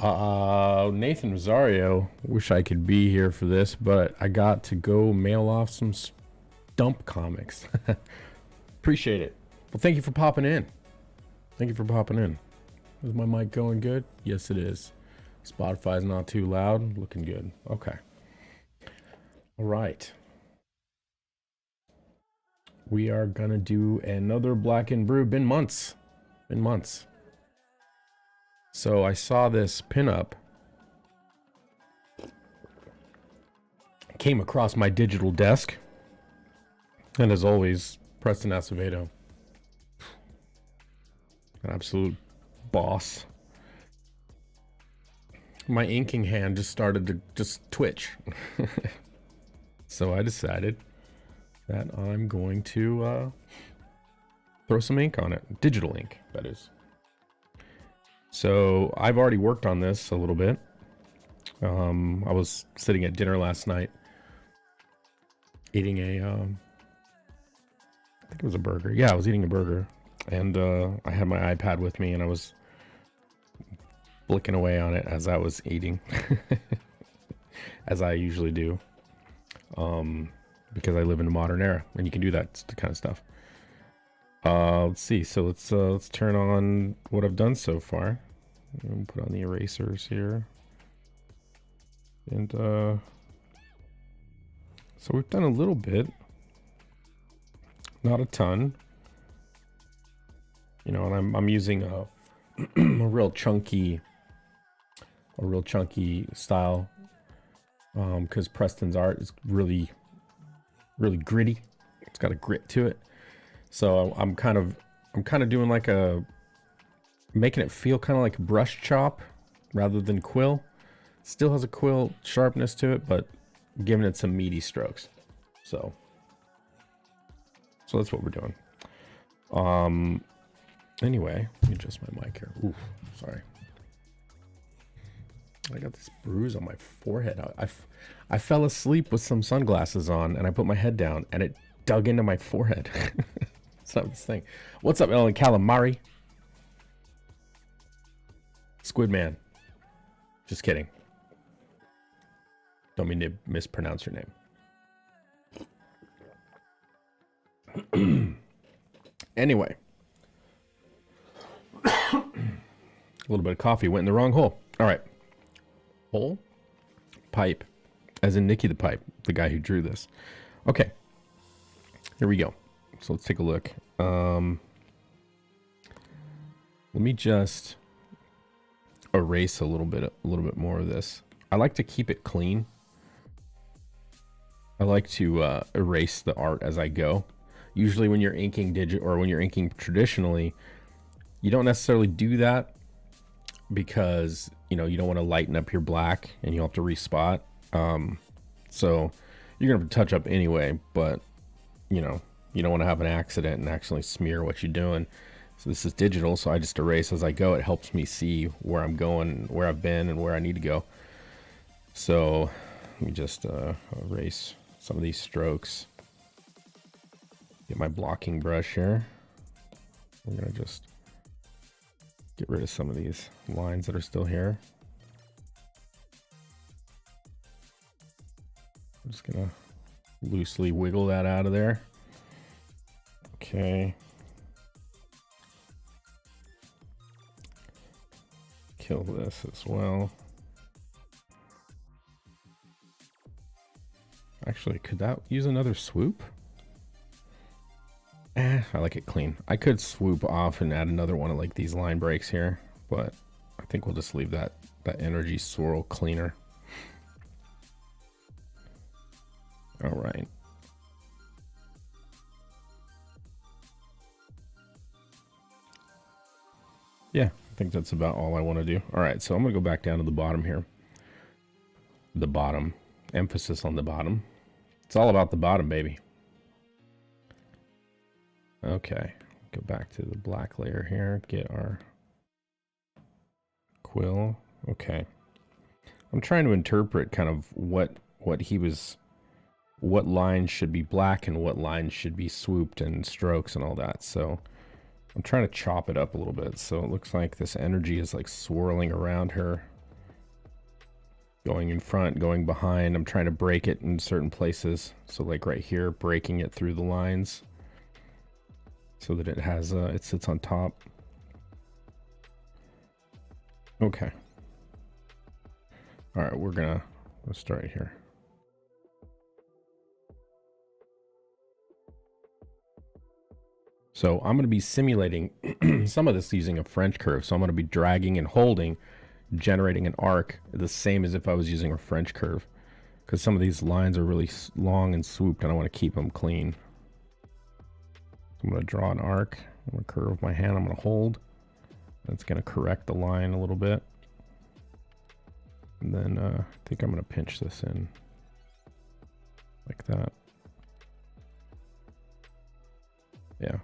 Nathan Rosario, wish I could be here for this, but I got to go mail off some Stump comics. Appreciate it. Well, thank you for popping in. Thank you for popping in. Is my mic going good? Yes, it is. Spotify's not too loud. Looking good. Okay. All right. We are going to do another Black and Brew. Been months. Been months. So I saw this pinup. Came across my digital desk. And as always, Preston Asevedo. An absolute boss. My inking hand just started to just twitch. So I decided that I'm going to throw some ink on it. Digital ink, that is. So I've already worked on this a little bit. I was sitting at dinner last night eating a I think it was a burger. Yeah, I was eating a burger, and I had my iPad with me, and I was blicking away on it as I was eating, as I usually do, because I live in a modern era, and you can do that kind of stuff. Let's see. So let's turn on what I've done so far. And put on the erasers here, and so we've done a little bit, not a ton, you know. And I'm using a a real chunky style, because Preston's art is really gritty. It's got a grit to it. So I'm kind of doing like making it feel kind of like brush chop rather than quill. Still has a quill sharpness to it, but giving it some meaty strokes. So that's what we're doing. Anyway, let me adjust my mic here. Ooh, sorry. I got this bruise on my forehead. I fell asleep with some sunglasses on, and I put my head down, and it dug into my forehead. What's up, this thing? What's up, Ellen Calamari? Squid Man. Just kidding. Don't mean to mispronounce your name. Anyway. A little bit of coffee went in the wrong hole. All right. Hole? Pipe. As in Nicky the Pipe, the guy who drew this. Okay. Here we go. So let's take a look. Let me just erase a little bit more of this. I like to keep it clean. I like to erase the art as I go. Usually when you're inking when you're inking traditionally, you don't necessarily do that because, you know, you don't want to lighten up your black and you'll have to respot. So you're gonna have to touch up anyway, but you know, you don't want to have an accident and accidentally smear what you're doing. So this is digital, so I just erase as I go. It helps me see where I'm going, where I've been, and where I need to go. So let me just erase some of these strokes. Get my blocking brush here. We're gonna just get rid of some of these lines that are still here. I'm just gonna loosely wiggle that out of there. Okay. Kill this as well. Actually, could that use another swoop? I like it clean. I could swoop off and add another one of like these line breaks here, but I think we'll just leave that energy swirl cleaner. All right. Yeah, I think that's about all I want to do. All right, so I'm gonna go back down to the bottom here. The bottom, emphasis on the bottom. It's all about the bottom, baby. Okay, go back to the black layer here, get our quill. Okay. I'm trying to interpret kind of what lines should be black and what lines should be swooped and strokes and all that. So I'm trying to chop it up a little bit. So it looks like this energy is like swirling around her. going in front, going behind. I'm trying to break it in certain places. So like right here, breaking it through the lines so that it has it sits on top. Okay. All right, let's start here. So I'm going to be simulating some of this using a French curve. So I'm going to be dragging and holding, generating an arc the same as if I was using a French curve, because some of these lines are really long and swooped and I want to keep them clean. So I'm going to draw an arc. I'm going to curve my hand. I'm going to hold. That's going to correct the line a little bit. And then I think I'm going to pinch this in like that. Yeah.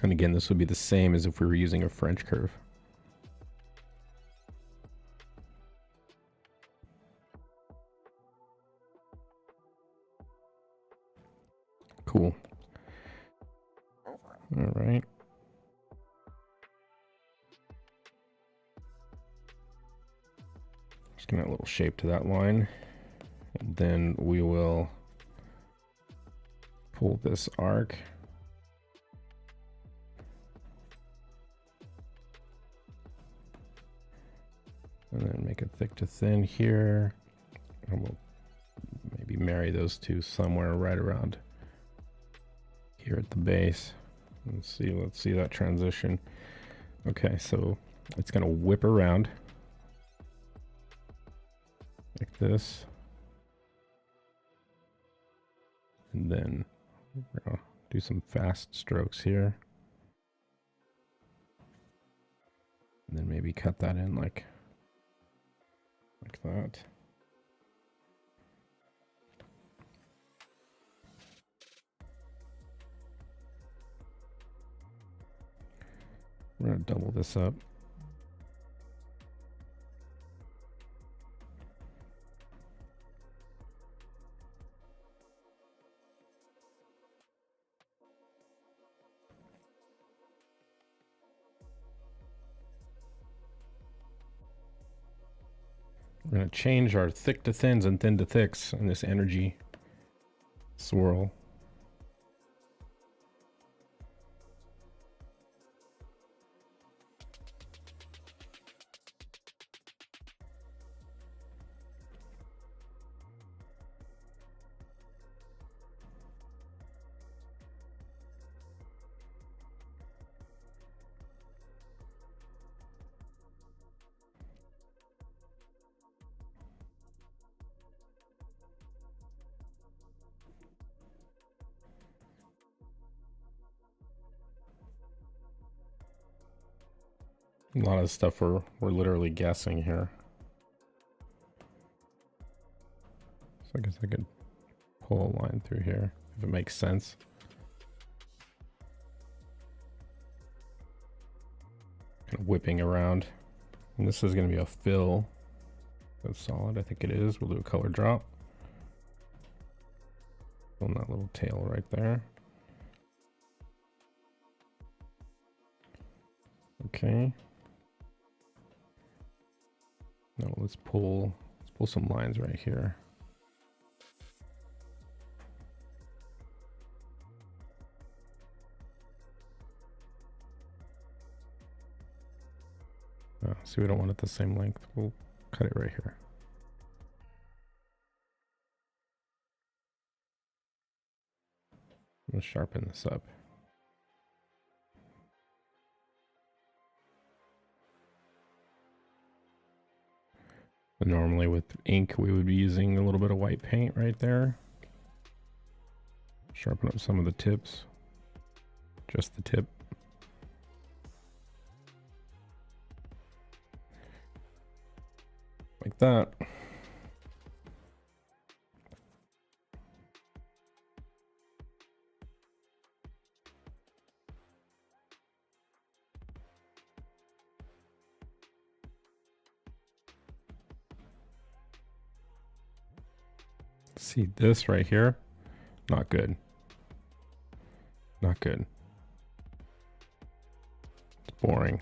And again, this would be the same as if we were using a French curve. Cool. All right. Just gonna add a little shape to that line. And then we will pull this arc. And then make it thick to thin here. And we'll maybe marry those two somewhere right around here at the base. Let's see that transition. Okay, so it's gonna whip around like this. And then we're gonna do some fast strokes here. And then maybe cut that in like that. We're gonna double this up. We're going to change our thick to thins and thin to thicks in this energy swirl. A lot of stuff we're literally guessing here. So I guess I could pull a line through here if it makes sense. Kind of whipping around. And this is going to be a fill. That's solid. I think it is. We'll do a color drop. On that little tail right there. Okay. Now let's pull some lines right here. See, we don't want it the same length. We'll cut it right here. I'm gonna sharpen this up. Normally with ink, we would be using a little bit of white paint right there. Sharpen up some of the tips. Just the tip. Like that. See this right here? Not good. Not good. It's boring.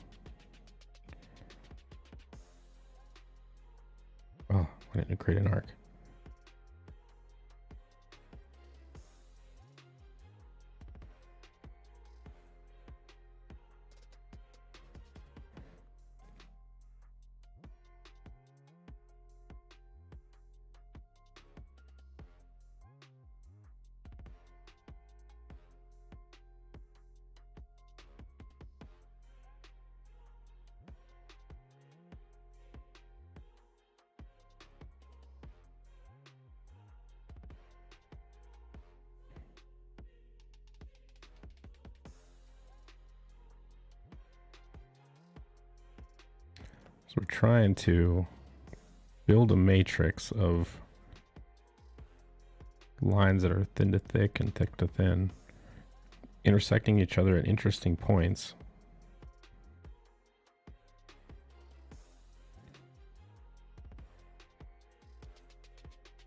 locking it to create an arc. So we're trying to build a matrix of lines that are thin to thick and thick to thin, intersecting each other at interesting points.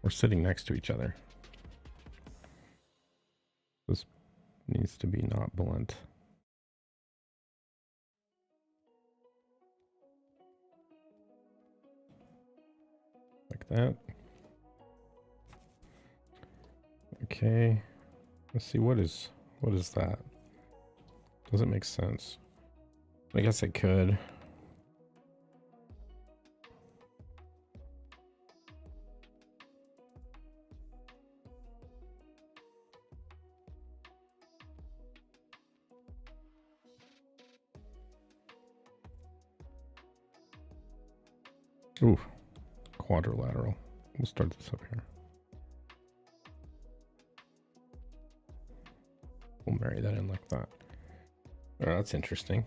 Or sitting next to each other. This needs to be not blunt. Like that. Okay. Let's see, what is that? Doesn't make sense. I guess it could. Ooh, quadrilateral. We'll start this up here. We'll marry that in like that. Oh, that's interesting.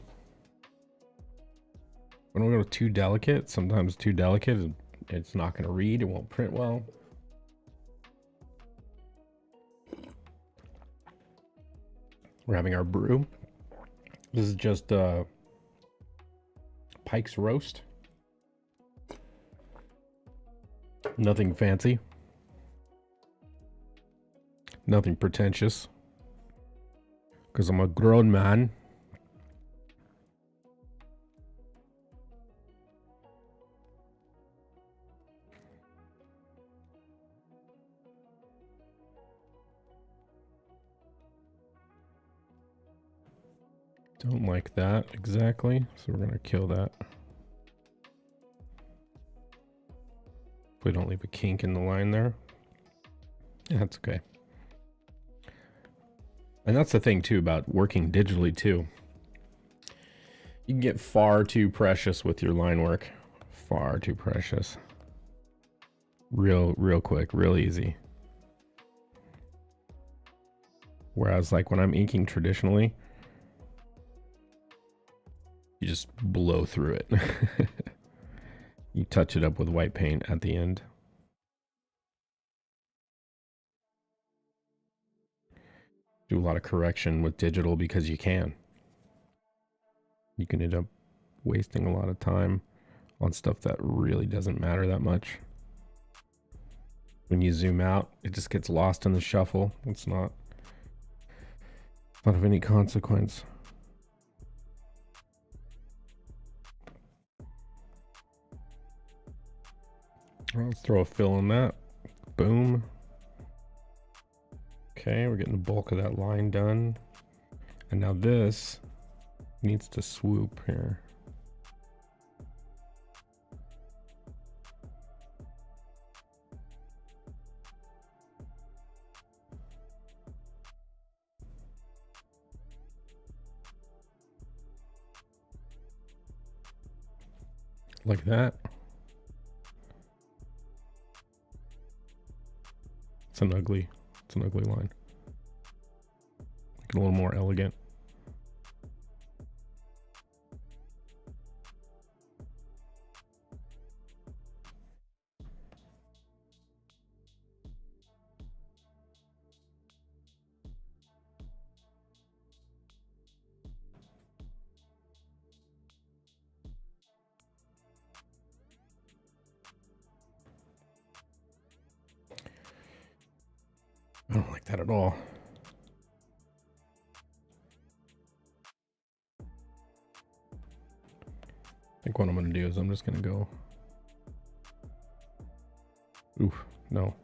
When we go too delicate, sometimes too delicate, it's not going to read. It won't print well. We're having our brew. This is just Pike's roast. Nothing fancy. Nothing pretentious. Because I'm a grown man. Don't like that exactly, so we're going to kill that. If we don't leave a kink in the line there. Yeah, that's okay. And that's the thing too about working digitally too. You can get far too precious with your line work. Far too precious. Real quick, real easy. Whereas like when I'm inking traditionally, you just blow through it. You touch it up with white paint at the end. Do a lot of correction with digital because you can. You can end up wasting a lot of time on stuff that really doesn't matter that much. When you zoom out, it just gets lost in the shuffle. It's not of any consequence. Let's throw a fill on that. Boom. Okay, we're getting the bulk of that line done. And now this needs to swoop here. Like that. It's an ugly line. Make it a little more elegant. I don't like that at all. I think what I'm going to do is I'm just going to go Oof, no.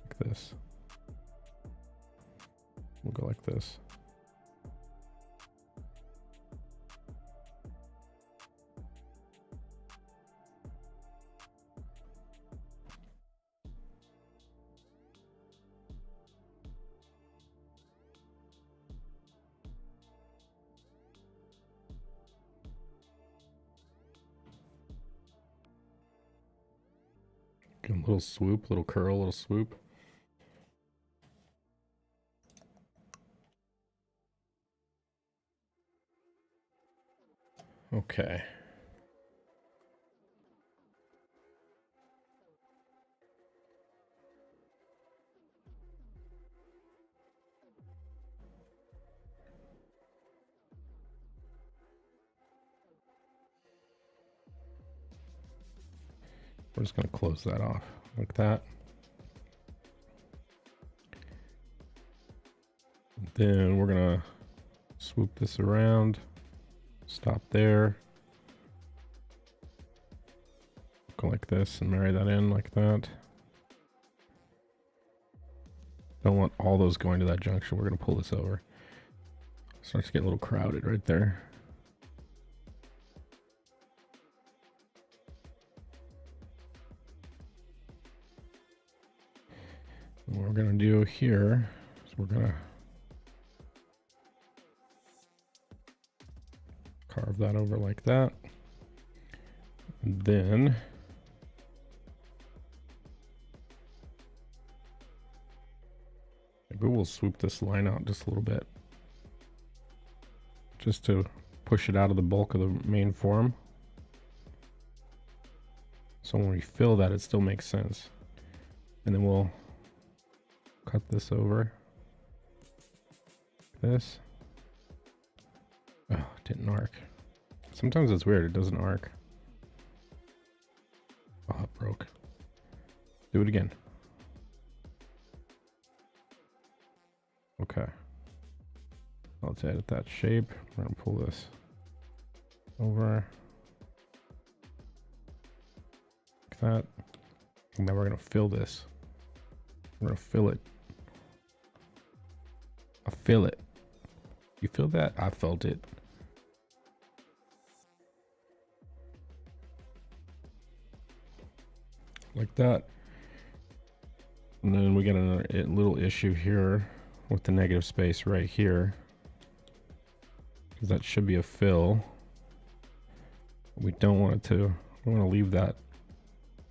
Like this. We'll go like this. A little swoop, little curl, little swoop. Okay. We're just going to close that off like that. Then we're going to swoop this around, stop there, go like this and marry that in like that. Don't want all those going to that junction. We're going to pull this over. Starts to get a little crowded right there. And what we're going to do here is we're going to carve that over like that. And then maybe we'll swoop this line out just a little bit, just to push it out of the bulk of the main form. So when we fill that, it still makes sense. And then we'll cut this over. This. Oh, it didn't arc. Sometimes it's weird, it doesn't arc. Oh, it broke. Do it again. Okay. Let's edit that shape. We're gonna pull this over. Like that. And now we're gonna fill this. We're gonna fill it. I feel it. You feel that? I felt it. Like that. And then we got a little issue here with the negative space right here, because that should be a fill. We don't want it to. We want to leave that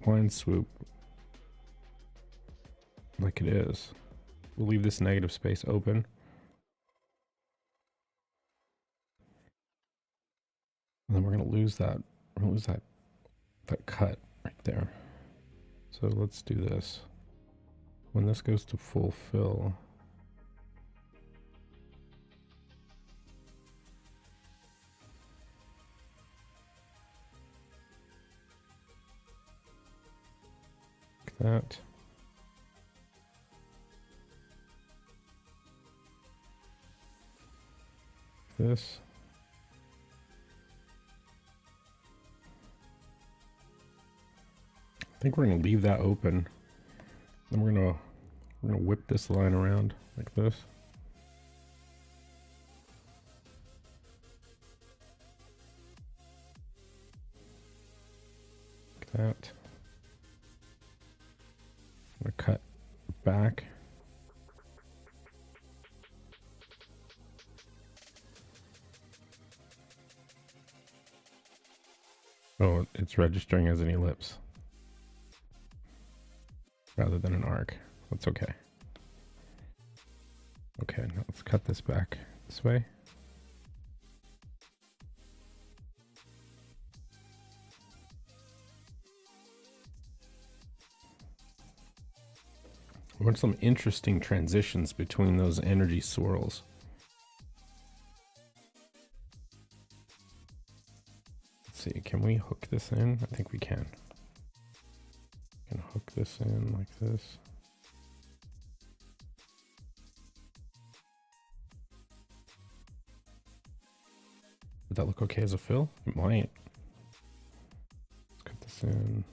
line swoop like it is. We'll leave this negative space open. And then we're going to lose that. We're going to lose that cut right there. So let's do this. When this goes to full fill, like that. This. I think we're going to leave that open. Then we're going to whip this line around like this. Like that. I'm going to cut back. Oh, it's registering as an ellipse rather than an arc. That's okay. Okay, now let's cut this back this way. We want some interesting transitions between those energy swirls. Let's see, can we hook this in? I think we can. Can hook this in like this. Would that look okay as a fill? It might. Let's cut this in.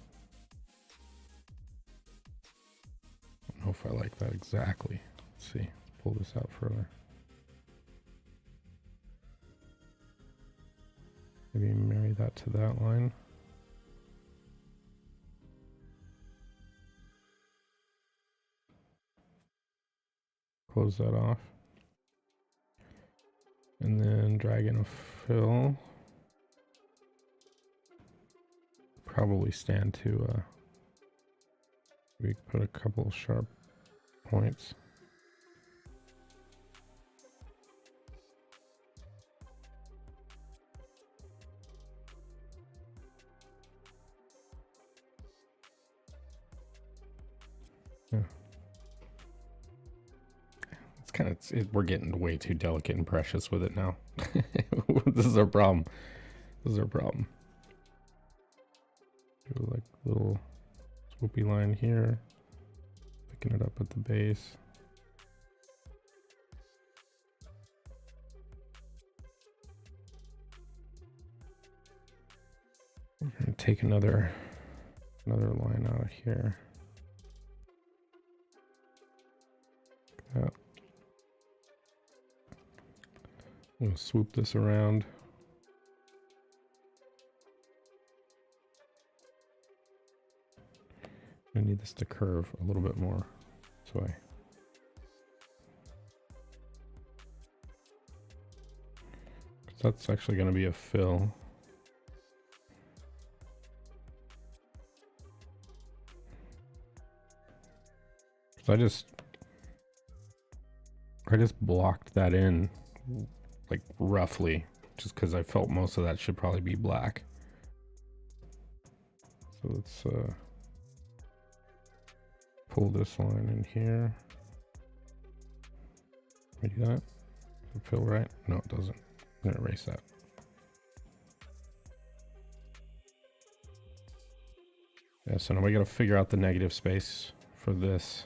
if I like that exactly. Let's see. Pull this out further. Maybe marry that to that line. Close that off. And then drag in a fill. Probably stand to, we put a couple sharp points. Yeah. It's kind of, we're getting way too delicate and precious with it now. This is our problem. This is our problem. Do like a little swoopy line here, picking it up at the base. We're gonna take another line out of here. Like that. We'll swoop this around. I need this to curve a little bit more this way. That's actually going to be a fill. So I just blocked that in like roughly, just because I felt most of that should probably be black. So let's pull this line in here. Can we do that? Does it feel right? No, it doesn't. I'm gonna erase that. Yeah, so now we gotta figure out the negative space for this.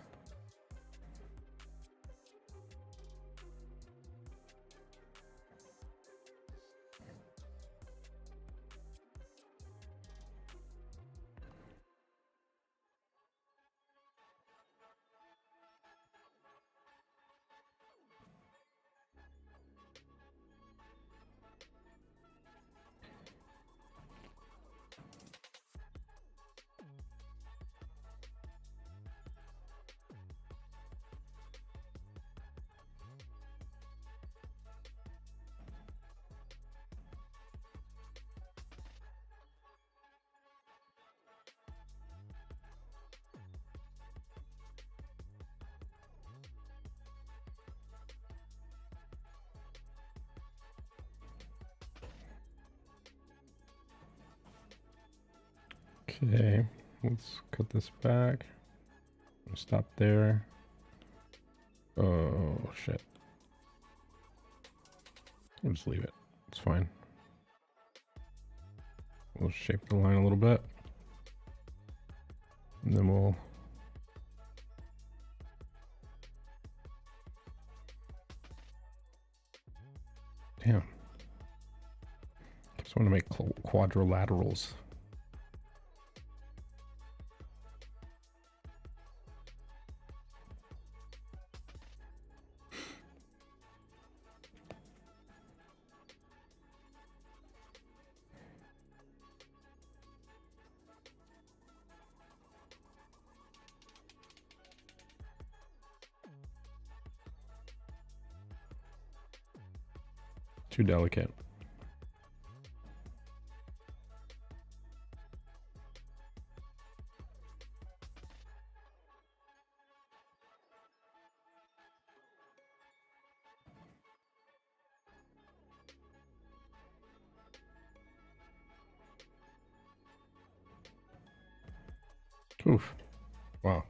Okay, let's cut this back. Stop there. Oh shit. We'll just leave it. It's fine. We'll shape the line a little bit. And then we'll damn. Just want to make quadrilaterals. Too delicate. Oof. Wow.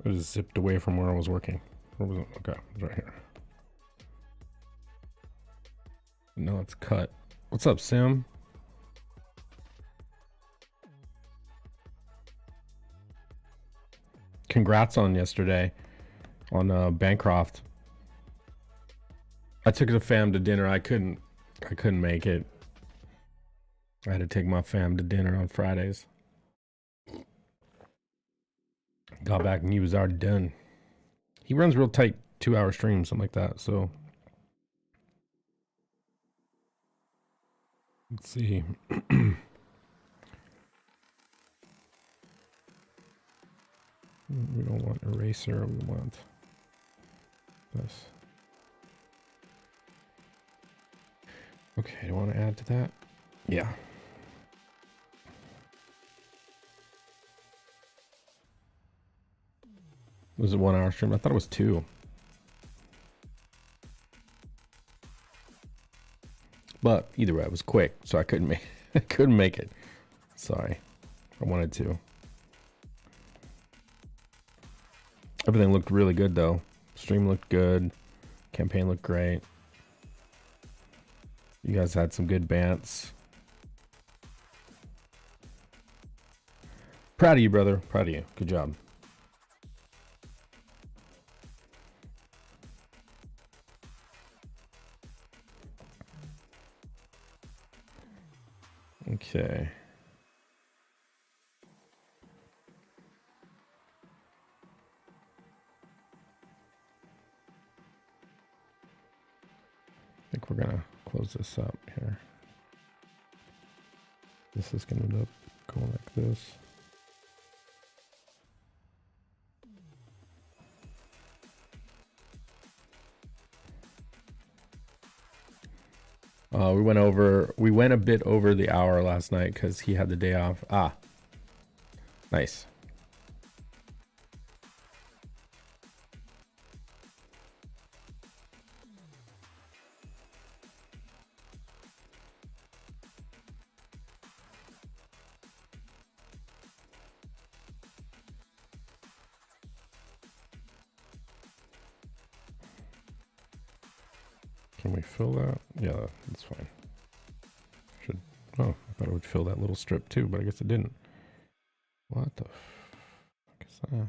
It just zipped away from where I was working. Where was it? Okay, it was right here. Now it's cut. What's up, Sam? Congrats on yesterday on Bancroft. I took the fam to dinner. I couldn't make it. I had to take my fam to dinner on Fridays. Got back and he was already done. He runs real tight 2-hour streams, something like that. So let's see. We don't want eraser. We want this. Okay, do you want to add to that? Yeah. Was it 1 hour stream? I thought it was 2. But either way, it was quick, so I couldn't make I couldn't make it. Sorry. I wanted to. Everything looked really good though. Stream looked good. Campaign looked great. You guys had some good bants. Proud of you, brother. Proud of you. Good job. Okay. I think we're gonna close this up here. This is gonna end up going like this. We went a bit over the hour last night because he had the day off. Ah, nice. Can we fill that? Yeah, that's fine. Should, oh, I thought it would fill that little strip too, but I guess it didn't. What the fuck is that?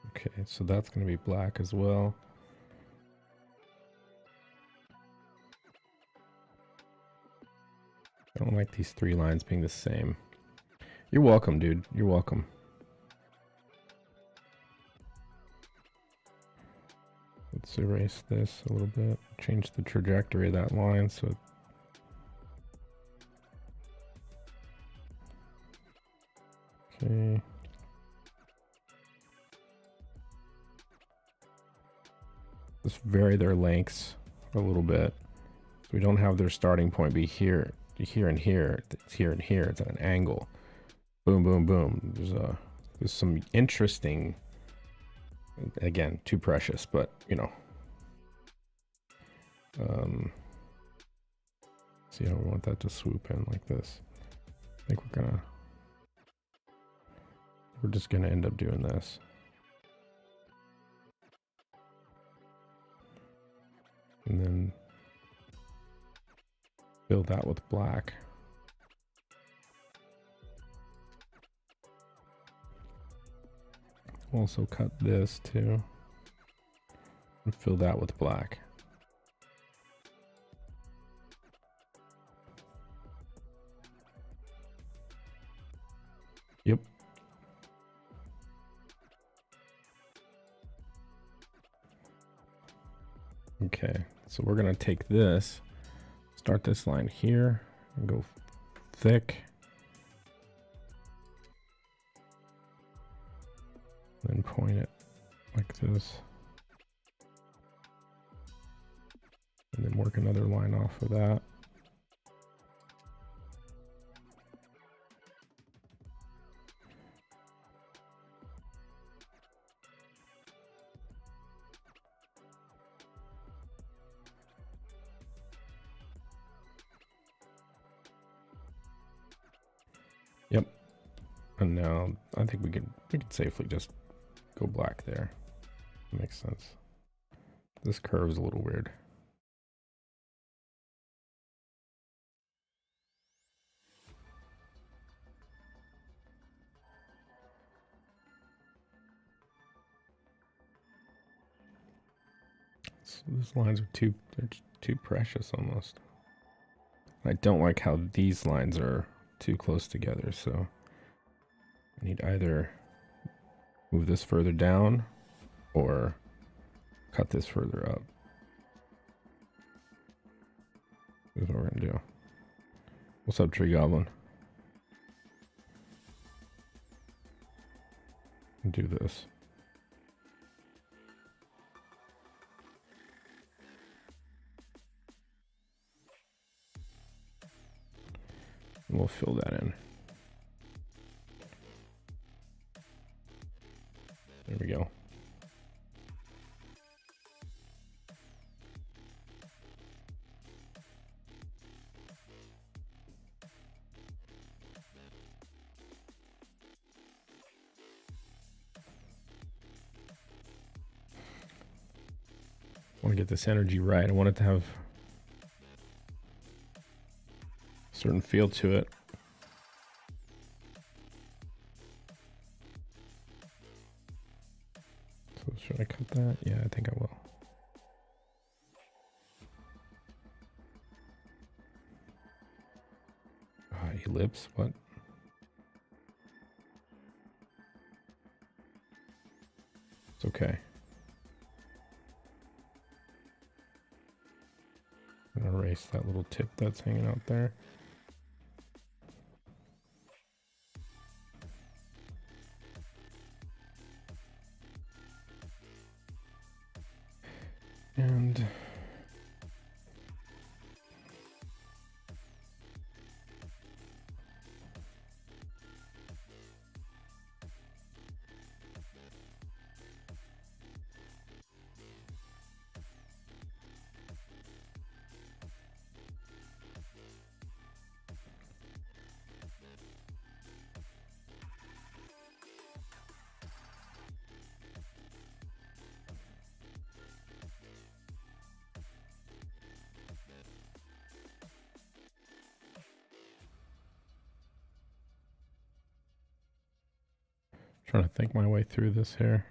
Okay, so that's gonna be black as well. I don't like these 3 lines being the same. You're welcome, dude. You're welcome. Let's erase this a little bit. Change the trajectory of that line so okay. Let's vary their lengths a little bit. So we don't have their starting point be here, here and here. It's here and here. It's at an angle. Boom, boom, boom. There's some interesting. Again, too precious, but you know. See how we want that to swoop in like this. I think we're just gonna end up doing this. And then fill that with black. Also cut this too. And fill that with black. Yep. Okay, so we're gonna take this, start this line here, and go thick. Then point it like this. And then work another line off of that. Yep. And now I think we could safely just go black there. Makes sense. This curve's a little weird. So these lines are too precious almost. I don't like how these lines are too close together, so I need either move this further down or cut this further up. Here's what we're gonna do. What's up, Tree Goblin? Do this. And we'll fill that in. There we go. I want to get this energy right. I want it to have a certain feel to it. So should I cut that? Yeah, I think I will. Ellipse? What? It's okay. I'm gonna erase that little tip that's hanging out there. And trying to think my way through this here.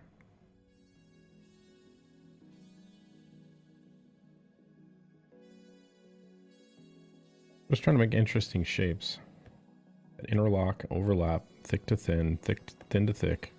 Just trying to make interesting shapes. Interlock, overlap, thick to thin, thin to thick.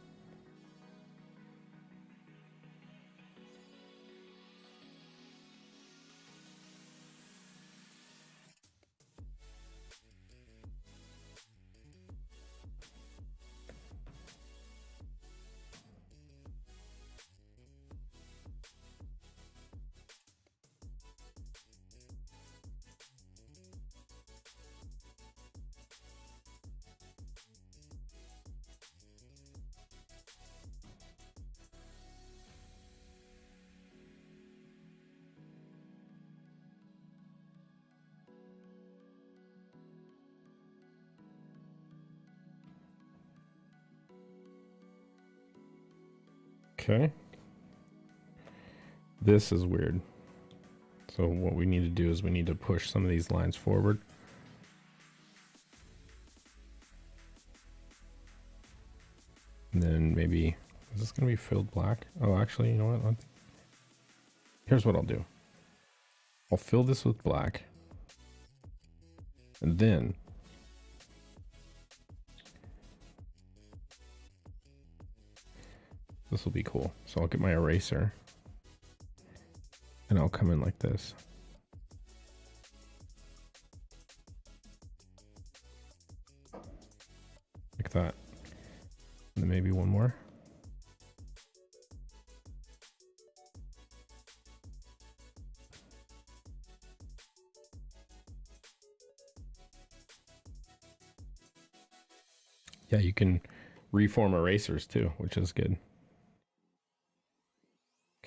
Okay. This is weird. So what we need to do is we need to push some of these lines forward. And then maybe, is this going to be filled black? Oh, actually, you know what? Here's what I'll do. I'll fill this with black. And then this will be cool. So I'll get my eraser and I'll come in like this. Like that. And then maybe one more. Yeah, you can reform erasers too, which is good.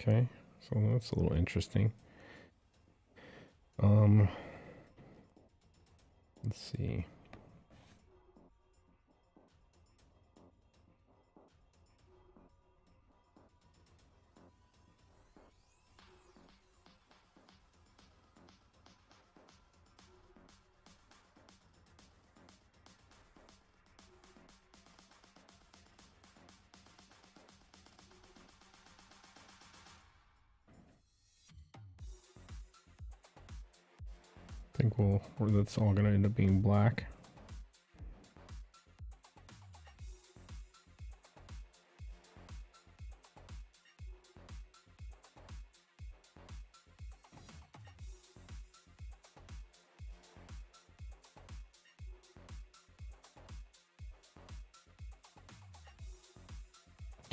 Okay, so that's a little interesting. Let's see. I think that's all gonna end up being black.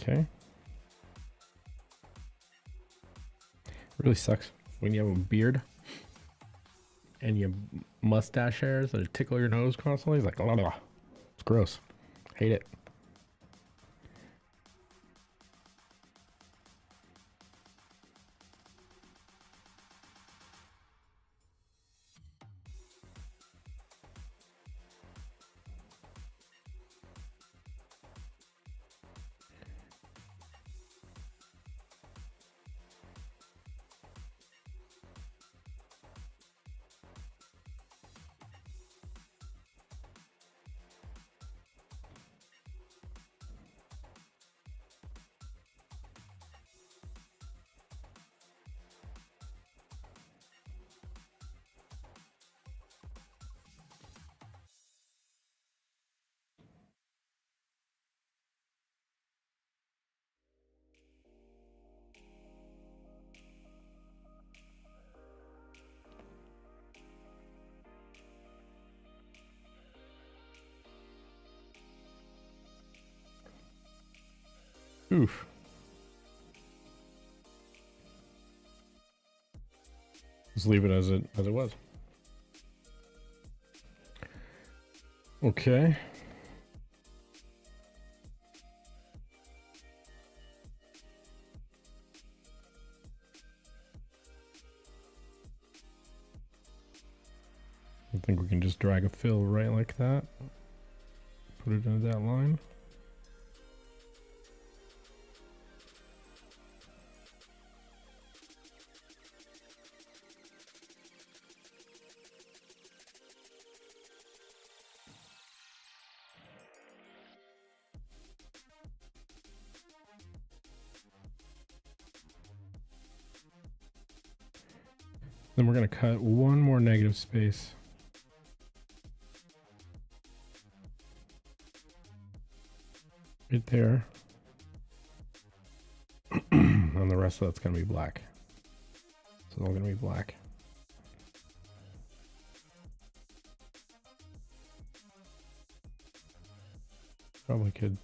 Okay. Really sucks when you have a beard and you have mustache hairs that tickle your nose constantly. It's like, blah, blah. It's gross. Hate it. Oof. Just leave it as it was. Okay. I think we can just drag a fill right like that. Put it into that line. Then we're going to cut one more negative space. Right there. And the rest of that's going to be black. It's all going to be black. Probably could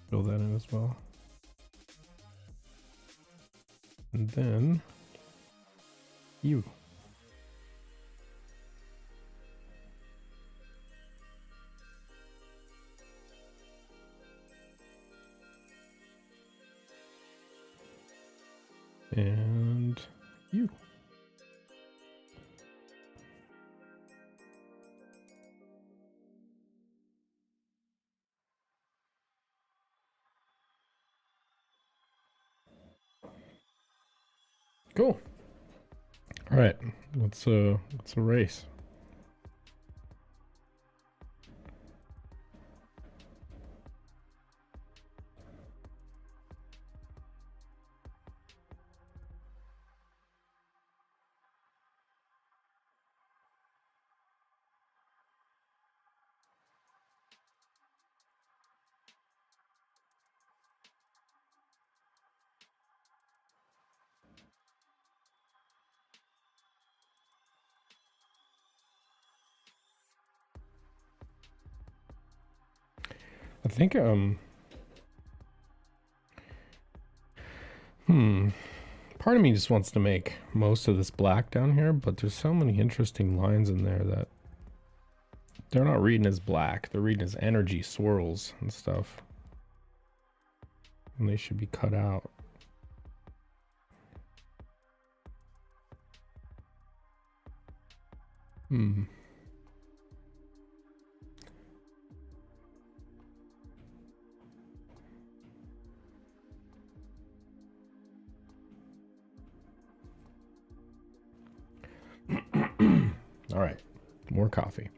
fill that in as well. And then you. And you. Cool. All right, let's erase. I think part of me just wants to make most of this black down here, but there's so many interesting lines in there that they're not reading as black. They're reading as energy swirls and stuff. And they should be cut out. All right, more coffee.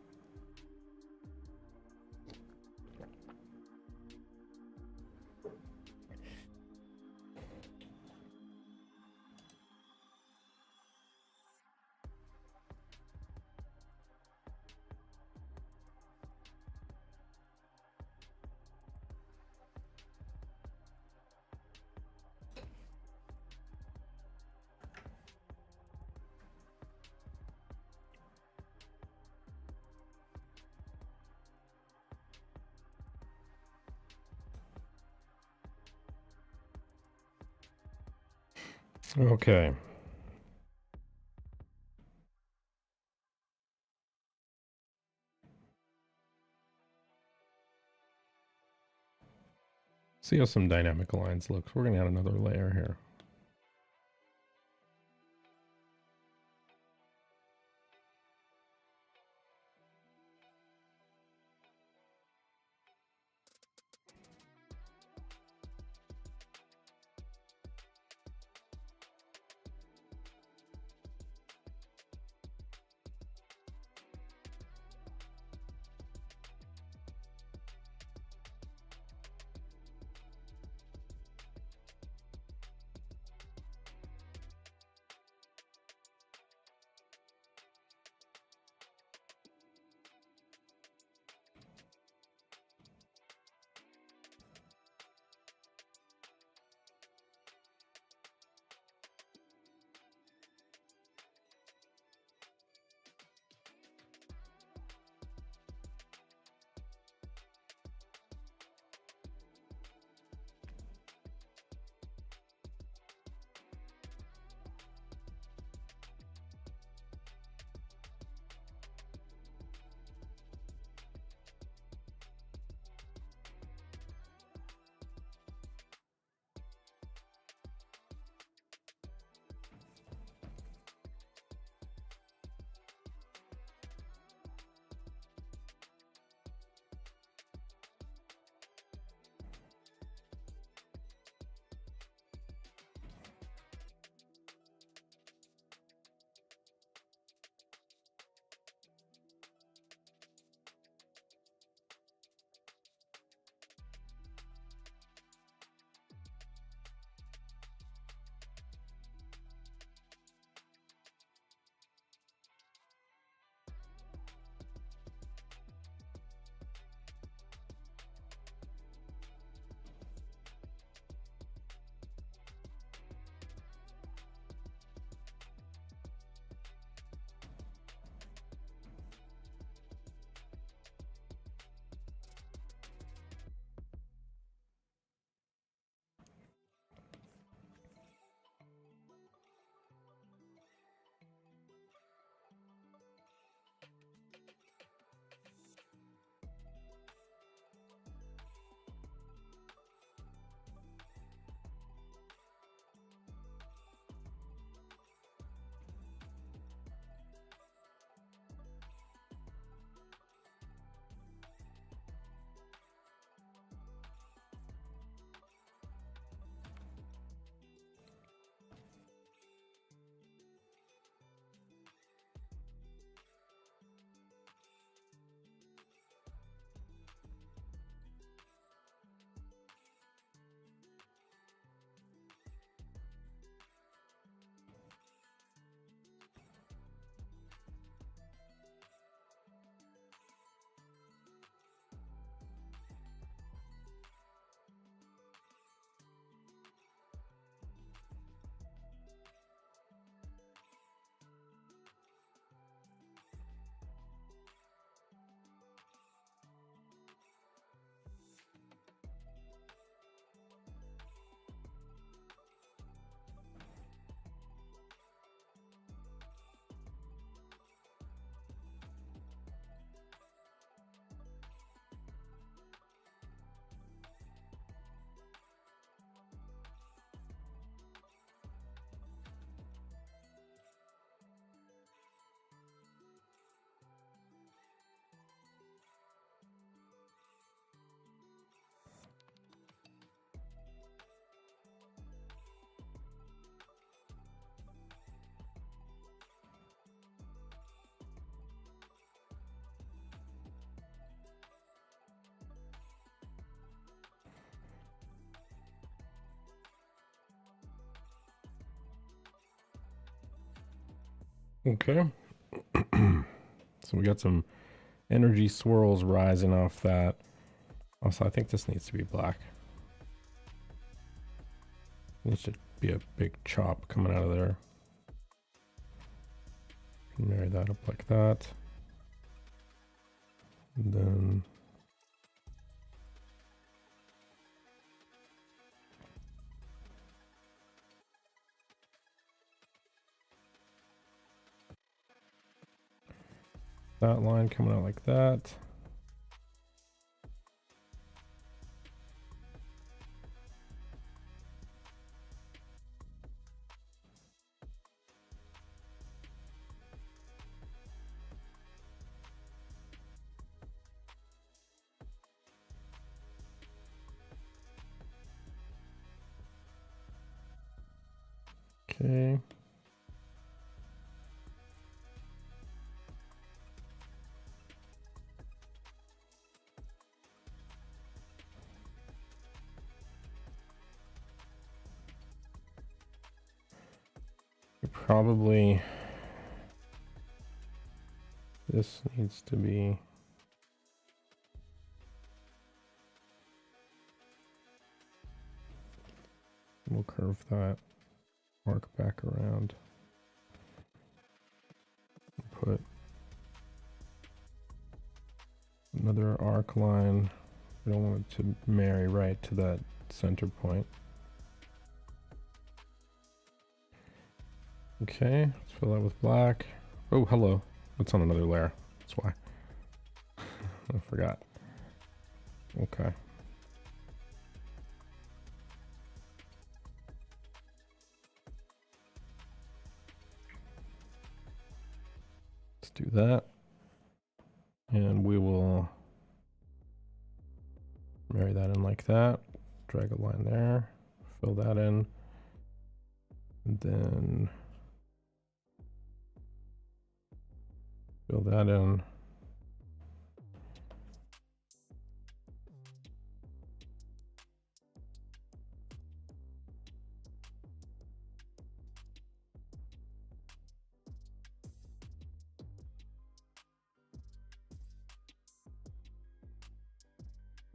Okay. See how some dynamic lines looks. We're gonna add another layer here. Okay. So we got some energy swirls rising off that. Also, I think this needs to be black. Needs to be a big chop coming out of there. Marry that up like that. And then That line coming out like that. Okay. Probably this needs to be we'll curve that, arc back around, put another arc line. We don't want it to marry right to that center point. Okay, let's fill that with black. Oh, hello. It's on another layer. That's why. I forgot. Okay. Let's do that. And we will marry that in like that. Drag a line there. Fill that in. And then fill that in.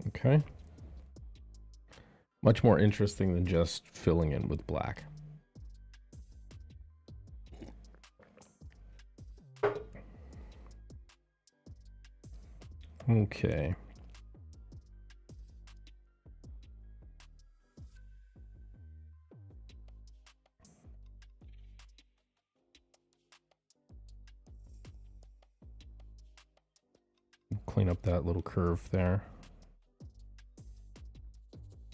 Okay. Much more interesting than just filling in with black. Okay. Clean up that little curve there.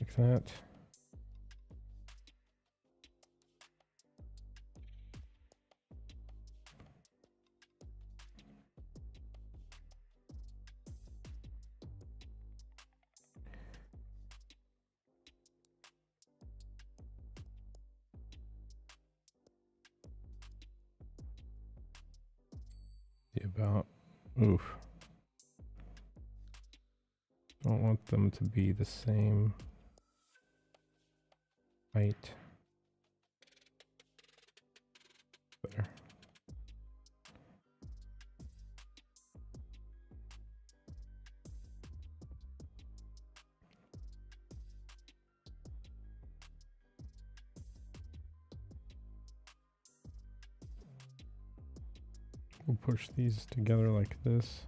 Like that. See about, oof. Don't want them to be the same height. Better. We'll push these together like this.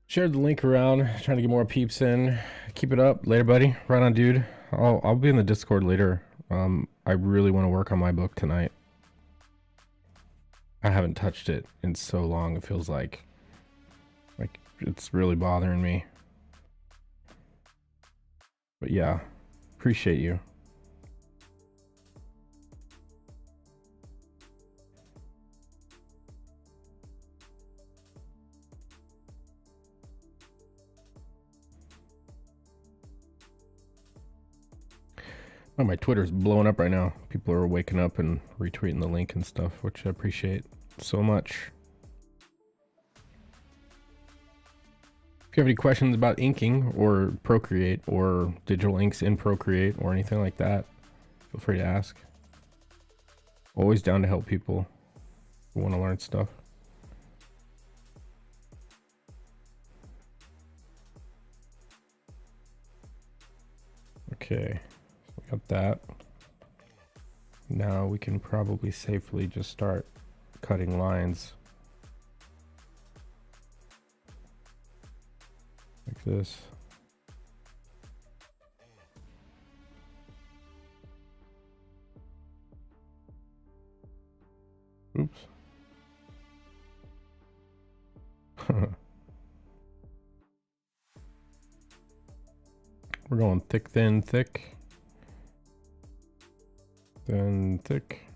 Shared the link around, trying to get more peeps in. Keep it up. Later, buddy. Right on, dude. I'll be in the Discord later. I really want to work on my book tonight. I haven't touched it in so long. It feels like it's really bothering me. But yeah, appreciate you. Oh, my Twitter's blowing up right now. People are waking up and retweeting the link and stuff, which I appreciate so much. If you have any questions about inking or Procreate or digital inks in Procreate or anything like that, feel free to ask. Always down to help people who want to learn stuff. Okay, so we got that. Now we can probably safely just start cutting lines like this. Oops. We're going thick, thin, thick. Thin, thick.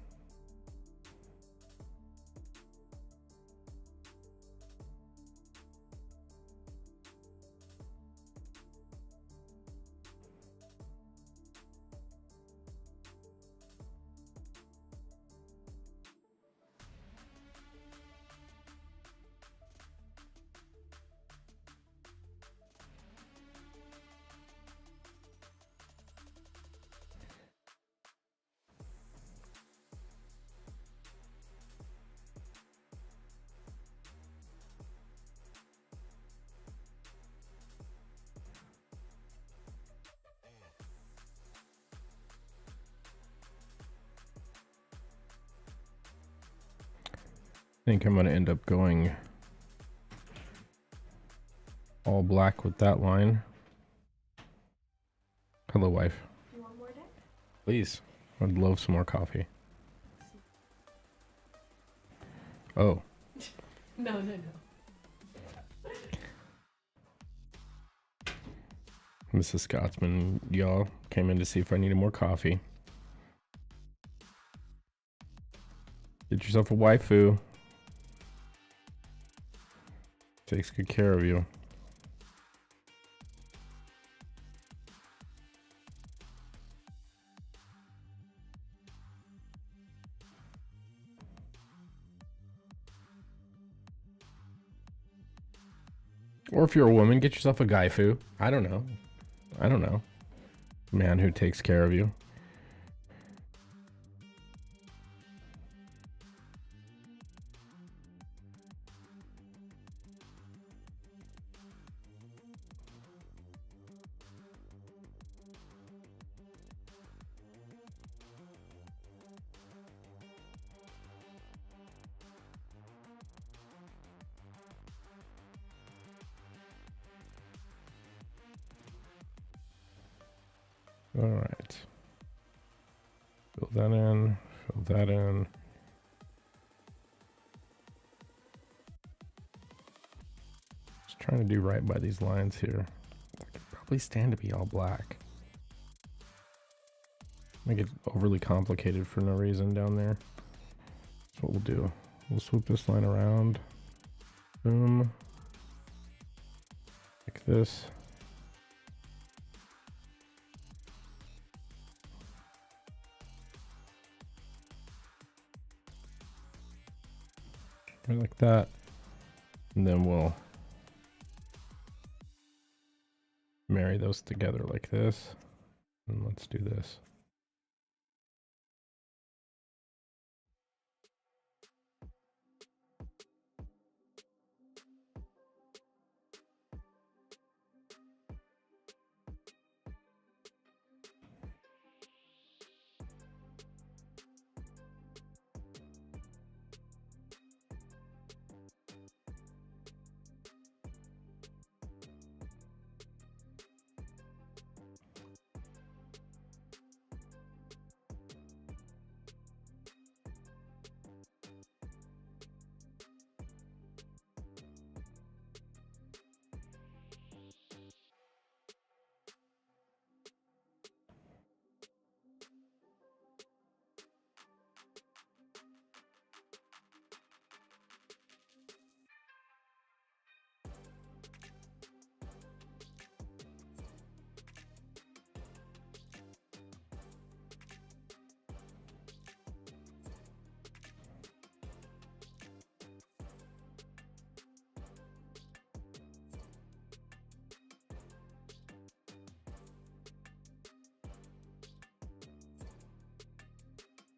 I think I'm going to end up going all black with that line. Hello, wife. You want more, Dick? Please. I'd love some more coffee. Oh. No. Mrs. Scotsman, y'all came in to see if I needed more coffee. Get yourself a waifu. Takes good care of you. Or if you're a woman, get yourself a gaifu. I don't know. Man who takes care of you. All right. Fill that in. Fill that in. Just trying to do right by these lines here. I could probably stand to be all black. Make it overly complicated for no reason down there. That's what we'll do. We'll swoop this line around. Boom. Like this. Right like that. And then we'll marry those together like this. And let's do this.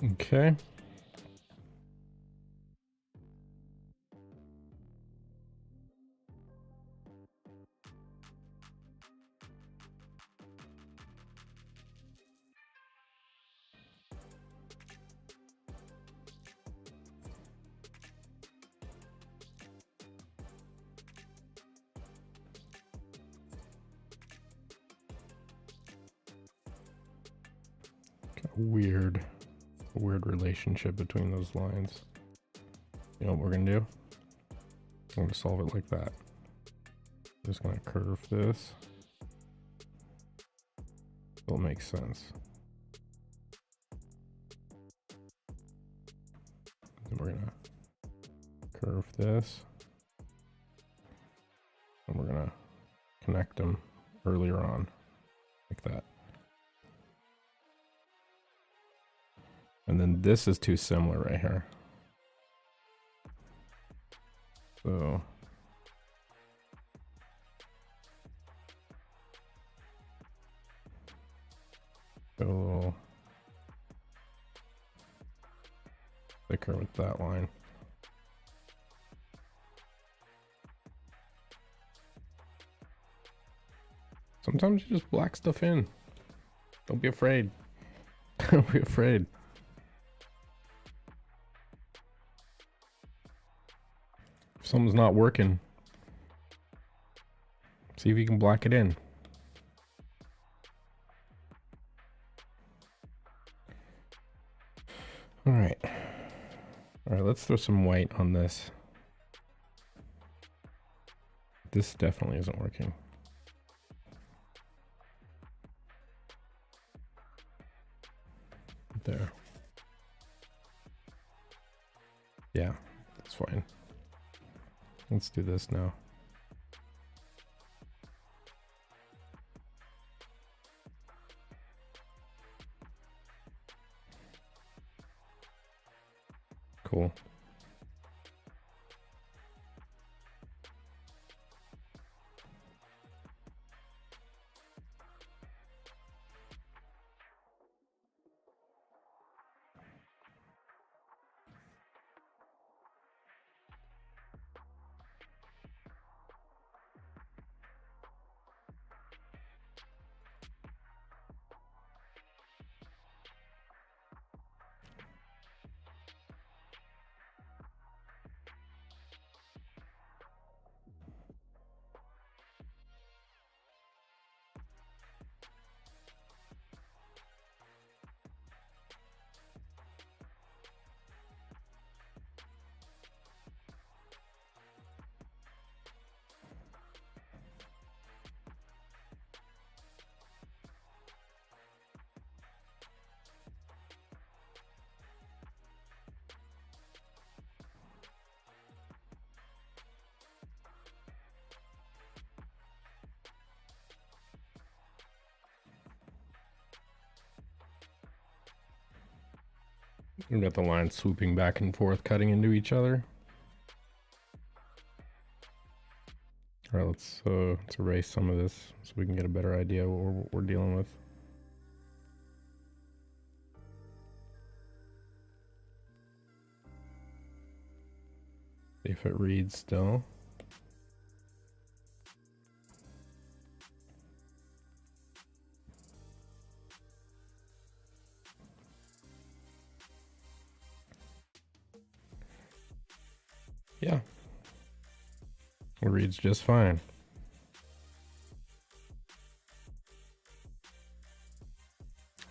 Okay. Weird relationship between those lines. You know what we're gonna do? I'm going to solve it like that. Just going to curve this. It'll make sense. Then we're going to curve this. And we're going to connect them earlier on, like that. And then this is too similar right here. So go a little thicker with that line. Sometimes you just black stuff in. Don't be afraid. Don't be afraid. If something's not working, see if you can black it in. All right. All right, let's throw some white on this. This definitely isn't working. There. Yeah, that's fine. Let's do this now. Cool. We've got the lines swooping back and forth, cutting into each other. All right, let's erase some of this so we can get a better idea of what we're dealing with. See if it reads still. Yeah. It reads just fine.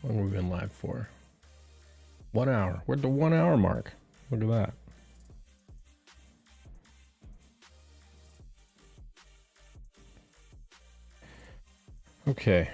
How long have we been live for? 1 hour. We're at the 1 hour mark. Look at that. Okay.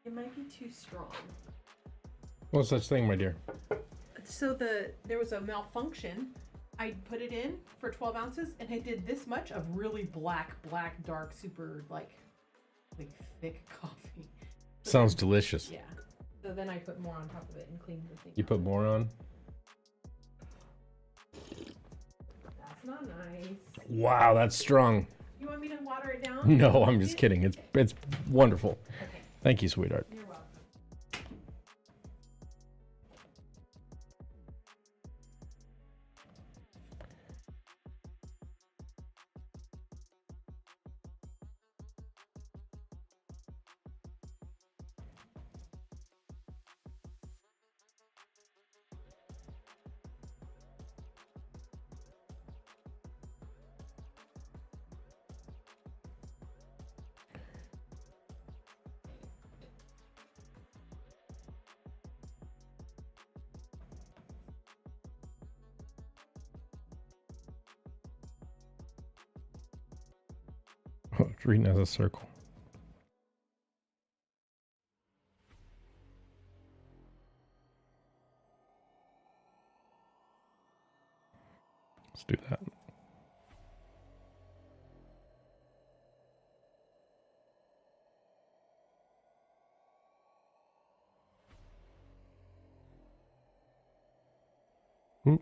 It might be too strong. No such thing, my dear. So there was a malfunction. I put it in for 12 ounces, and I did this much of really black, dark, super like thick coffee. Sounds delicious. Yeah. So then I put more on top of it and cleaned the thing. You put more on? That's not nice. Wow, that's strong. You want me to water it down? No, I'm just kidding. It's wonderful. Okay. Thank you, sweetheart. You're welcome. Oh, it's reading as a circle. Let's do that. Oop.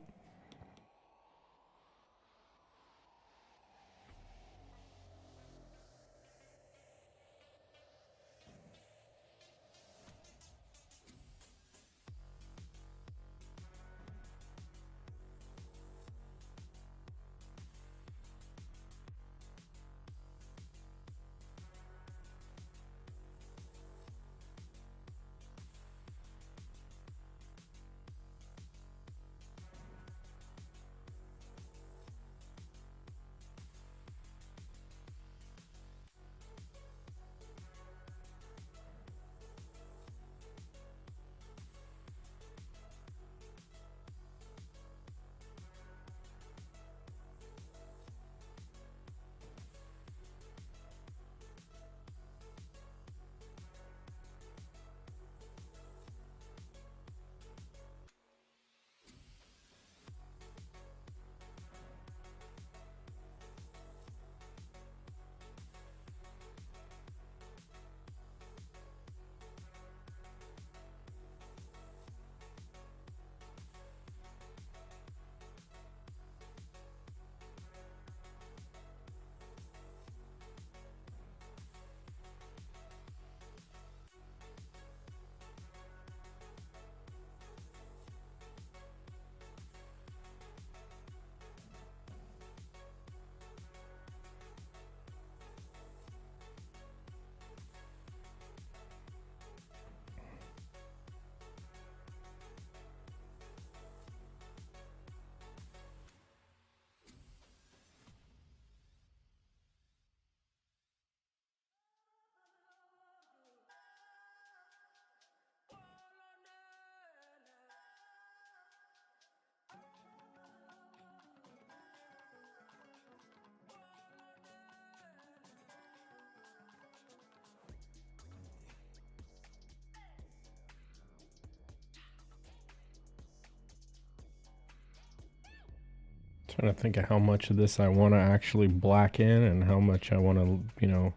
Trying to think of how much of this I want to actually black in and how much I want to, you know,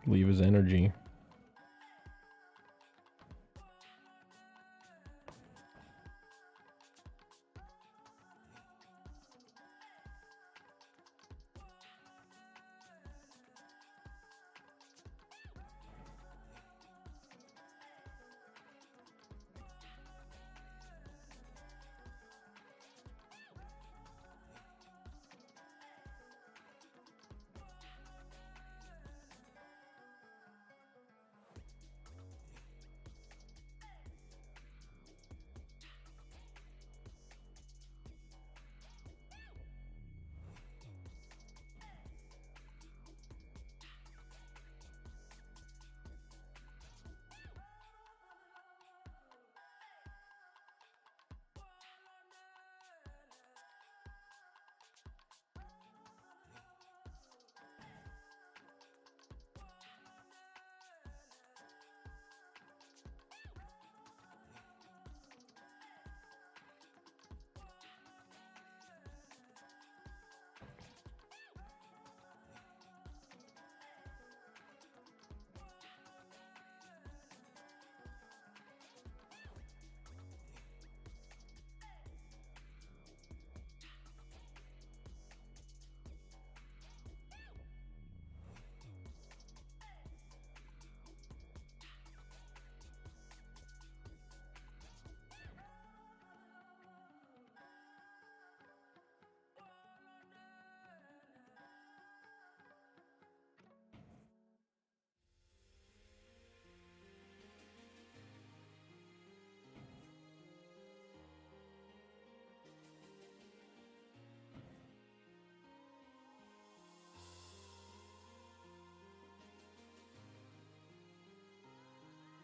leave as energy.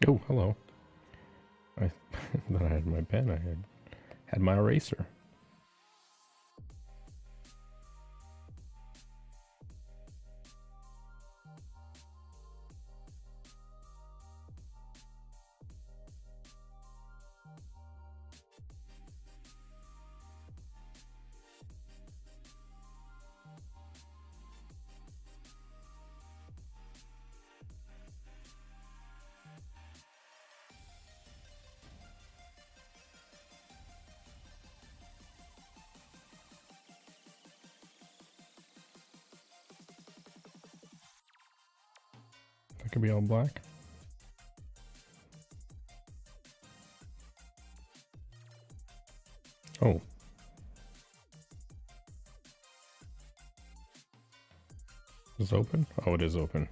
Oh, hello. I thought I had my pen. I had my eraser. That could be all black. Oh. Is it open? Oh, it is open.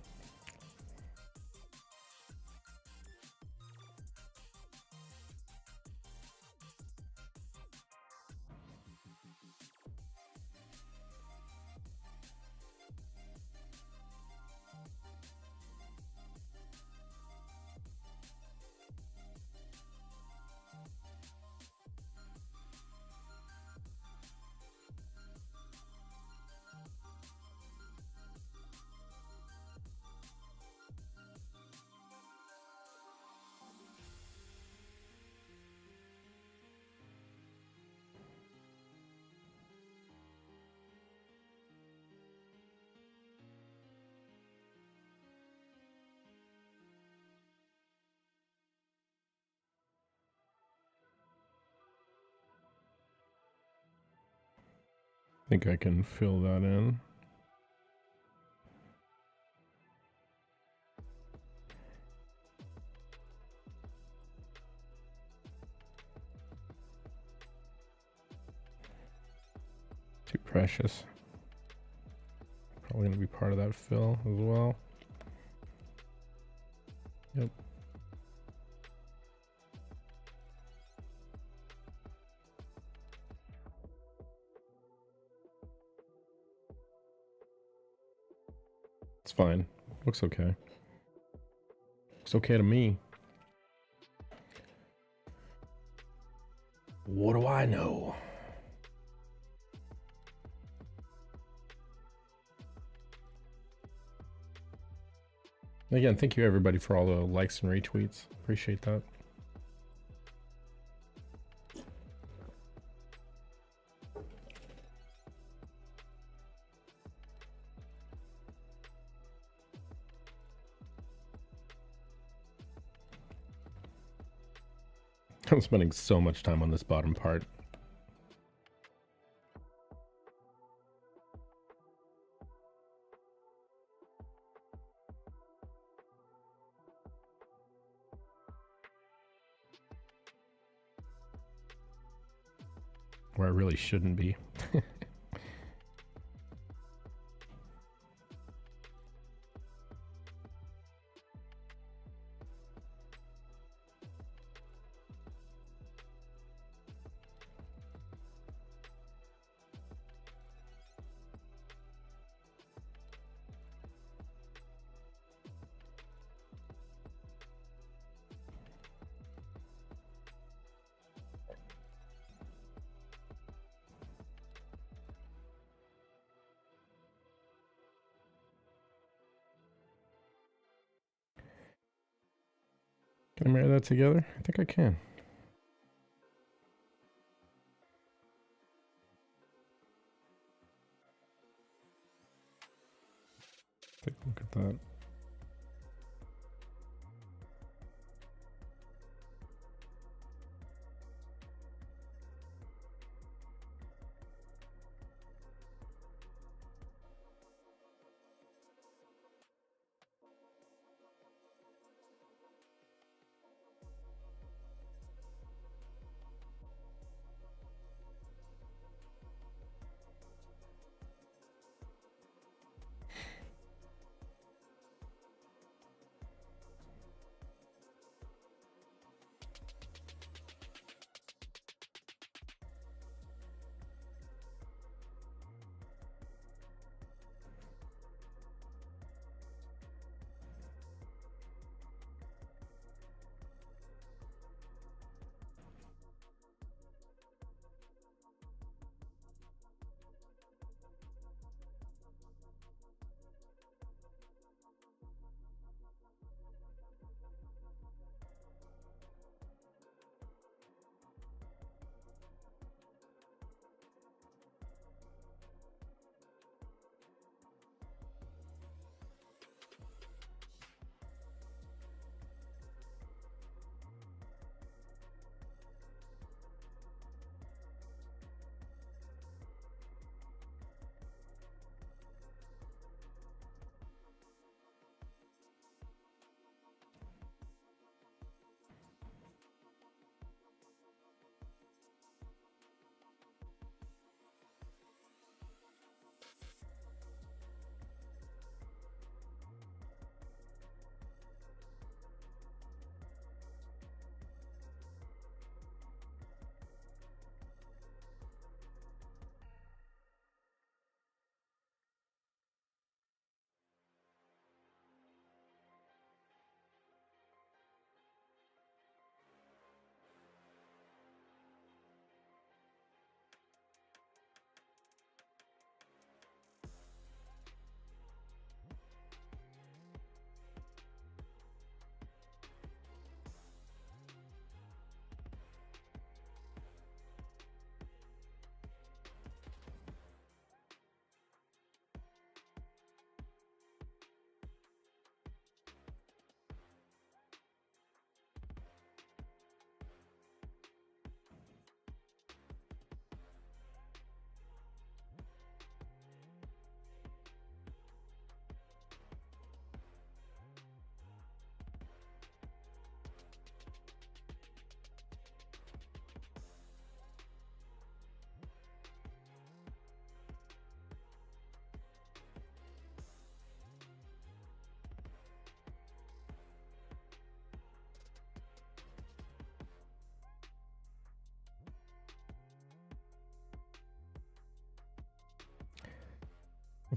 I think I can fill that in. Too precious. Probably going to be part of that fill as well. Yep. It's fine. Looks okay. Looks okay to me. What do I know? Again, thank you everybody for all the likes and retweets. Appreciate that. I'm spending so much time on this bottom part. Where I really shouldn't be. Can I marry that together? I think I can. Take a look at that.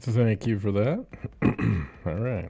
Thank you for that. All right.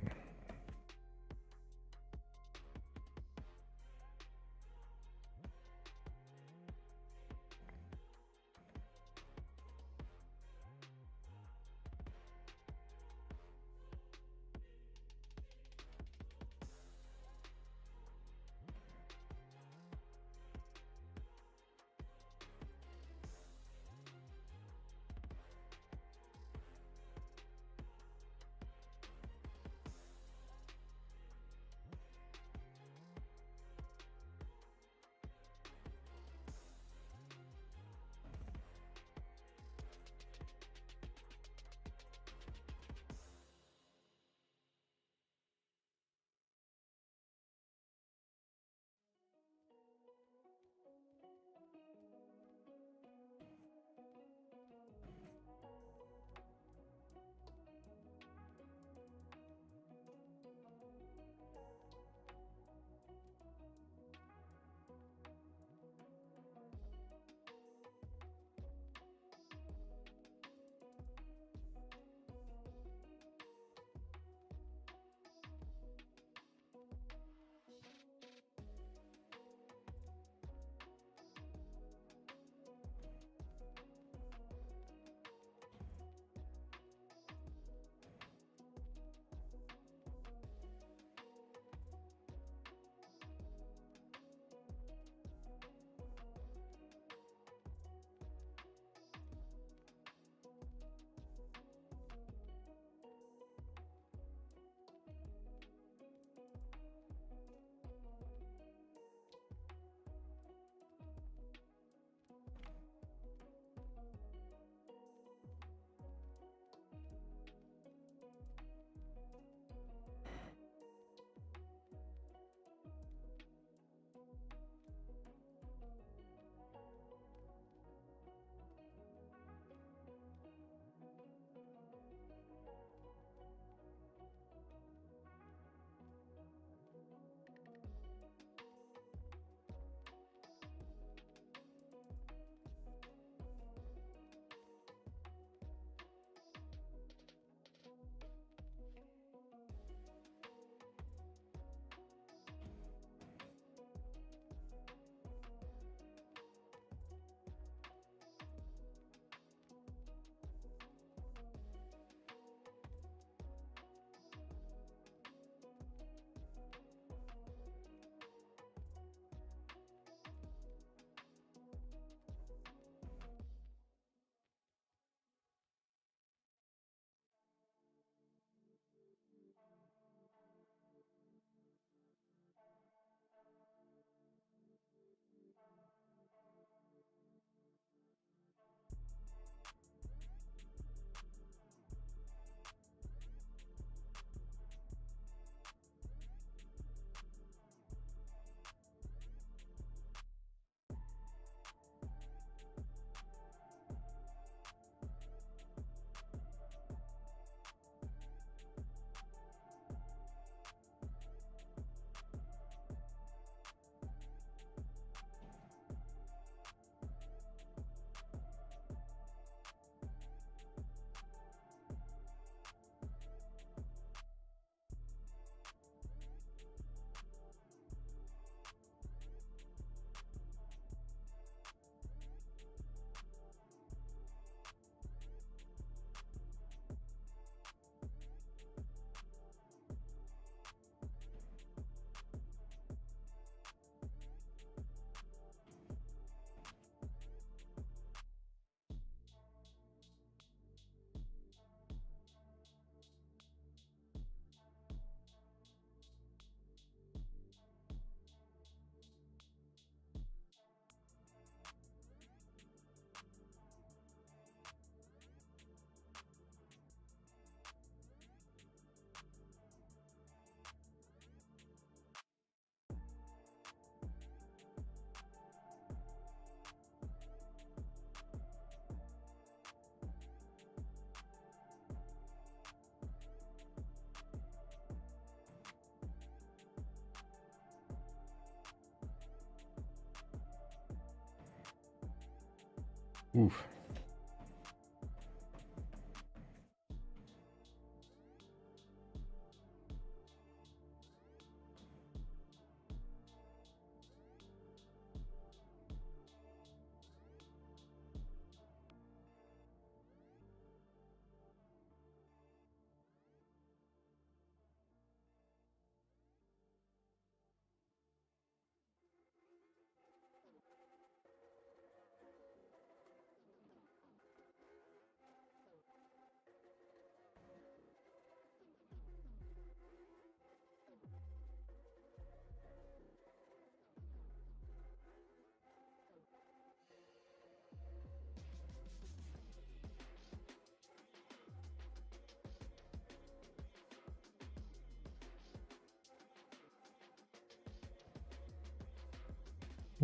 Oof.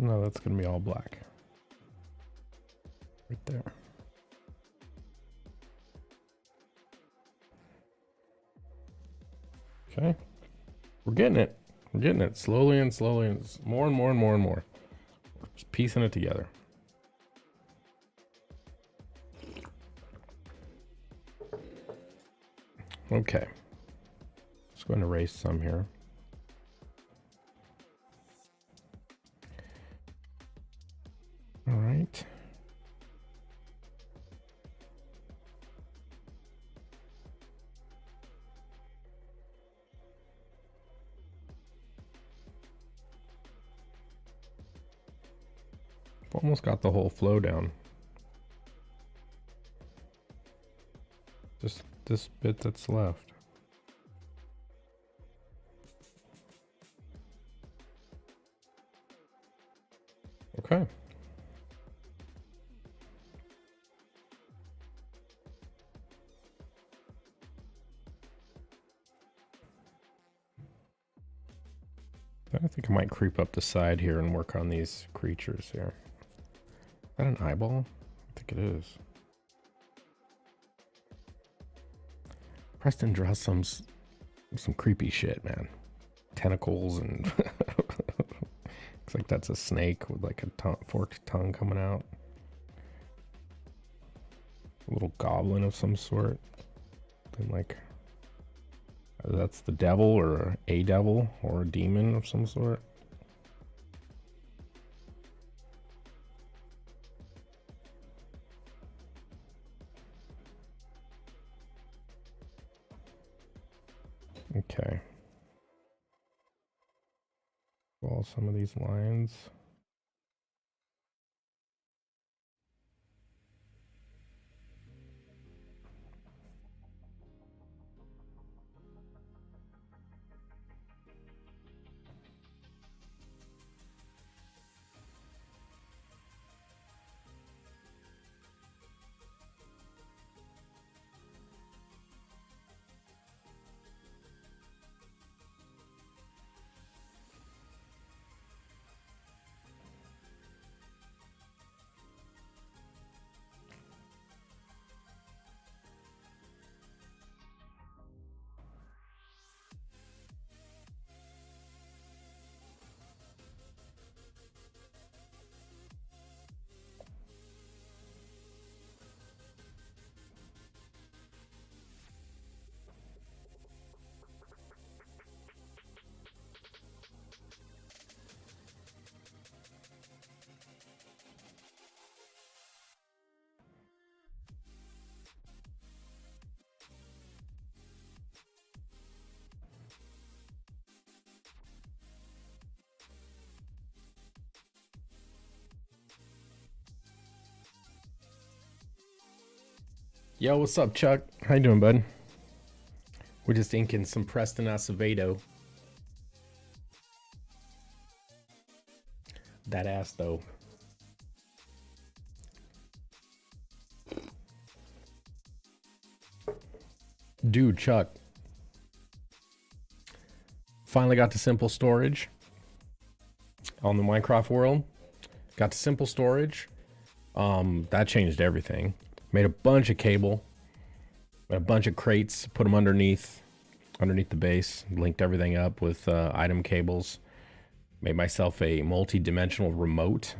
No, that's gonna be all black. Right there. Okay. We're getting it. We're getting it slowly and slowly and more and more and more and more. We're just piecing it together. Okay. Just going to erase some here. All right. Almost got the whole flow down. Just this bit that's left. Okay. I think I might creep up the side here and work on these creatures here. Is that an eyeball? I think it is. Preston draws some creepy shit, man. Tentacles and looks like that's a snake with like a forked tongue coming out. A little goblin of some sort. And like that's the devil or a devil or a demon of some sort. Okay. Follow some of these lines. Yo, what's up, Chuck? How you doing, bud? We're just inking some Preston Asevedo. That ass, though. Dude, Chuck. Finally got to simple storage on the Minecraft world. Got to simple storage. That changed everything. Made a bunch of cable, made a bunch of crates, put them underneath the base, linked everything up with item cables. Made myself a multi-dimensional remote.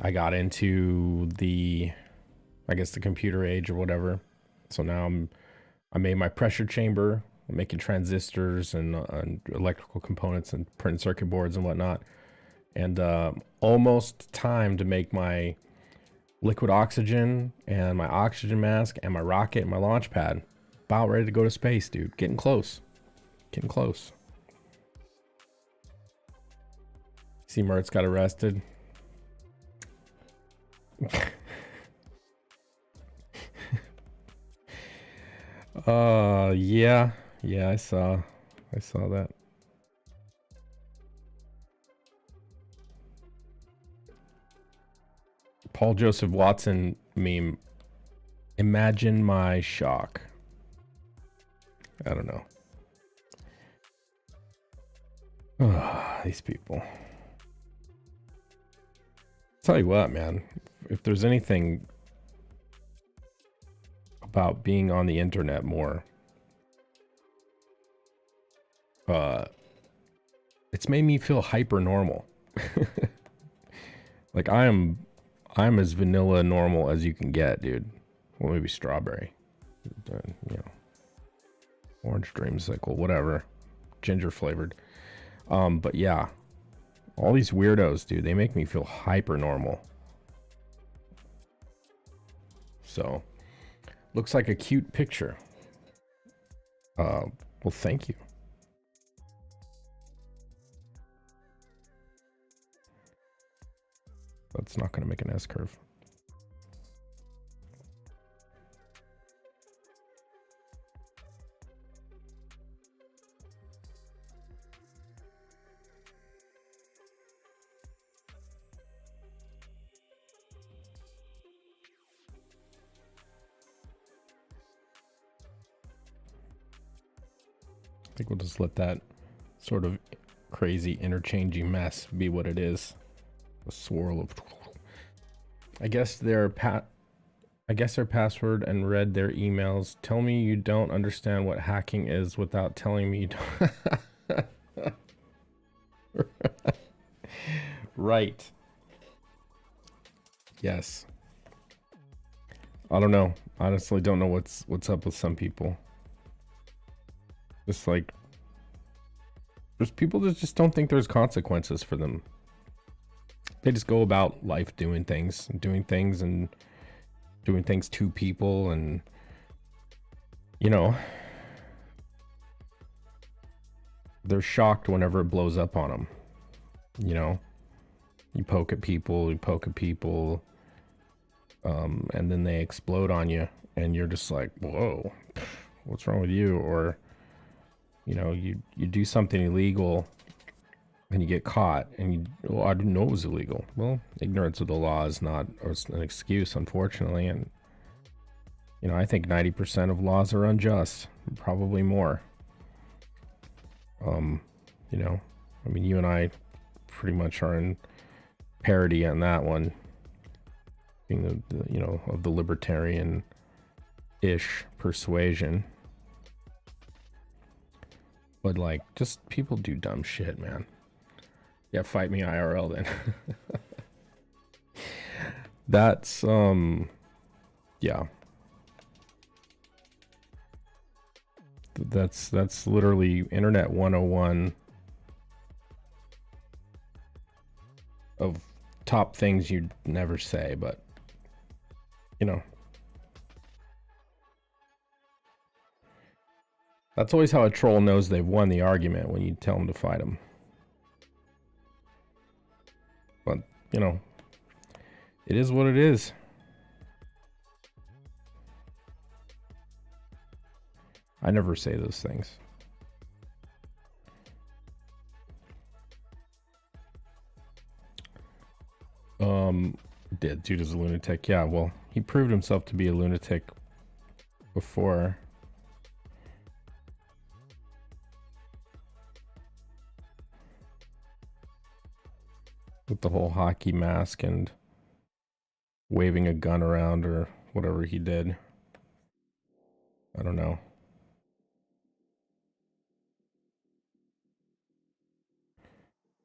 I got into the, I guess the computer age or whatever. So now I made my pressure chamber, I'm making transistors and electrical components and printed circuit boards and whatnot. And almost time to make my liquid oxygen and my oxygen mask and my rocket and my launch pad. About ready to go to space, dude. Getting close. Getting close. See, Mertz got arrested. Yeah. Yeah, I saw that. Paul Joseph Watson meme. Imagine my shock. I don't know. These people. tell you what, man, if there's anything about being on the internet more, it's made me feel hyper normal. Like I'm as vanilla normal as you can get, dude. Well, maybe strawberry, you know, orange dreamsicle, whatever, ginger flavored. But yeah, all these weirdos, dude, they make me feel hyper normal. So, looks like a cute picture. Well, thank you. That's not going to make an S curve. I think we'll just let that sort of crazy interchanging mess be what it is. A swirl of. I guess their password and read their emails. Tell me you don't understand what hacking is without telling me you don't. Right. Yes. I don't know. Honestly, don't know what's up with some people. Just like there's people that just don't think there's consequences for them. They just go about life doing things and doing things to people, and you know, they're shocked whenever it blows up on them. You know, you poke at people, and then they explode on you, and you're just like, whoa, what's wrong with you? Or you know, you do something illegal and you get caught, and well, I didn't know it was illegal. Well, ignorance of the law is not an excuse, unfortunately. And you know, I think 90% of laws are unjust, probably more. You know, I mean, you and I pretty much are in parity on that one, being the you know, of the libertarian-ish persuasion. But like, just people do dumb shit, man. Yeah, fight me IRL then. That's yeah. That's literally internet 101 of top things you'd never say, but you know. That's always how a troll knows they've won the argument, when you tell them to fight them. But, you know, it is what it is. I never say those things. Dude is a lunatic. Yeah, well, he proved himself to be a lunatic before. With the whole hockey mask and waving a gun around, or whatever he did. I don't know.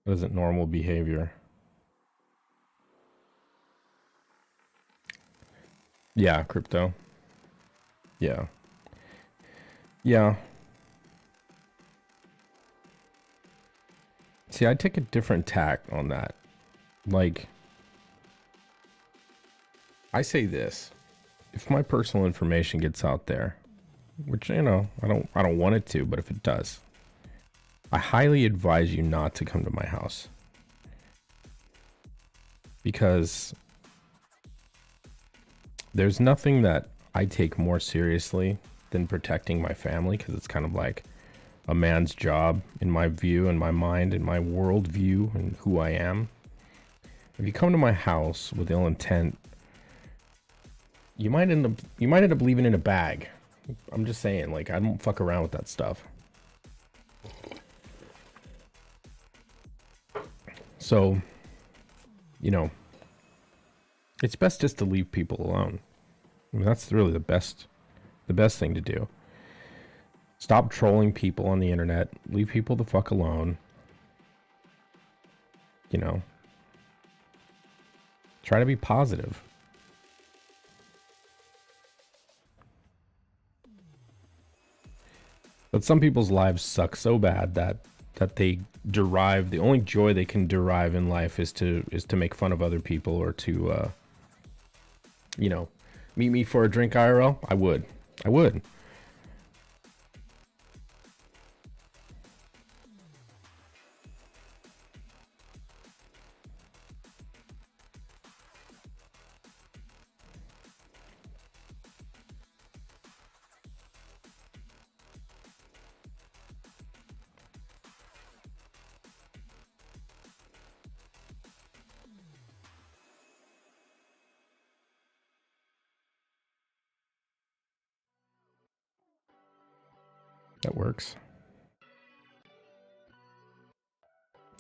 That isn't normal behavior. Yeah, crypto. Yeah. Yeah. See, I take a different tack on that. Like, I say this: if my personal information gets out there, which, you know, I don't want it to, but if it does, I highly advise you not to come to my house. Because there's nothing that I take more seriously than protecting my family, because it's kind of like a man's job, in my view, in my mind, in my world view, and who I am. If you come to my house with ill intent, you might end up leaving in a bag. I'm just saying, like, I don't fuck around with that stuff. So, you know, It's best just to leave people alone. I mean, that's really the best thing to do. Stop trolling people on the internet. Leave people the fuck alone. You know, try to be positive. But some people's lives suck so bad that they derive, the only joy they can derive in life is to make fun of other people, or to you know, meet me for a drink IRL. I would. That works.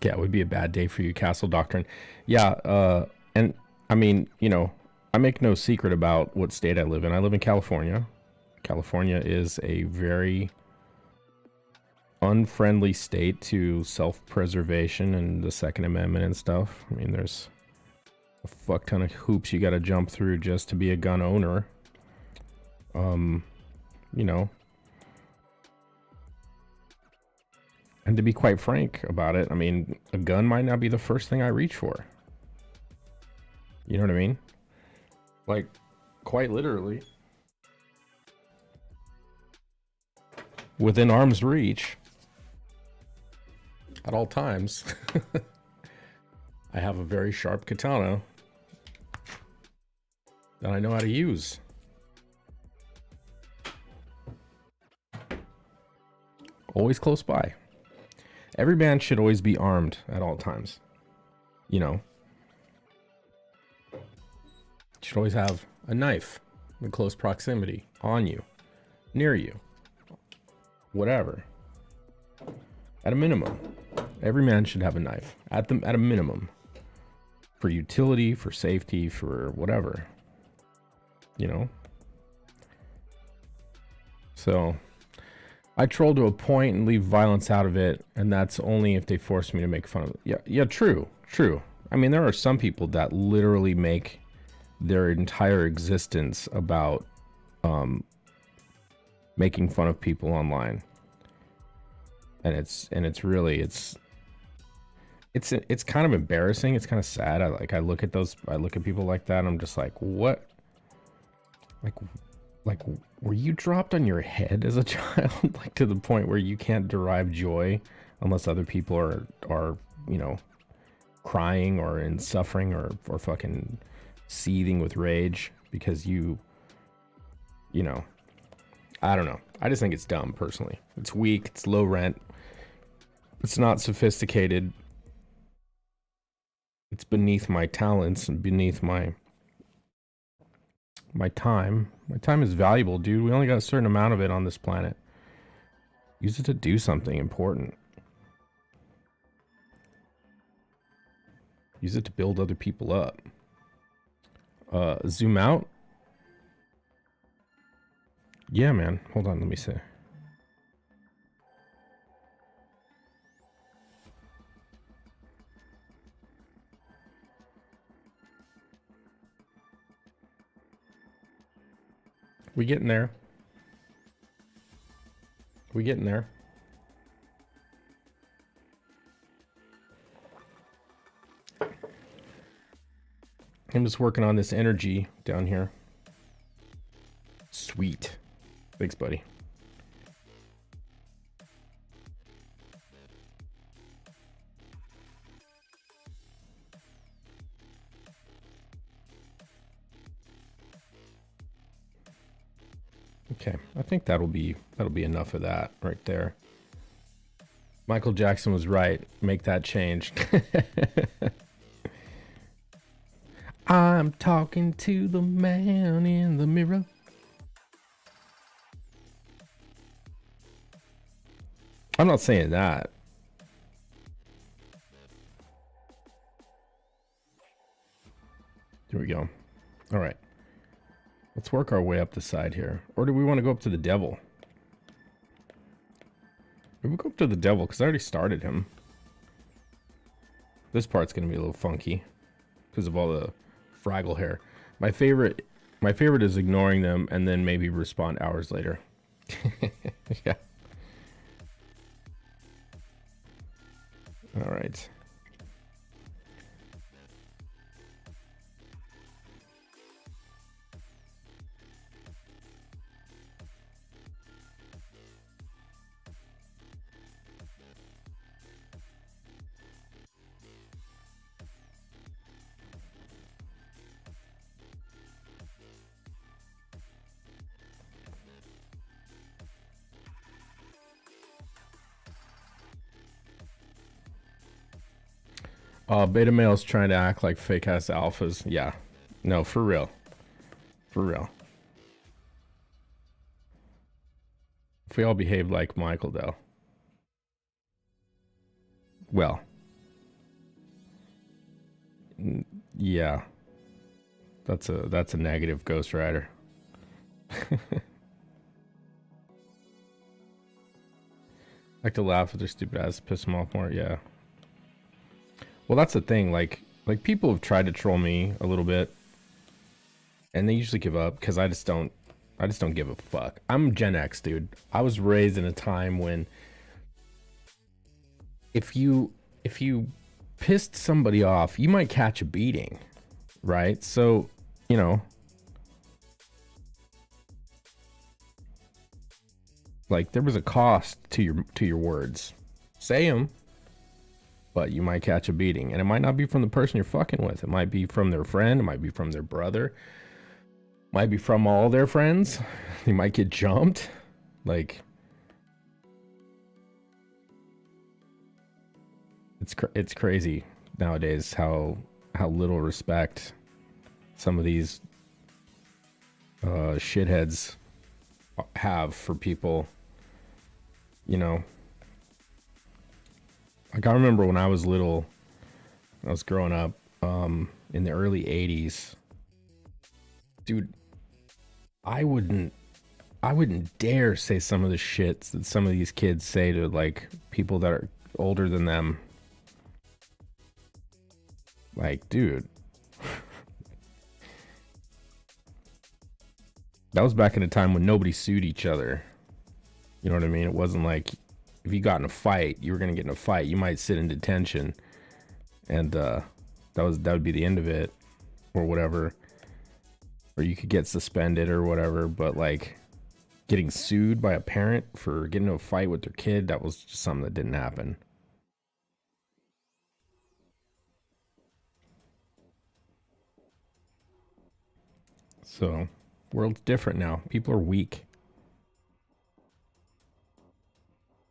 Yeah, it would be a bad day for you, Castle Doctrine. Yeah, and I mean, you know, I make no secret about what state I live in. I live in California. California is a very unfriendly state to self-preservation and the Second Amendment and stuff. I mean, there's a fuck ton of hoops you gotta jump through just to be a gun owner. You know, and to be quite frank about it, I mean, a gun might not be the first thing I reach for. You know what I mean? Like, quite literally. Within arm's reach, at all times, I have a very sharp katana that I know how to use. Always close by. Every man should always be armed at all times. You know. Should always have a knife in close proximity, on you, near you, whatever. At a minimum, every man should have a knife at a minimum, for utility, for safety, for whatever. You know. So I troll to a point and leave violence out of it, and that's only if they force me to make fun of it. Yeah, true. I mean, there are some people that literally make their entire existence about making fun of people online, and it's kind of embarrassing. It's kind of sad. I look at people like that, and I'm just like, what? Like, were you dropped on your head as a child? Like, to the point where you can't derive joy unless other people are, you know, crying or in suffering or fucking seething with rage because you know, I don't know. I just think it's dumb, personally. It's weak, it's low rent, it's not sophisticated, it's beneath my talents and beneath my time. My time is valuable, dude. We only got a certain amount of it on this planet. Use it to do something important. Use it to build other people up. Zoom out? Yeah, man. Hold on, let me see. We getting there. I'm just working on this energy down here. Sweet. Thanks, buddy. Okay, I think that'll be enough of that right there. Michael Jackson was right. Make that change. I'm talking to the man in the mirror. I'm not saying that. Here we go. All right. Let's work our way up the side here. Or do we want to go up to the devil? Maybe we'll go up to the devil, because I already started him. This part's going to be a little funky because of all the Fraggle hair. My favorite is ignoring them and then maybe respond hours later. Yeah. All right. Beta males trying to act like fake ass alphas. Yeah. No, for real. For real. If we all behaved like Michael, though. Well. Yeah. That's a negative, Ghost Rider. Like to laugh at their stupid ass, piss them off more. Yeah. Well, that's the thing. Like people have tried to troll me a little bit, and they usually give up because I just don't give a fuck. I'm Gen X, dude. I was raised in a time when if you pissed somebody off, you might catch a beating, right? So, you know, like there was a cost to your words. Say them. But you might catch a beating. And it might not be from the person you're fucking with. It might be from their friend. It might be from their brother. It might be from all their friends. They might get jumped. Like, it's crazy nowadays how little respect some of these shitheads have for people, you know. Like, I remember when I was little, I was growing up, in the early 80s, dude, I wouldn't dare say some of the shits that some of these kids say to, like, people that are older than them. Like, dude. That was back in a time when nobody sued each other. You know what I mean? It wasn't like, if you got in a fight, you were gonna get in a fight. You might sit in detention, and that would be the end of it, or whatever. Or you could get suspended or whatever. But like, getting sued by a parent for getting into a fight with their kid, that was just something that didn't happen. So, world's different now. People are weak.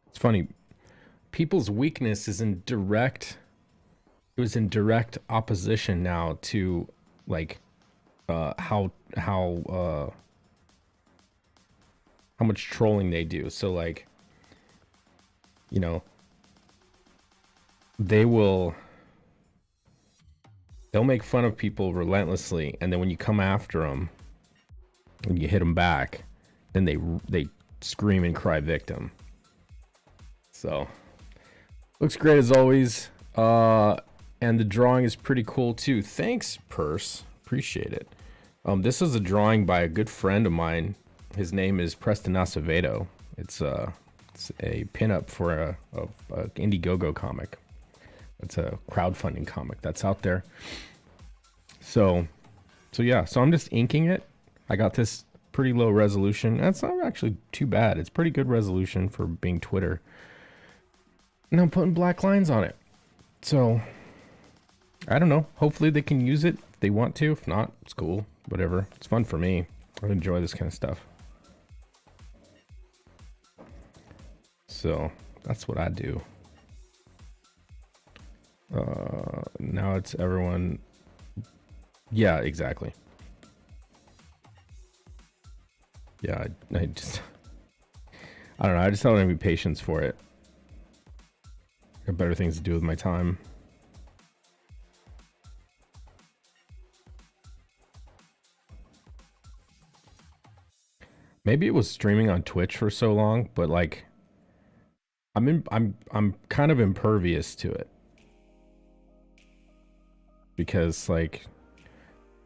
It's funny. People's weakness is in direct opposition now to, like, how much trolling they do. So, like, you know, they'll make fun of people relentlessly, and then when you come after them and you hit them back, then they scream and cry victim. So, looks great as always. And the drawing is pretty cool too. Thanks, Purse. Appreciate it. This is a drawing by a good friend of mine. His name is Preston Asevedo. It's a pinup for a IndieGOGO comic. It's a crowdfunding comic that's out there. So yeah. So I'm just inking it. I got this pretty low resolution. That's not actually too bad. It's pretty good resolution for being Twitter. And I'm putting black lines on it. So, I don't know. Hopefully they can use it if they want to. If not, it's cool. Whatever. It's fun for me. I enjoy this kind of stuff. So, that's what I do. Now it's everyone. Yeah, exactly. Yeah, I just... I don't know. I just don't have any patience for it. Got better things to do with my time. Maybe it was streaming on Twitch for so long, but like I'm kind of impervious to it. Because like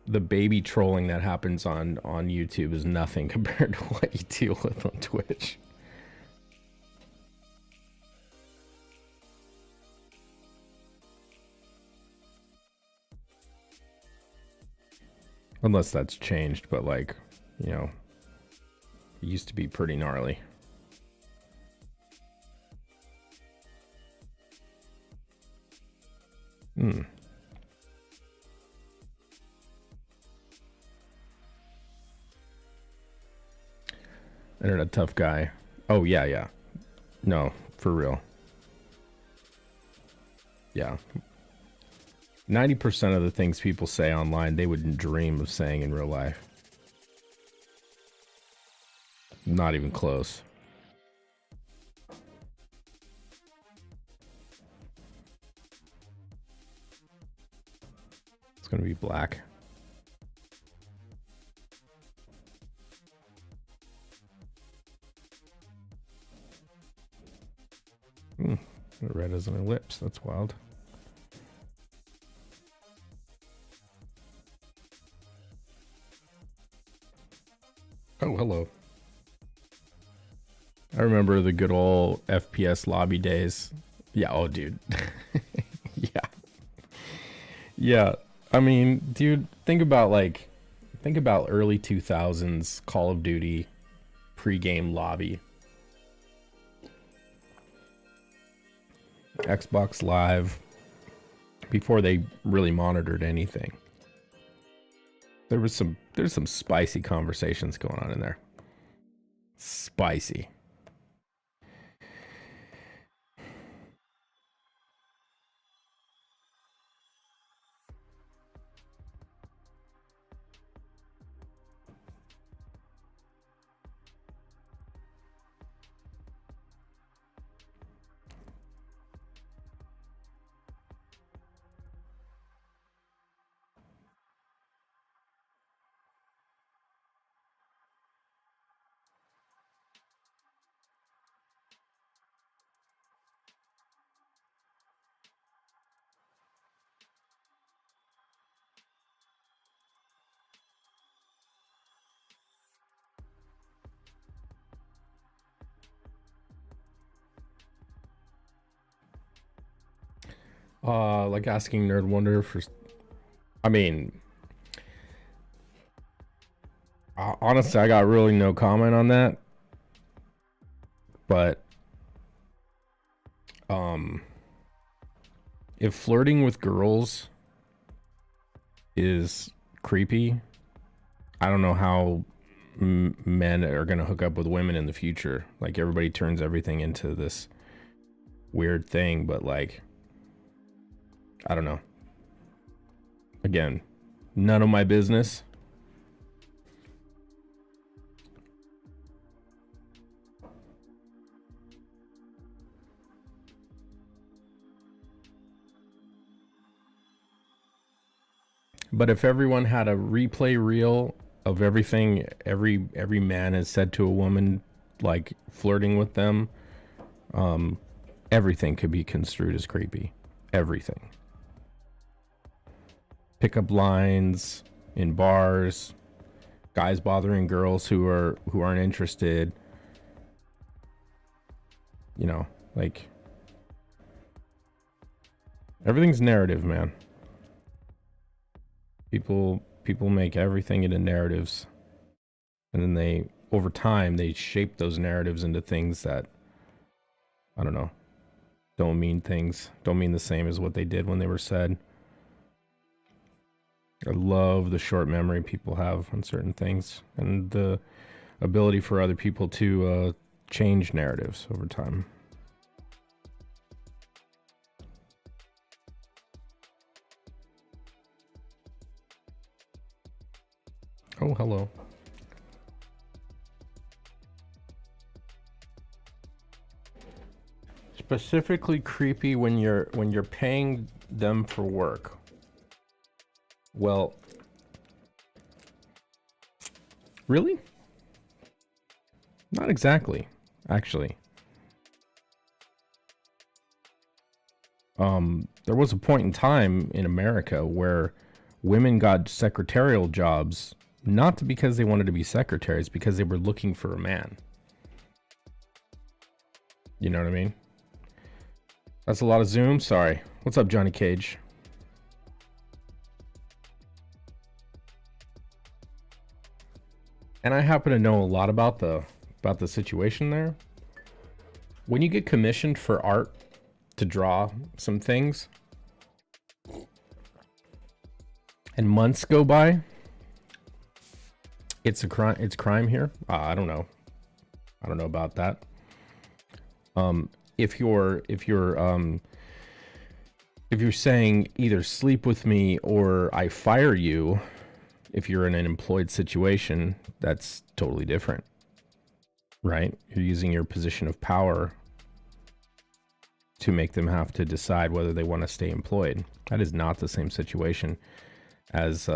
the baby trolling that happens on YouTube is nothing compared to what you deal with on Twitch. Unless that's changed, but like, you know, it used to be pretty gnarly. Internet tough guy. Oh, yeah. No, for real. Yeah. 90% of the things people say online, they wouldn't dream of saying in real life. Not even close. It's gonna be black. Red as an ellipse. That's wild. Oh, hello. I remember the good old FPS lobby days. Yeah, oh, dude. Yeah. Yeah. I mean, dude, think about early 2000s Call of Duty pre-game lobby. Xbox Live, before they really monitored anything. There's some spicy conversations going on in there. Spicy. Like asking Nerd Wonder for, I mean, honestly, I got really no comment on that. But, if flirting with girls is creepy, I don't know how men are gonna hook up with women in the future. Like, everybody turns everything into this weird thing, but like, I don't know. Again, none of my business. But if everyone had a replay reel of everything every man has said to a woman, like flirting with them, everything could be construed as creepy. Everything. Pickup lines in bars, guys bothering girls who aren't interested. You know, like, everything's narrative, man. People make everything into narratives, and then they, over time, they shape those narratives into things that, I don't know, don't mean the same as what they did when they were said. I love the short memory people have on certain things, and the ability for other people to change narratives over time. Oh, hello. Specifically creepy when you're paying them for work. Well, really? Not exactly, actually. There was a point in time in America where women got secretarial jobs, not because they wanted to be secretaries, because they were looking for a man. You know what I mean? That's a lot of Zoom. Sorry. What's up, Johnny Cage? And I happen to know a lot about the situation there. When you get commissioned for art to draw some things, and months go by, it's a crime. It's crime here. I don't know. I don't know about that. If you're saying either sleep with me or I fire you, if you're in an employed situation, that's totally different, right? You're using your position of power to make them have to decide whether they want to stay employed. That is not the same situation as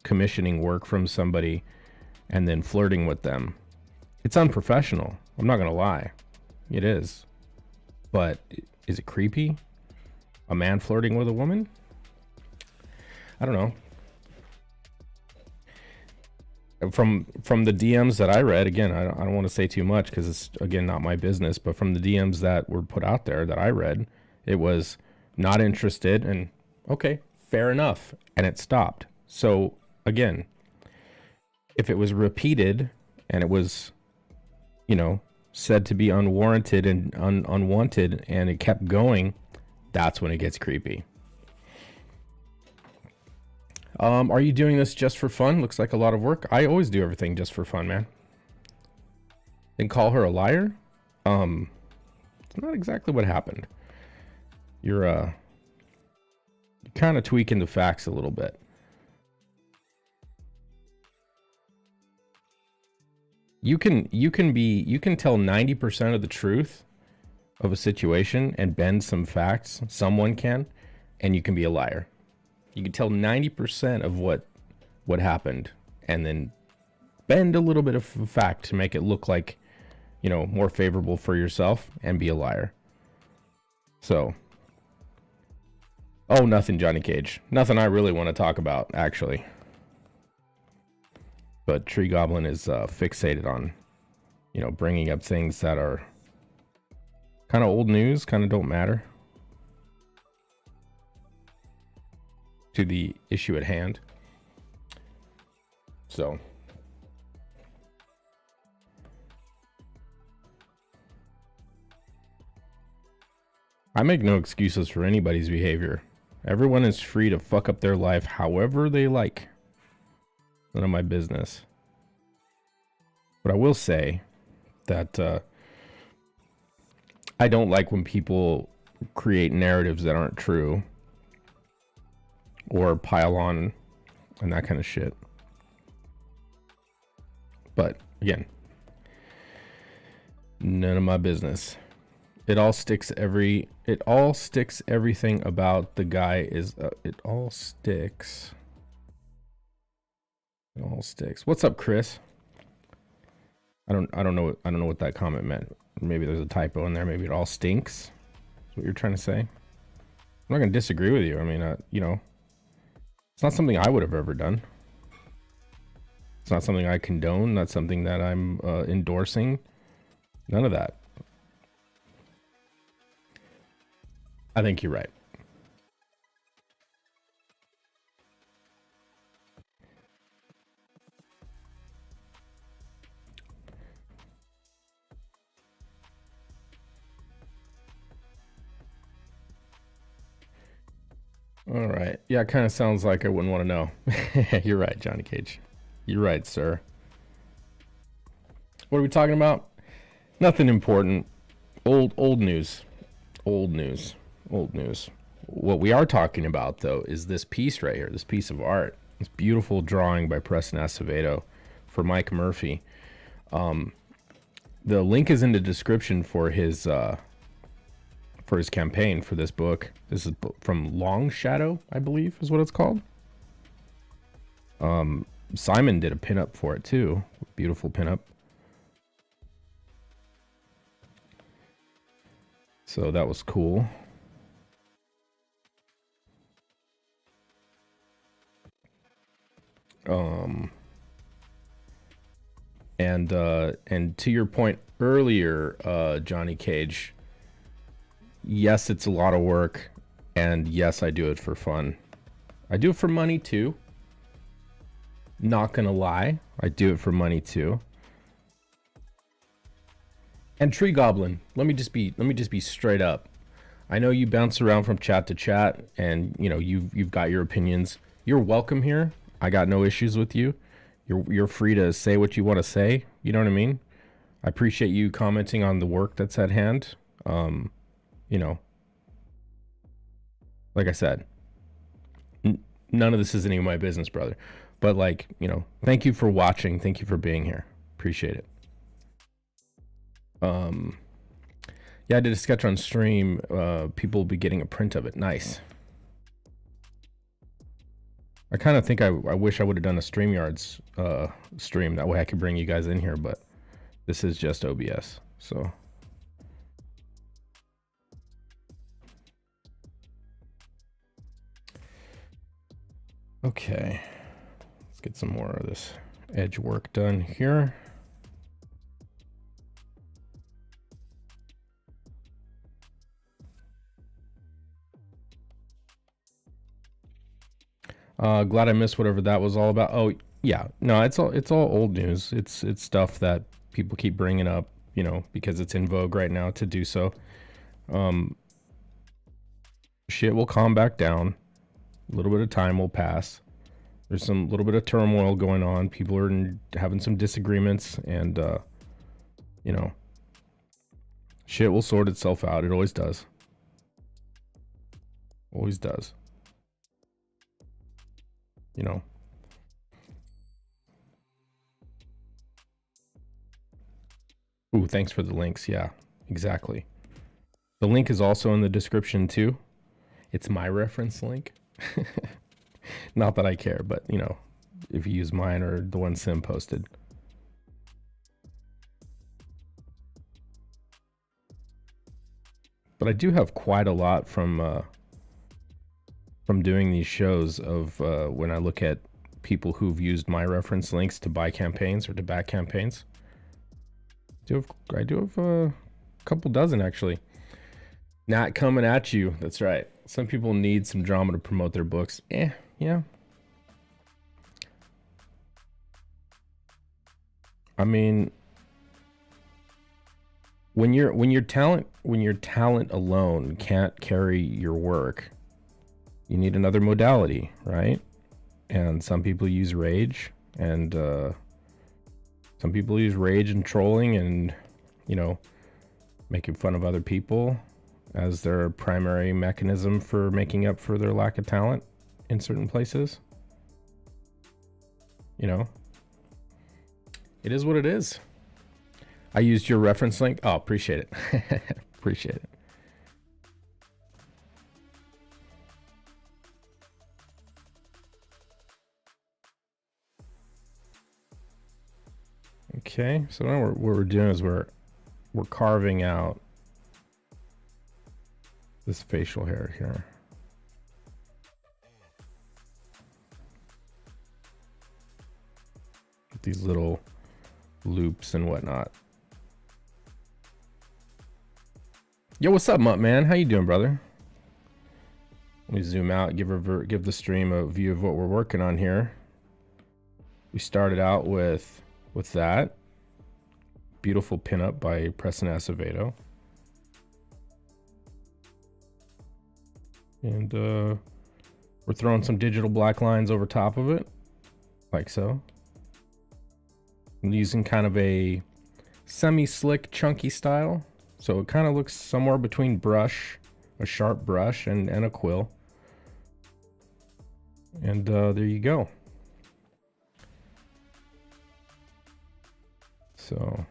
commissioning work from somebody and then flirting with them. It's unprofessional. I'm not going to lie. It is. But is it creepy? A man flirting with a woman? I don't know. From the DMs that I read, again, I don't want to say too much because it's, again, not my business, but from the DMs that were put out there that I read, it was not interested and, okay, fair enough, and it stopped. So, again, if it was repeated and it was, you know, said to be unwarranted and unwanted and it kept going, that's when it gets creepy. Are you doing this just for fun? Looks like a lot of work. I always do everything just for fun, man. And call her a liar? It's not exactly what happened. You're kind of tweaking the facts a little bit. You can tell 90% of the truth of a situation and bend some facts. Someone can, and you can be a liar. You can tell 90% of what happened and then bend a little bit of fact to make it look like, you know, more favorable for yourself and be a liar. So, oh, nothing, Johnny Cage. Nothing I really want to talk about, actually. But Tree Goblin is fixated on, you know, bringing up things that are kind of old news, kind of don't matter to the issue at hand. So, I make no excuses for anybody's behavior. Everyone is free to fuck up their life however they like. None of my business. But I will say that I don't like when people create narratives that aren't true or pile on and that kind of shit. But again, none of my business. It all sticks everything about the guy is it all sticks. It all sticks. What's up, Chris? I don't know what that comment meant. Maybe there's a typo in there. Maybe it all stinks. That's what you're trying to say. I'm not gonna disagree with you. I mean, you know, it's not something I would have ever done. It's not something I condone. Not something that I'm endorsing. None of that. I think you're right. All right. Yeah, it kind of sounds like I wouldn't want to know. You're right, Johnny Cage. You're right, sir. What are we talking about? Nothing important. Old news. Old news. Old news. What we are talking about, though, is this piece right here, this piece of art. This beautiful drawing by Preston Asevedo for Mike Murphy. The link is in the description for his campaign for this book. This is from Longshadow, I believe is what it's called. Simon did a pinup for it too. Beautiful pinup. So that was cool. And to your point earlier, Johnny Cage, yes, it's a lot of work, and yes, I do it for fun. I do it for money too. Not gonna lie, I do it for money too. And Tree Goblin, let me just be straight up. I know you bounce around from chat to chat, and you know you've got your opinions. You're welcome here. I got no issues with you. You're free to say what you want to say. You know what I mean? I appreciate you commenting on the work that's at hand. You know, like I said, none of this is any of my business, brother. But like, you know, thank you for watching. Thank you for being here. Appreciate it. Yeah, I did a sketch on stream. People will be getting a print of it. Nice. I kind of think I wish I would have done a StreamYards stream. That way I could bring you guys in here, but this is just OBS. So. Okay. Let's get some more of this edge work done here. Glad I missed whatever that was all about. Oh yeah, no, it's all old news. It's stuff that people keep bringing up, you know, because it's in vogue right now to do so. Shit will calm back down. A little bit of time will pass. There's some little bit of turmoil going on. People are having some disagreements, and you know, shit will sort itself out. It always does. Always does. You know. Ooh, thanks for the links. Yeah, exactly. The link is also in the description too. It's my reference link. Not that I care, but you know, if you use mine or the one Sim posted. But I do have quite a lot from doing these shows of when I look at people who've used my reference links to buy campaigns or to back campaigns. I do have a couple dozen actually. Not coming at you. That's right. Some people need some drama to promote their books. Yeah. I mean, when your talent alone can't carry your work, you need another modality, right? And some people use rage, and some people use rage and trolling, and you know, making fun of other people as their primary mechanism for making up for their lack of talent in certain places. You know, it is what it is. I used your reference link. Oh, appreciate it. Appreciate it. Okay, so now what we're doing is we're carving out this facial hair here. With these little loops and whatnot. Yo, what's up, Mutt Man? How you doing, brother? Let me zoom out, give the stream a view of what we're working on here. We started out with that beautiful pinup by Preston Asevedo. And we're throwing some digital black lines over top of it, like so. I'm using kind of a semi-slick, chunky style. So it kind of looks somewhere between brush, a sharp brush, and a quill. And there you go. So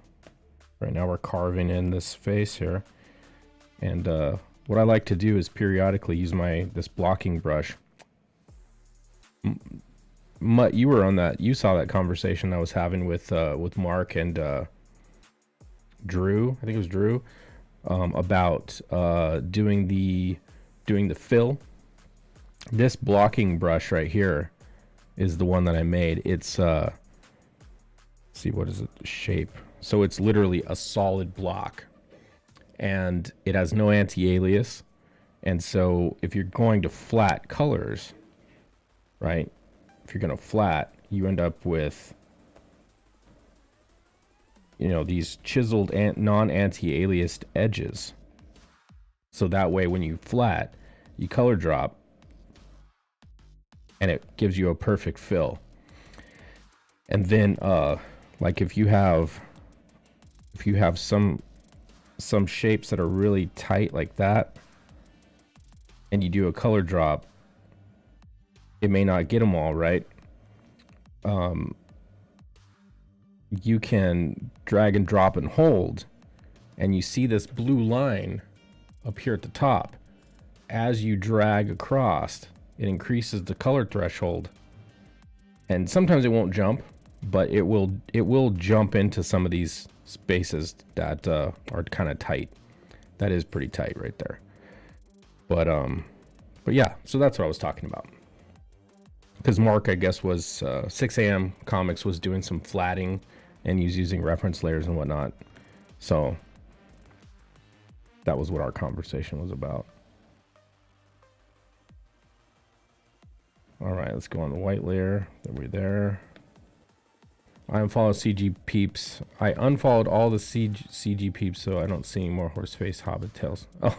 right now we're carving in this face here. And what I like to do is periodically use this blocking brush. Mutt, you were on that. You saw that conversation I was having with Mark and Drew. I think it was Drew. about doing the fill. This blocking brush right here is the one that I made. It's see, what is it? Shape. So it's literally a solid block, and it has no anti-alias. And so if you're going to flat colors, right? If you're going to flat, you end up with, you know, these chiseled and non-anti-aliased edges. So that way when you flat, you color drop and it gives you a perfect fill. And then like if you have some shapes that are really tight like that, and you do a color drop, it may not get them all right. You can drag and drop and hold, and you see this blue line up here at the top. As you drag across, it increases the color threshold, and sometimes it won't jump, but it will jump into some of these spaces that are kind of tight. That is pretty tight right there. But yeah, so that's what I was talking about. Because Mark, I guess, was 6 a.m. Comics was doing some flatting, and he was using reference layers and whatnot. So that was what our conversation was about. All right, let's go on the white layer. There we're there. I unfollowed CG peeps. I unfollowed all the CG peeps, so I don't see any more horseface hobbit tails. Oh.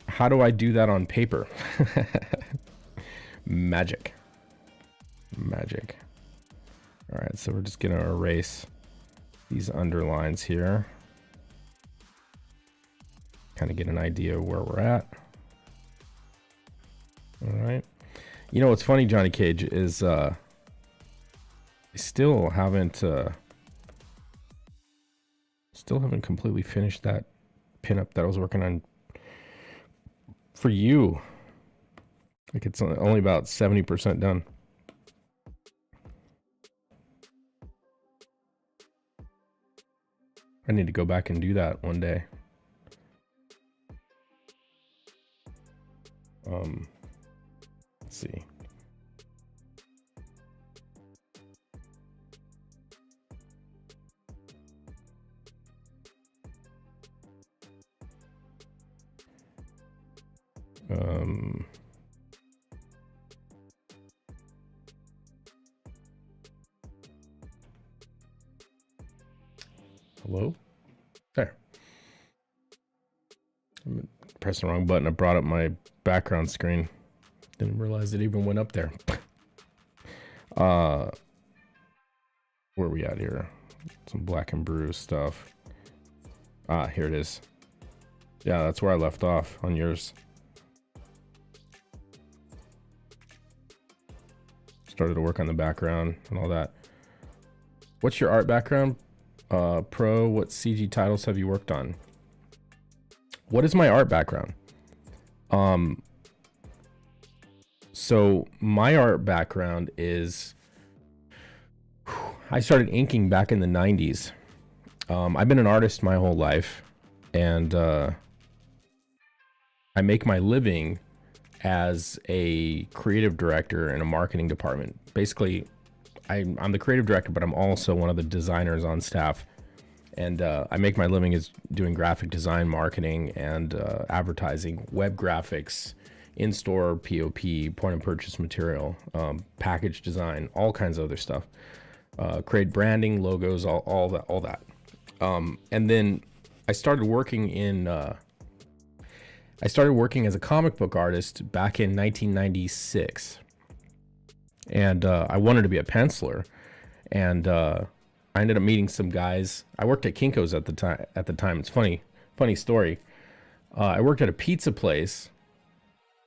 How do I do that on paper? Magic. All right, so we're just gonna erase these underlines here. Kind of get an idea of where we're at. All right. You know what's funny, Johnny Cage, is I still haven't completely finished that pinup that I was working on for you. Like, it's only about 70% done. I need to go back and do that one day. Let's see. Hello? There. I'm pressing the wrong button. I brought up my background screen. Didn't realize it even went up there. Where are we at here? Some Black and Brew stuff. Ah, here it is. Yeah, that's where I left off on yours. Started to work on the background and all that. What's your art background? Pro, what CG titles have you worked on? What is my art background? So my art background is, I started inking back in the 90s. I've been an artist my whole life, and I make my living as a creative director in a marketing department. Basically, I'm the creative director, but I'm also one of the designers on staff. And I make my living as doing graphic design, marketing, and advertising, web graphics, in-store POP, point of purchase material, package design, all kinds of other stuff. Create branding, logos, all that. And then I started working as a comic book artist back in 1996. And I wanted to be a penciler, and I ended up meeting some guys. I worked at Kinko's at the time. It's funny story. I worked at a pizza place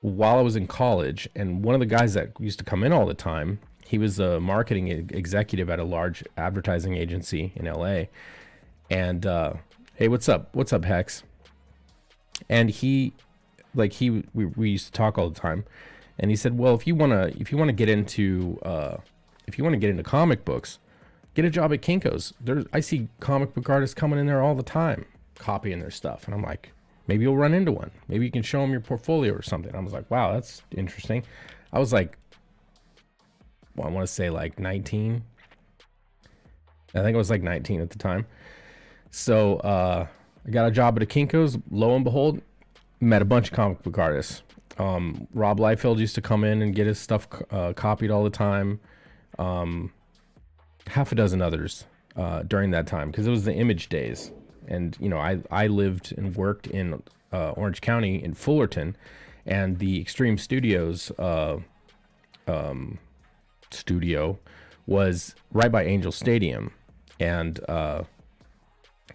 while I was in college, and one of the guys that used to come in all the time, he was a marketing executive at a large advertising agency in LA. And hey, what's up, Hex? And we used to talk all the time. And he said, well, if you want to get into comic books, get a job at Kinko's. I see comic book artists coming in there all the time, copying their stuff. And I'm like, maybe you'll run into one. Maybe you can show them your portfolio or something. I was like, wow, that's interesting. I was like, well, I want to say like 19. I think I was like 19 at the time. So I got a job at a Kinko's. Lo and behold, met a bunch of comic book artists. Rob Liefeld used to come in and get his stuff copied all the time. Half a dozen others during that time, because it was the Image days. And, you know, I lived and worked in Orange County in Fullerton, and the Extreme Studios studio was right by Angel Stadium. And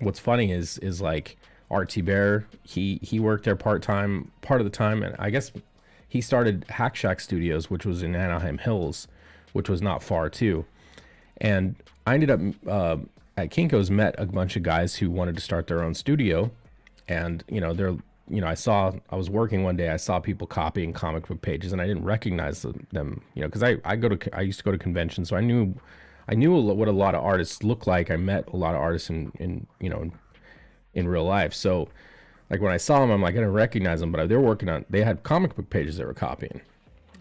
what's funny is like Art Bear, he worked there part of the time, and I guess he started Hack Shack Studios, which was in Anaheim Hills, which was not far too. And I ended up at Kinko's, met a bunch of guys who wanted to start their own studio, and I was working one day, I saw people copying comic book pages, and I didn't recognize them, because I used to go to conventions, so I knew what a lot of artists look like. I met a lot of artists in real life. So like when I saw them, I'm like, I didn't recognize them, but they had comic book pages they were copying.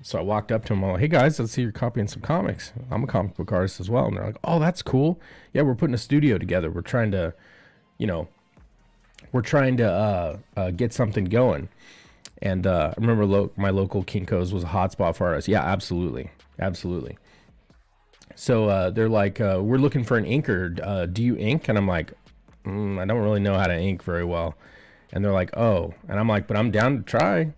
So I walked up to them, I'm like, hey guys, let's see you're copying some comics. I'm a comic book artist as well. And they're like, oh, that's cool. Yeah, we're putting a studio together. We're trying to get something going. And I remember my local Kinko's was a hotspot for artists. Yeah, absolutely. Absolutely. So they're like, we're looking for an inker. Do you ink? And I'm like, I don't really know how to ink very well. And they're like, oh. And I'm like, but I'm down to try,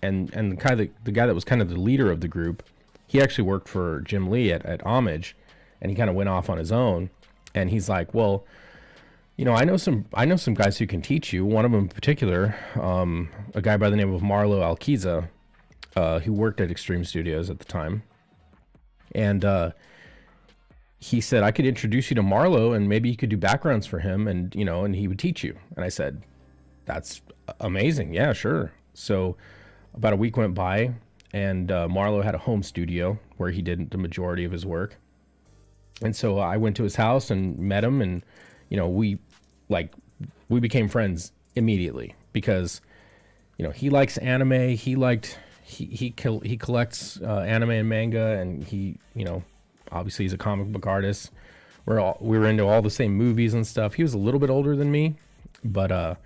And the guy that was kind of the leader of the group, he actually worked for Jim Lee at Homage, and he kind of went off on his own. And he's like, well, I know some guys who can teach you. One of them in particular, a guy by the name of Marlo Alquiza, who worked at Extreme Studios at the time. And he said, I could introduce you to Marlo, and maybe you could do backgrounds for him, and and he would teach you. And I said, that's amazing. Yeah, sure. So about a week went by, and Marlo had a home studio where he did the majority of his work. And so I went to his house and met him, and we became friends immediately, because he likes anime. He collects anime and manga, and he obviously he's a comic book artist. We were into all the same movies and stuff. He was a little bit older than me, but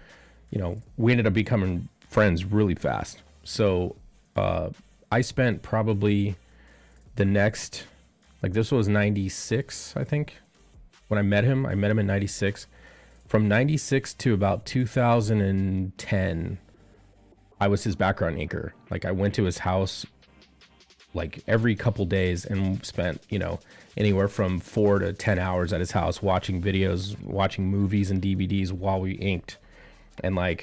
we ended up becoming friends really fast. So I spent probably the next, this was 96, I think, when I met him. I met him in 96. From 96 to about 2010, I was his background inker. I went to his house every couple days and spent, anywhere from 4 to 10 hours at his house watching videos, watching movies and DVDs while we inked. And I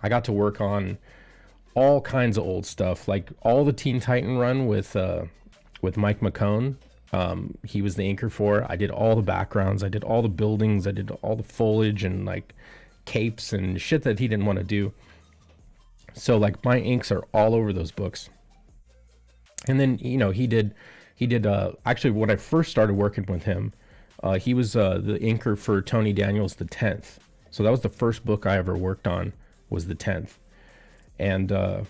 got to work on all kinds of old stuff, all the Teen Titan run with Mike McCone. He was the inker for. I did all the backgrounds, I did all the buildings, I did all the foliage and capes and shit that he didn't want to do. So my inks are all over those books. And then he did actually when I first started working with him, he was the inker for Tony Daniel's The 10th. So that was the first book I ever worked on, was The 10th. And I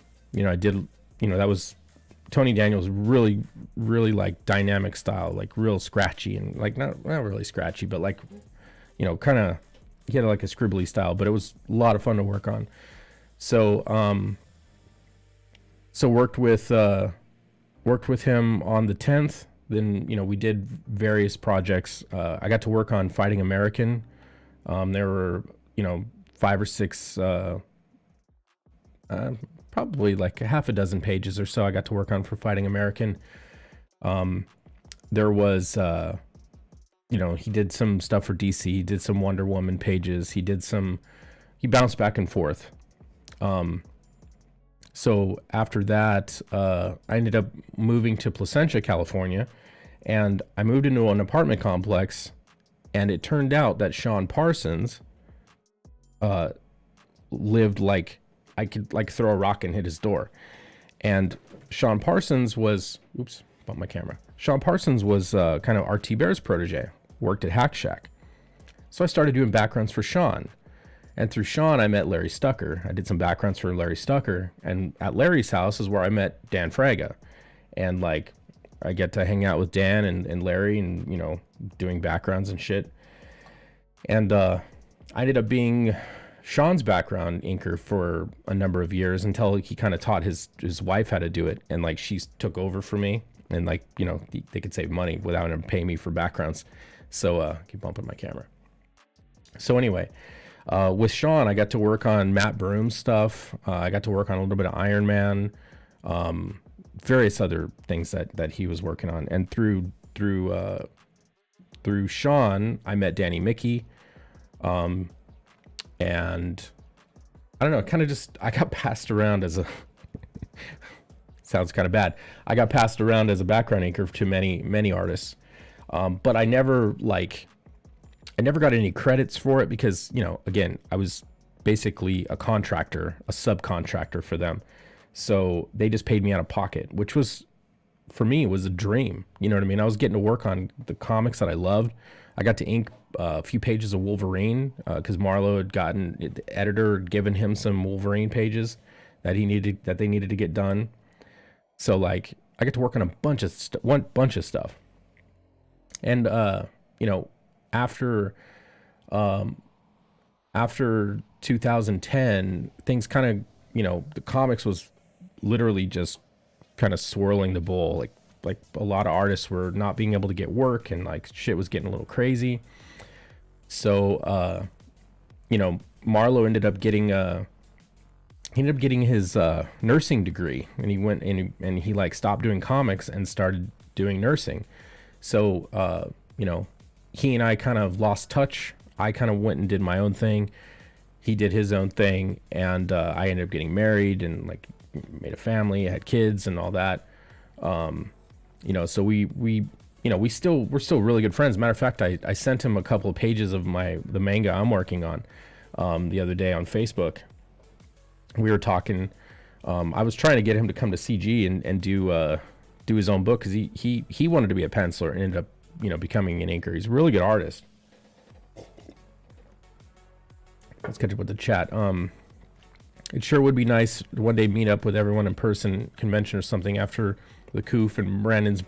did, that was Tony Daniel's really, really dynamic style, real scratchy, and not really scratchy, but kind of, he had a scribbly style, but it was a lot of fun to work on. So worked with him on The 10th. Then we did various projects. I got to work on Fighting American. There were 5 or 6 probably half a dozen pages or so I got to work on for Fighting American. There was he did some stuff for DC. He did some Wonder Woman pages. He bounced back and forth. So after that, I ended up moving to Placentia, California, and I moved into an apartment complex, and it turned out that Sean Parsons lived I could throw a rock and hit his door. And Sean Parsons was bump my camera. Sean Parsons was kind of RT Bear's protege, worked at Hack Shack. So I started doing backgrounds for Sean. And through Sean, I met Larry Stucker. I did some backgrounds for Larry Stucker. And at Larry's house is where I met Dan Fraga. And like, I get to hang out with Dan and Larry and, you know, doing backgrounds and shit. And I ended up being Sean's background inker for a number of years until he kind of taught his wife how to do it. And like, she took over for me. And like, you know, they could save money without him paying me for backgrounds. So keep bumping my camera. So anyway, with Sean, I got to work on Matt Broom's stuff. I got to work on a little bit of Iron Man, various other things that he was working on. And through Sean, I met Danny Mickey. And I don't know, kind of just, I got passed around as a, sounds kind of bad. I got passed around as a background inker to many artists. But I never got any credits for it because, you know, again, I was basically a subcontractor for them. So they just paid me out of pocket, which was, for me, was a dream. You know what I mean? I was getting to work on the comics that I loved. I got to ink a few pages of Wolverine because Marlo had the editor had given him some Wolverine pages that they needed to get done. So like, I got to work on a bunch of stuff. And, you know, after 2010, things kind of, you know, the comics was literally just kind of swirling the bowl. Like a lot of artists were not being able to get work and like shit was getting a little crazy. So, you know, Marlo ended up getting his nursing degree, and he went and he like stopped doing comics and started doing nursing. So, you know, he and I kind of lost touch. I kind of went and did my own thing. He did his own thing, and I ended up getting married and like made a family, had kids and all that. You know, so we're still really good friends. Matter of fact, I sent him a couple of pages of the manga I'm working on the other day on Facebook. We were talking. I was trying to get him to come to CG and do his own book because he wanted to be a penciler and ended up, you know, becoming an inker. He's a really good artist. Let's catch up with the chat. It sure would be nice to one day meet up with everyone in person, convention or something after the coup and Brandon's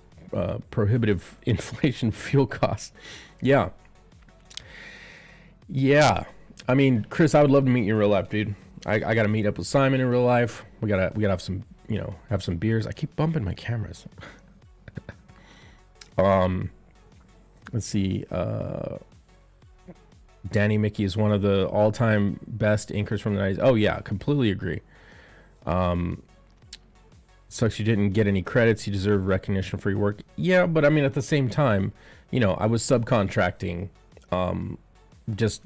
prohibitive inflation fuel costs. Yeah. I mean, Chris, I would love to meet you in real life, dude. I got to meet up with Simon in real life. We gotta have some, you know, have some beers. I keep bumping my cameras. Let's see. Danny Mickey is one of the all-time best inkers from the 90s. Oh yeah, completely agree. Sucks you didn't get any credits. You deserve recognition for your work. Yeah, but I mean, at the same time, you know, I was subcontracting, just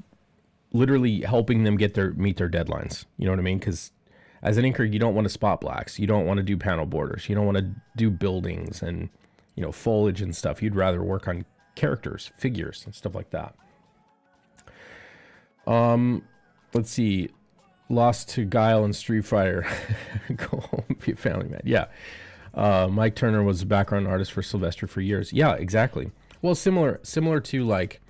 literally helping them meet their deadlines. You know what I mean? Because as an inker, you don't want to spot blacks. You don't want to do panel borders. You don't want to do buildings and, you know, foliage and stuff. You'd rather work on characters, figures, and stuff like that. Let's see. Lost to Guile and Street Fighter. Go home, be a family man. Yeah. Mike Turner was a background artist for Sylvester for years. Yeah, exactly. Well, similar to like,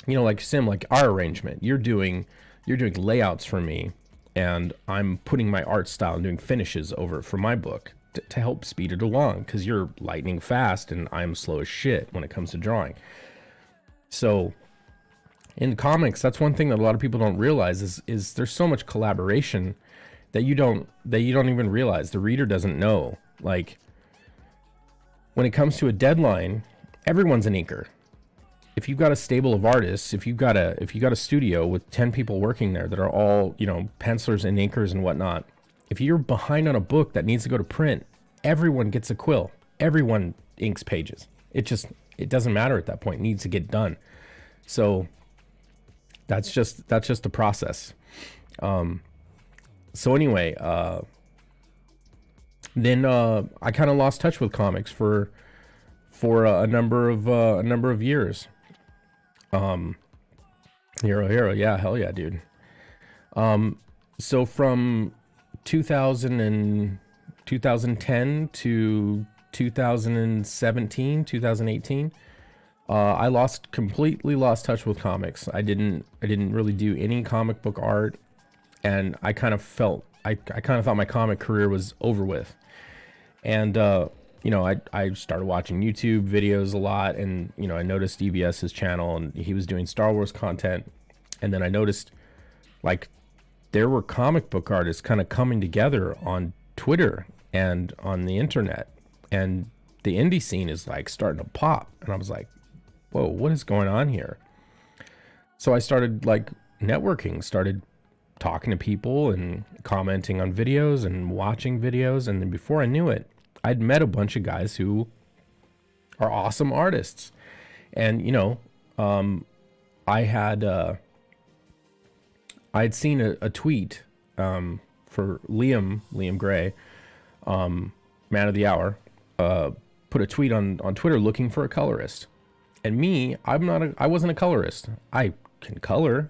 you know, like like our arrangement. You're doing layouts for me, and I'm putting my art style and doing finishes over for my book to help speed it along, because you're lightning fast and I'm slow as shit when it comes to drawing. So in comics, that's one thing that a lot of people don't realize is there's so much collaboration that you don't even realize. The reader doesn't know. Like, when it comes to a deadline, everyone's an inker. If you've got a stable of artists, if you've got a studio with 10 people working there that are all, you know, pencilers and inkers and whatnot, if you're behind on a book that needs to go to print, everyone gets a quill. Everyone inks pages. It doesn't matter at that point. It needs to get done. So that's just the process. So anyway, then I kind of lost touch with comics for a number of years. Hero, yeah, hell yeah, dude. So from 2010 to 2017, 2018. Completely lost touch with comics. I didn't really do any comic book art, and I kind of thought my comic career was over with. And I started watching YouTube videos a lot, and I noticed EBS's channel, and he was doing Star Wars content, and then I noticed like there were comic book artists kind of coming together on Twitter and on the internet, and the indie scene is like starting to pop, and I was like, whoa, what is going on here? So I started like networking, started talking to people and commenting on videos and watching videos, and then before I knew it, I'd met a bunch of guys who are awesome artists. And I'd seen a tweet for Liam Gray, Man of the Hour, put a tweet on Twitter looking for a colorist. And me, I wasn't a colorist. I can color.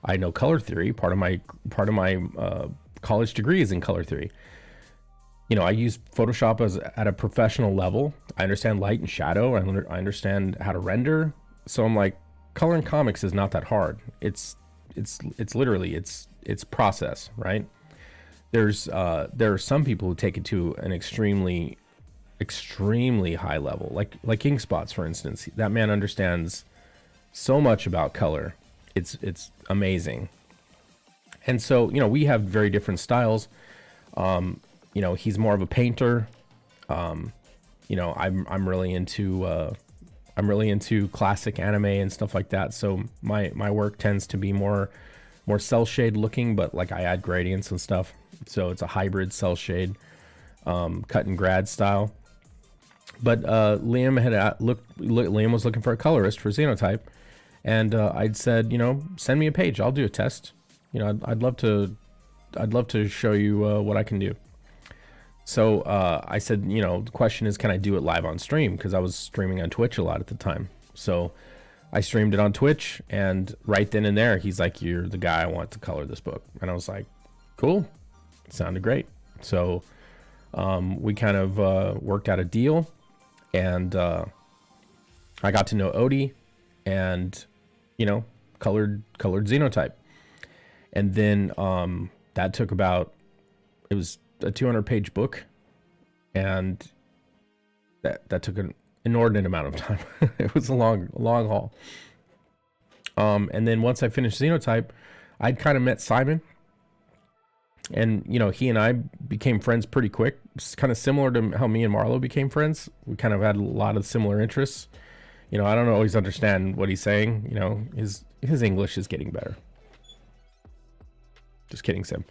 I know color theory. Part of my college degree is in color theory. I use Photoshop at a professional level. I understand light and shadow. I understand how to render. So I'm like, coloring comics is not that hard. It's literally it's process, right? There are some people who take it to an extremely high level, like ink spots, for instance. That man understands so much about color. It's amazing. And so we have very different styles. He's more of a painter. I'm really into classic anime and stuff like that. So my work tends to be more cell shade looking, but like I add gradients and stuff. So it's a hybrid cell shade, cut and grad style. But Liam was looking for a colorist for Xenotype, and I'd said, send me a page. I'll do a test. I'd love to show you what I can do. So I said, the question is, can I do it live on stream? Because I was streaming on Twitch a lot at the time. So I streamed it on Twitch, and right then and there, he's like, you're the guy I want to color this book. And I was like, cool. It sounded great. So we kind of worked out a deal, and I got to know Odie, and, colored Xenotype. And then that took it was a 200-page book, and that took an inordinate amount of time. It was a long haul. And then once I finished Xenotype, I'd kind of met Simon, and he and I became friends pretty quick. It's kind of similar to how me and Marlo became friends. We kind of had a lot of similar interests. I don't always understand what he's saying. His English is getting better. Just kidding, Sim.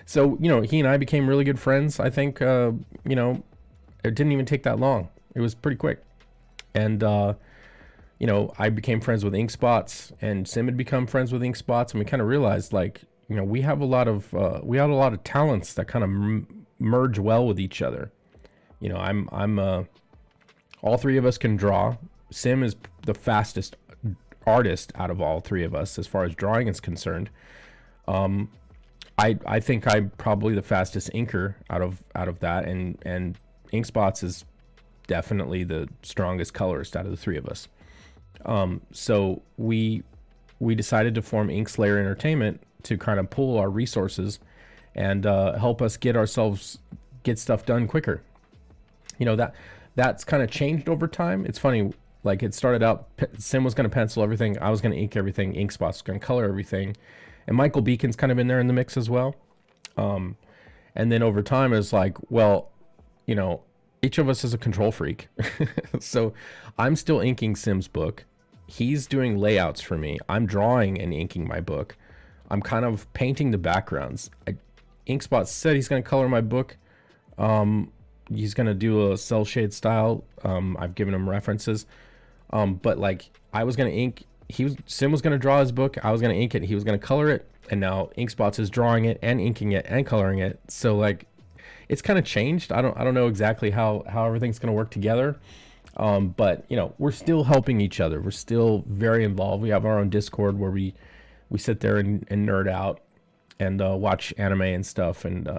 So, he and I became really good friends. I think, it didn't even take that long. It was pretty quick. And, I became friends with Ink Spots, and Sim had become friends with Ink Spots. And we kind of realized, we have a lot of talents that kind of merge well with each other. All three of us can draw. Sim is the fastest artist out of all three of us as far as drawing is concerned. I think I'm probably the fastest inker out of that, and Ink Spots is definitely the strongest colorist out of the three of us. So we decided to form Ink Slayer Entertainment to kind of pool our resources and help us get stuff done quicker. That's kind of changed over time. It's funny, like it started out, Sim was going to pencil everything, I was going to ink everything, Ink Spots was going to color everything, and Michael Beacon's kind of in there in the mix as well. And then over time it's like, well, each of us is a control freak. So I'm still inking Sim's book. He's doing layouts for me. I'm drawing and inking my book. I'm kind of painting the backgrounds. Ink Spots said he's going to color my book. He's going to do a cell shade style. I've given him references. But like I was going to ink, Sim was going to draw his book. I was going to ink it. He was going to color it. And now Ink Spots is drawing it and inking it and coloring it. So like, it's kind of changed. I don't know exactly how everything's going to work together. But we're still helping each other. We're still very involved. We have our own Discord where we sit there and nerd out and watch anime and stuff, and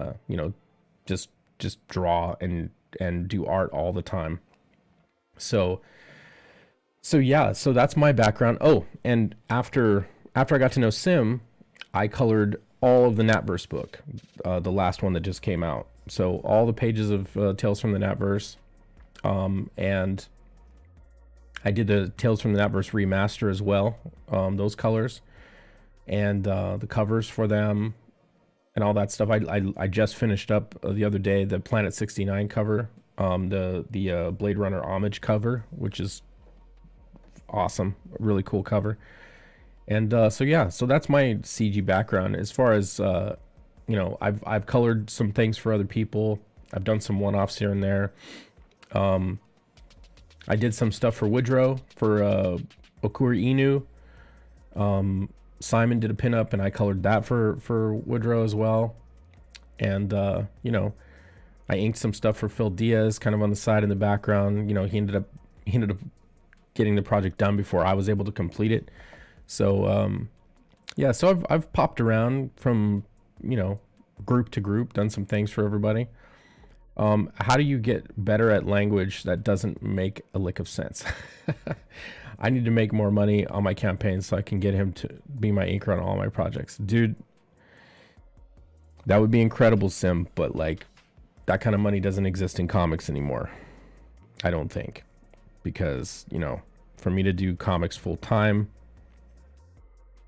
just just draw and do art all the time. So yeah, so that's my background. Oh, and after I got to know Sim, I colored all of the Natverse book, the last one that just came out. So all the pages of Tales from the Natverse, and I did the Tales from the Natverse remaster as well, those colors, and the covers for them, and all that stuff. I just finished up the other day the Planet 69 cover, the Blade Runner homage cover, which is awesome, really cool cover. And so yeah, so that's my CG background. As far as you know, I've colored some things for other people. I've done some one-offs here and there. I did some stuff for Woodrow, for Okuri Inu. Simon did a pinup, and I colored that for Woodrow as well. And you know, I inked some stuff for Phil Diaz, kind of on the side in the background. You know, he ended up getting the project done before I was able to complete it. So yeah, so I've popped around from, you know, group to group, done some things for everybody. How do you get better at language that doesn't make a lick of sense? I need to make more money on my campaigns so I can get him to be my inker on all my projects. Dude, that would be incredible, Sim, but like that kind of money doesn't exist in comics anymore. I don't think. Because, you know, for me to do comics full time,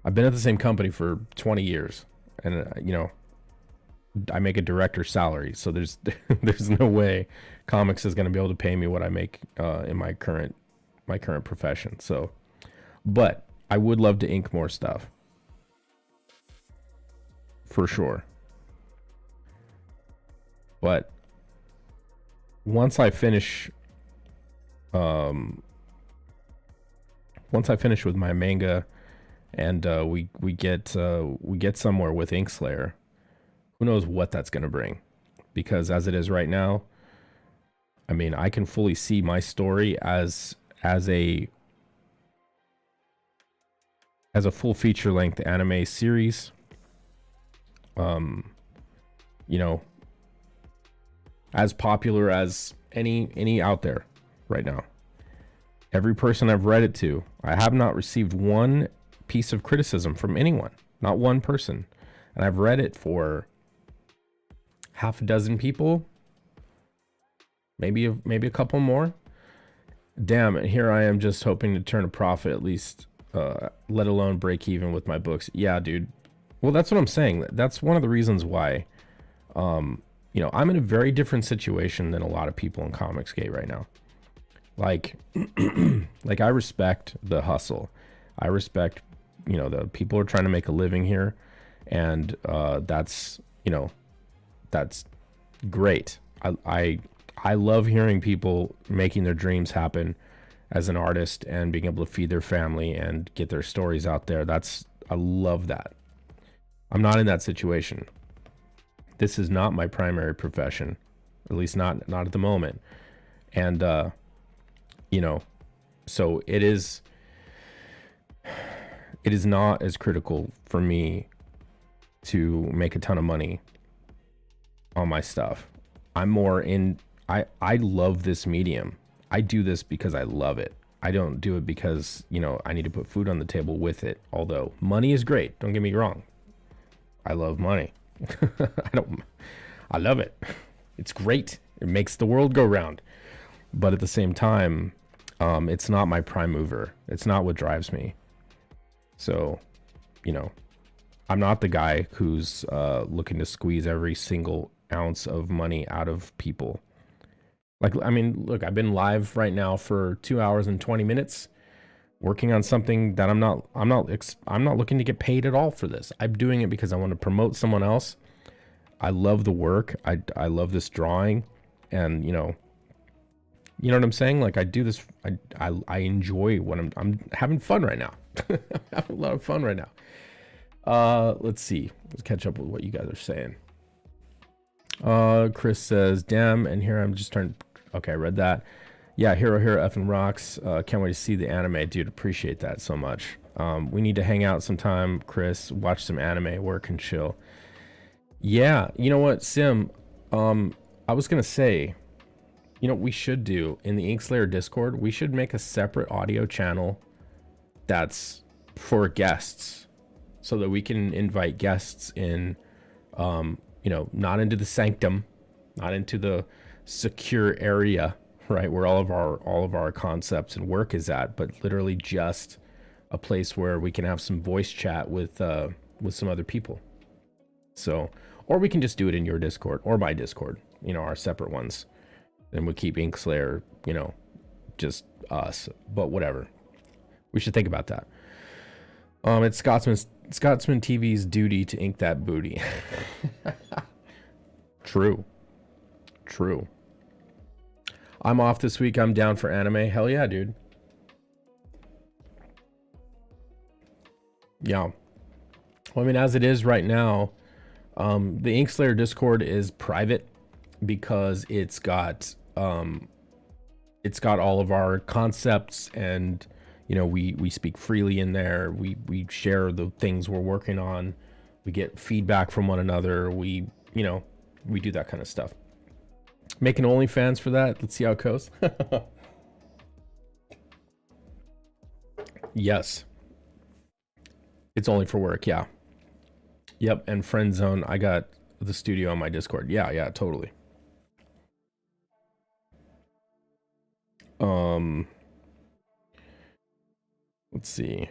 I've been at the same company for 20 years, and you know, I make a director's salary, so there's no way comics is going to be able to pay me what I make in my current profession. So, but I would love to ink more stuff, for sure. But once I finish with my manga, and we get somewhere with Inkslayer, who knows what that's going to bring? Because as it is right now, I mean, I can fully see my story as a full feature length anime series. You know, as popular as any out there right now. Every person I've read it to, I have not received one piece of criticism from anyone, not one person. And I've read it for half a dozen people, maybe a couple more. Damn, and here I am just hoping to turn a profit at least, let alone break even with my books. Yeah, dude. Well, that's what I'm saying. That's one of the reasons why, you know, I'm in a very different situation than a lot of people in Comicsgate right now. Like, like I respect the hustle. I respect, you know, the people are trying to make a living here, and that's, you know, that's great. I love hearing people making their dreams happen as an artist and being able to feed their family and get their stories out there. I love that. I'm not in that situation. This is not my primary profession, at least not at the moment. And you know, so it is not as critical for me to make a ton of money on my stuff. I'm more in, I love this medium. I do this because I love it. I don't do it because, you know, I need to put food on the table with it. Although money is great, don't get me wrong. I love money. I love it. It's great. It makes the world go round. But at the same time, it's not my prime mover. It's not what drives me. So, you know, I'm not the guy who's looking to squeeze every single ounce of money out of people. Like, I mean, look, I've been live right now for 2 hours and 20 minutes working on something that I'm not looking to get paid at all for this. I'm doing it because I want to promote someone else. I love the work. I love this drawing, and you know what I'm saying? Like, I do this, I enjoy what I'm having fun right now. I'm having a lot of fun right now. Let's see. Let's catch up with what you guys are saying. Chris says, damn, and here I'm just turning. Okay, I read that. Yeah, Hero effing rocks. Can't wait to see the anime, dude. Appreciate that so much. We need to hang out sometime, Chris. Watch some anime, work and chill. Yeah, you know what, Sim? I was gonna say, you know, we should do in the Inkslayer Discord, we should make a separate audio channel that's for guests, so that we can invite guests in, you know, not into the sanctum, not into the secure area, right, where all of our concepts and work is at, but literally just a place where we can have some voice chat with some other people. So, or we can just do it in your Discord or my Discord, you know, our separate ones. Then we keep Inkslayer, you know, just us. But whatever. We should think about that. It's Scotsman TV's duty to ink that booty. True. I'm off this week. I'm down for anime. Hell yeah, dude. Yeah. Well, I mean, as it is right now, the Inkslayer Discord is private because it's got all of our concepts, and you know, we speak freely in there. We share the things we're working on. We get feedback from one another. We do that kind of stuff. Making OnlyFans for that. Let's see how it goes. Yes. It's only for work, yeah. Yep, and Friend Zone. I got the studio on my Discord. Yeah, totally. Let's see.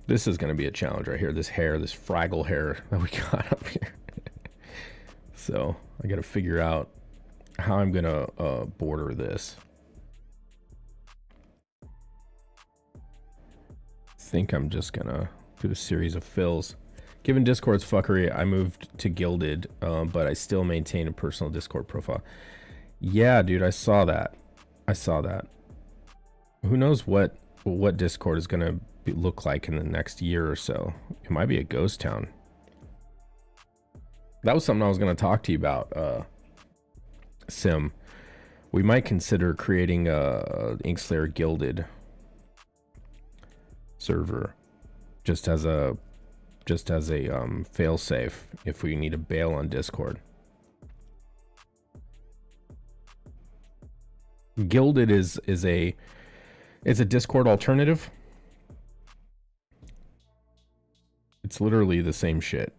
This is going to be a challenge right here. This Fraggle hair that we got up here. So I got to figure out how I'm going to border this. I think I'm just going to do a series of fills. Given Discord's fuckery, I moved to Gilded, but I still maintain a personal Discord profile. Yeah, dude, I saw that. Who knows what Discord is going to look like in the next year or so. It might be a ghost town. That was something I was going to talk to you about, Sim. We might consider creating a Inkslayer Gilded server just as a failsafe if we need to bail on Discord. Gilded is a Discord alternative. It's literally the same shit.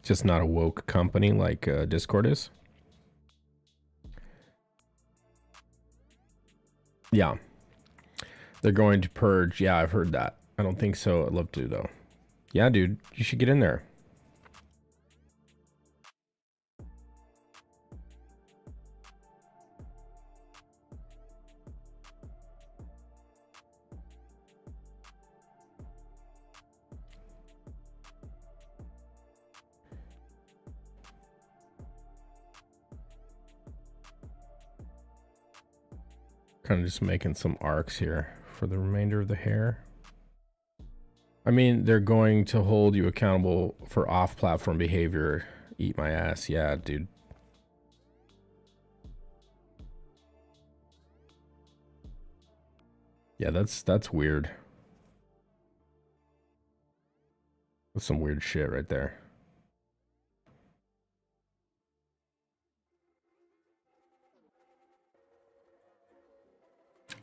Just not a woke company like Discord is. Yeah. They're going to purge. Yeah, I've heard that. I don't think so. I'd love to, though. Yeah, dude. You should get in there. Kind of just making some arcs here for the remainder of the hair. I mean, they're going to hold you accountable for off-platform behavior. Eat my ass. Yeah, dude. Yeah, that's weird. That's some weird shit right there.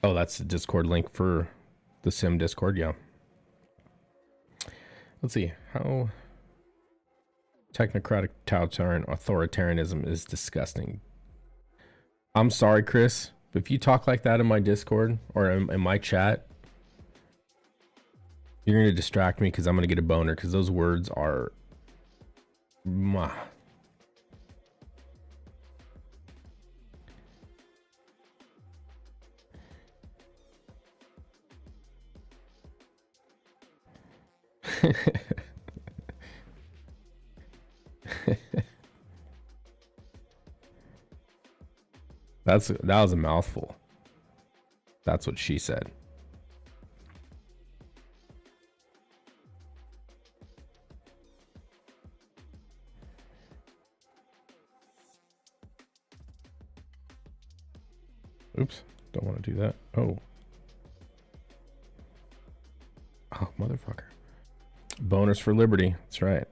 Oh, that's the Discord link for the Sim Discord, yeah. Let's see. How technocratic authoritarianism is disgusting. I'm sorry, Chris, but if you talk like that in my Discord or in my chat, you're going to distract me because I'm going to get a boner because those words are... Mwah. That was a mouthful. That's what she said. Oops, don't want to do that. Oh, motherfucker. Bonus for Liberty. That's right.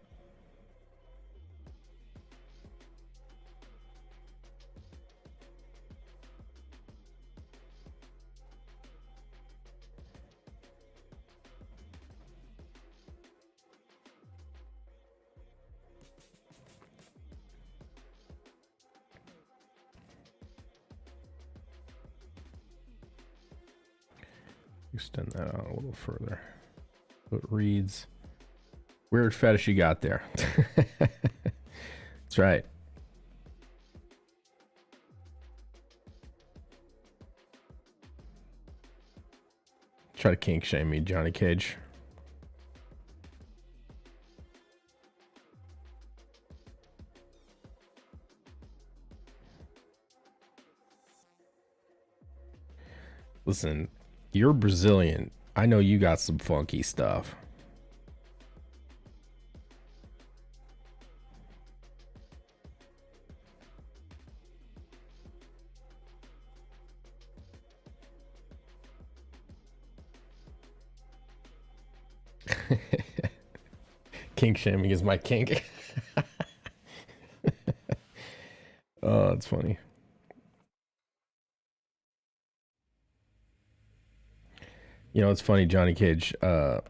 Extend that out a little further. So it reads, weird fetish you got there. That's right. Try to kink shame me, Johnny Cage. Listen, you're Brazilian. I know you got some funky stuff. Kink shaming is my kink. Oh, that's funny. You know, it's funny, Johnny Cage. My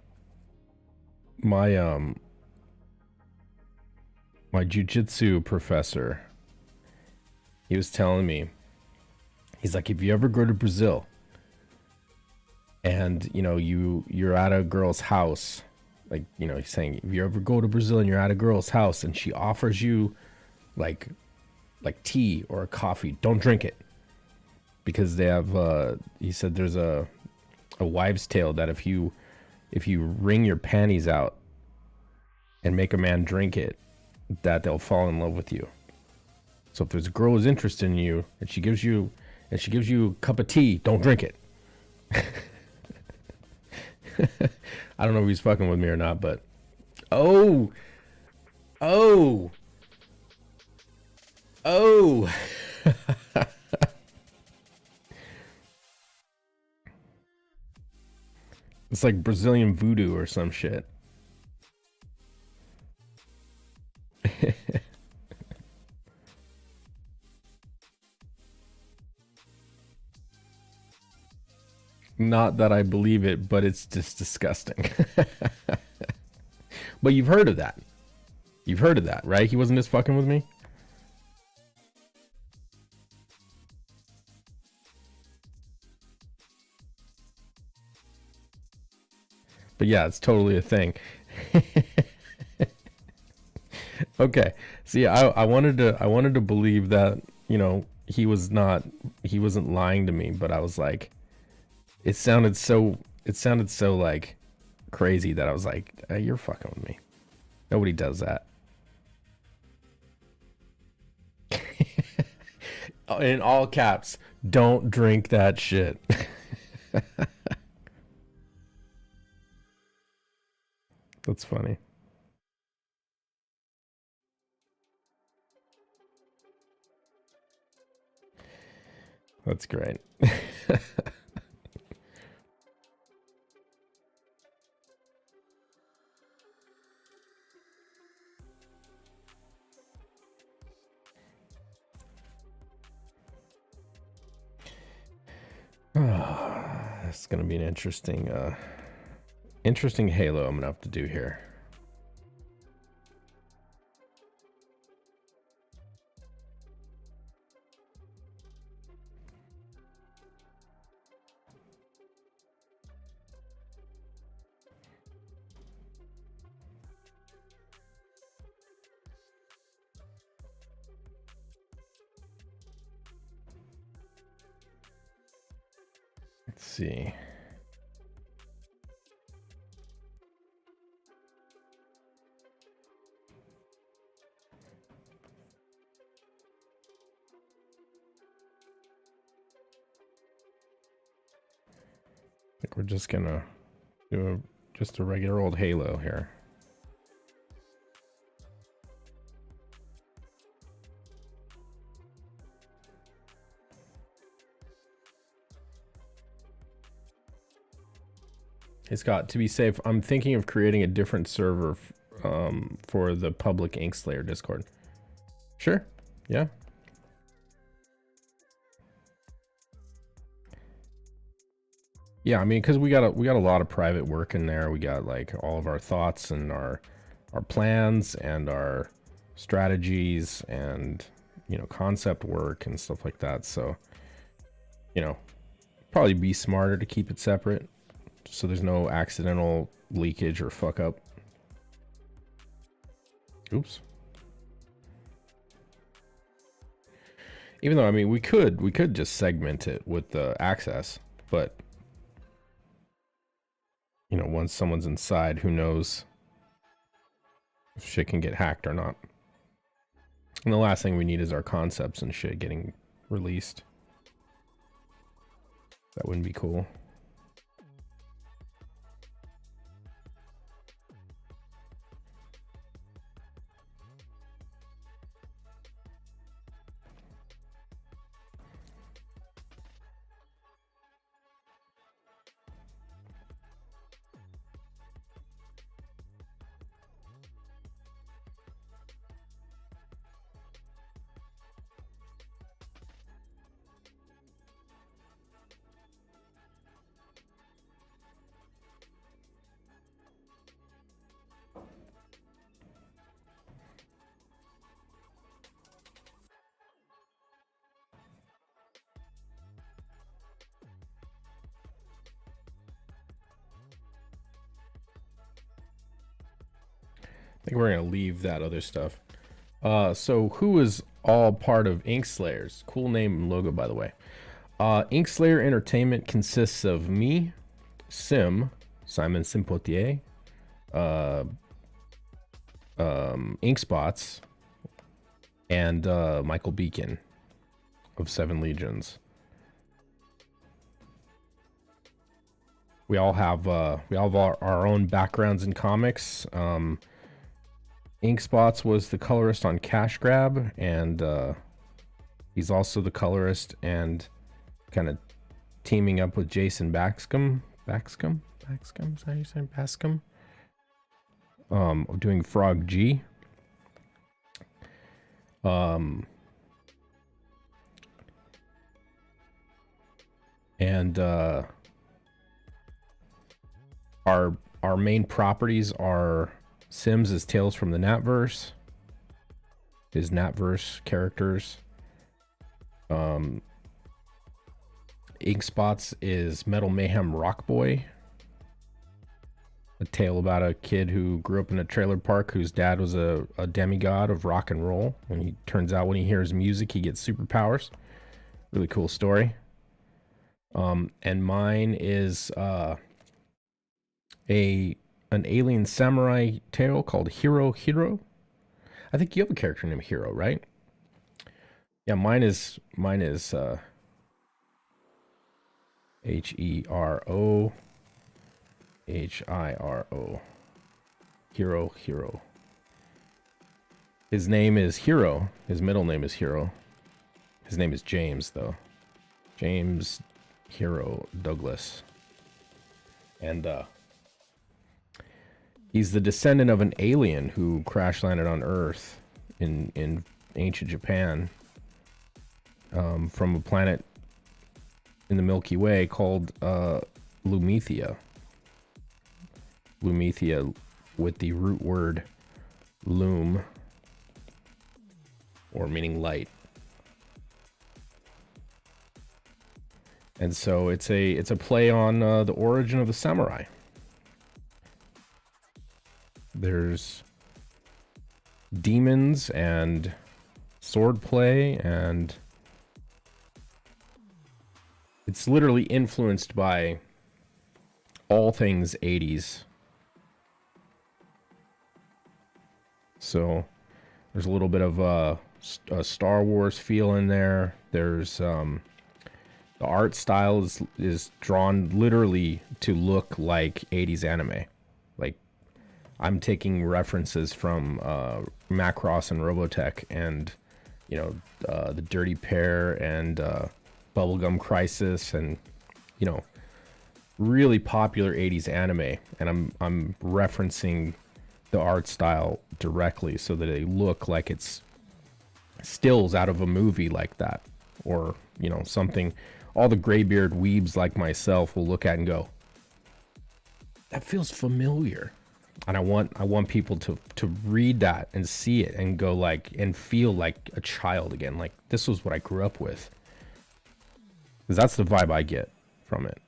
jujitsu professor, he was telling me, he's like, if you ever go to Brazil and you know you're at a girl's house, like, you know, he's saying, if you ever go to Brazil and you're at a girl's house and she offers you like tea or a coffee, don't drink it, because they have he said there's a wives' tale that if you wring your panties out and make a man drink it, that they'll fall in love with you. So if there's a girl who's interested in you and she gives you a cup of tea, don't drink it. I don't know if he's fucking with me or not, but oh. It's like Brazilian voodoo or some shit. Not that I believe it, but it's just disgusting. But you've heard of that. You've heard of that, right? He wasn't just fucking with me? But yeah, it's totally a thing. Okay. See, I wanted to believe that, you know, he wasn't lying to me, but I was like, it sounded so like crazy that I was like, hey, you're fucking with me. Nobody does that. In all caps, don't drink that shit. That's funny. That's great. It's gonna be an interesting Halo I'm gonna have to do here. Let's see. I think we're just gonna do just a regular old Halo here. Hey Scott, to be safe, I'm thinking of creating a different server for the public Inkslayer Discord. Sure, yeah. Yeah, I mean, because we got a lot of private work in there. We got like all of our thoughts and our plans and our strategies and, you know, concept work and stuff like that. So, you know, probably be smarter to keep it separate. so there's no accidental leakage or fuck up. Oops. Even though, I mean, we could just segment it with the access, but you know, once someone's inside, who knows if shit can get hacked or not. And the last thing we need is our concepts and shit getting released. That wouldn't be cool. I think we're gonna leave that other stuff. So who is all part of Inkslayers? Cool name and logo, by the way. Inkslayer Entertainment consists of me, Simon Simpotier, Inkspots, and Michael Beacon of Seven Legions. We all have our own backgrounds in comics. Inkspots was the colorist on Cash Grab, and he's also the colorist and kind of teaming up with Jason Baxcom. Baxcom? Is that how you say Bascom? Doing Frog G. And our main properties are Sims is Tales from the Natverse, his Natverse characters. Inkspots is Metal Mayhem Rock Boy, a tale about a kid who grew up in a trailer park whose dad was a demigod of rock and roll, and he turns out when he hears music he gets superpowers. Really cool story. And mine is an alien samurai tale called Hero. I think you have a character named Hero, right? Yeah, mine is Hero. Hero. His name is Hero. His middle name is Hero. His name is James, though. James Hero Douglas. And he's the descendant of an alien who crash landed on Earth in ancient Japan, from a planet in the Milky Way called Lumethia. Lumethia with the root word lum, or meaning light. And so it's a play on the origin of the samurai. There's demons and swordplay, and it's literally influenced by all things 80s. So there's a little bit of a Star Wars feel in there. There's the art style is drawn literally to look like 80s anime. Like, I'm taking references from Macross and Robotech, and you know, the Dirty Pair and Bubblegum Crisis, and you know, really popular 80s anime, and I'm referencing the art style directly so that they look like it's stills out of a movie like that, or you know, something all the graybeard weebs like myself will look at and go, that feels familiar. And I want people to read that and see it and go like, and feel like a child again, like this was what I grew up with. Because that's the vibe I get from it.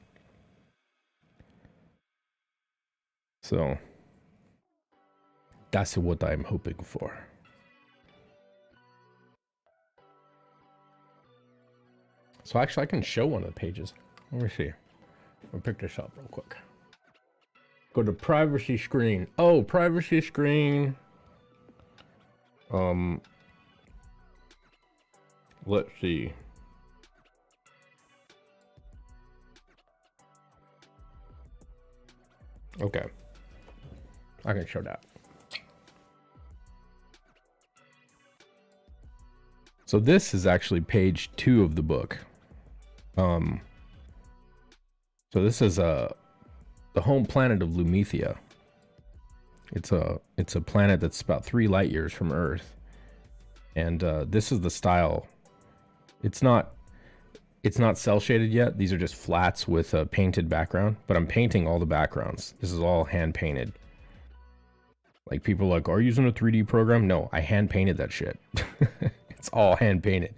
So that's what I'm hoping for. So actually, I can show one of the pages. Let me see. I'll pick this up real quick. Go to privacy screen. Oh, privacy screen. Let's see. Okay. I can show that. So this is actually page 2 of the book. So this is the home planet of Lumethia. It's a planet that's about 3 light years from Earth, and this is the style. It's not cell shaded yet. These are just flats with a painted background, but I'm painting all the backgrounds. This is all hand painted. Like, people are like, are you using a 3D program? No, I hand painted that shit. It's all hand painted.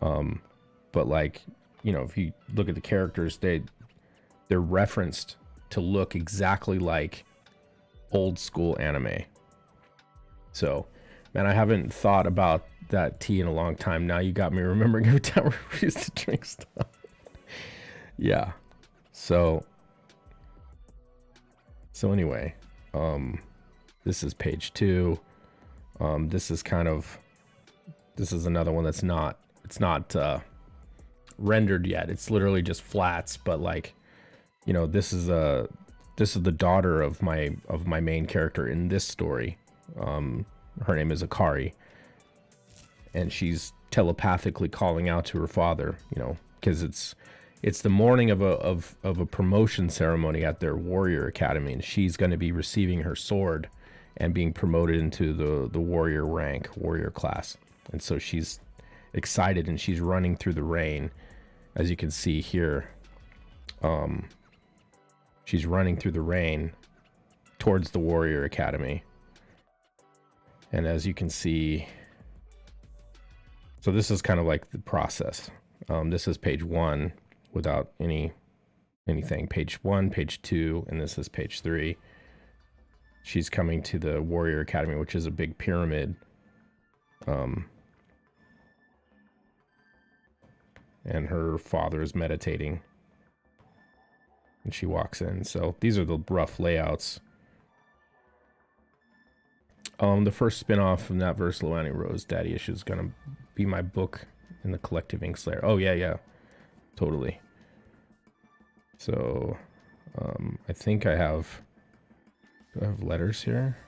But like, you know, if you look at the characters, they're referenced to look exactly like old school anime. So, man, I haven't thought about that tea in a long time. Now you got me remembering every time we used to drink stuff. Yeah. So anyway, this is page 2. This is another one that's not, it's not rendered yet. It's literally just flats, but like, you know, this is the daughter of my main character in this story. Her name is Akari, and she's telepathically calling out to her father, you know, because it's the morning of a promotion ceremony at their warrior academy, and she's going to be receiving her sword and being promoted into the warrior class. And so she's excited, and she's running through the rain, as you can see here. She's running through the rain towards the warrior academy. And as you can see, so this is kind of like the process. This is page 1 without anything. Page 1, page 2, and this is page 3. She's coming to the warrior academy, which is a big pyramid. And her father is meditating, and she walks in. So these are the rough layouts. The first spin-off from that verse, Loani Rose Daddy Issue, is gonna be my book in the Collective Ink Slayer. Oh yeah, totally. So I think do I have letters here?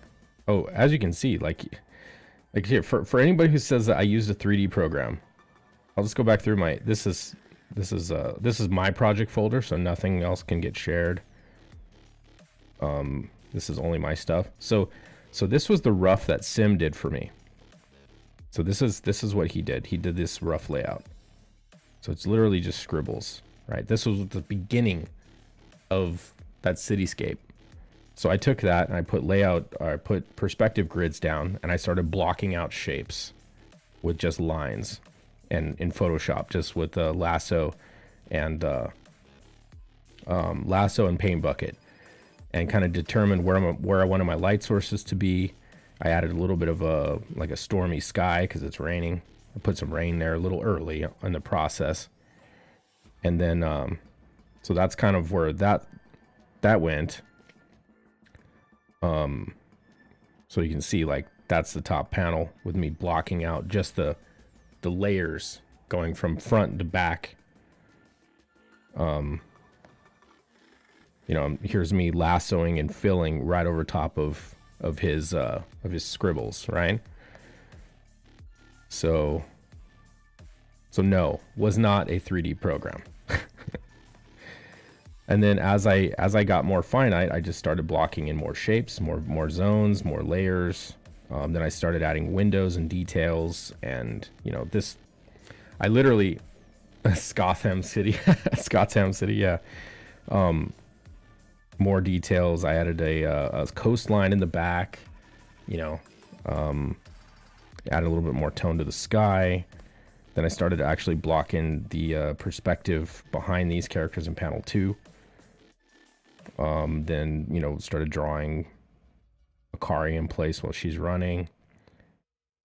Oh, as you can see, like here, for anybody who says that I used a 3D program, I'll just go back through my, this is my project folder, so nothing else can get shared. This is only my stuff. So this was the rough that Sim did for me. So this is what he did. He did this rough layout. So it's literally just scribbles, right? This was the beginning of that cityscape. So I took that and I put perspective grids down, and I started blocking out shapes with just lines, and in Photoshop, just with the lasso and paint bucket, and kind of determined where I wanted my light sources to be. I added a little bit of a stormy sky because it's raining. I put some rain there a little early in the process, and then so that's kind of where that went. So you can see, like, that's the top panel with me blocking out just the layers going from front to back. You know, here's me lassoing and filling right over top of his scribbles, right? So no, was not a 3D program. And then as I got more finite, I just started blocking in more shapes, more zones, more layers. Then I started adding windows and details, and you know, this, I literally, Scotham City, yeah. More details. I added a coastline in the back, you know, added a little bit more tone to the sky. Then I started to actually block in the perspective behind these characters in panel 2. Then, started drawing Akari in place while she's running.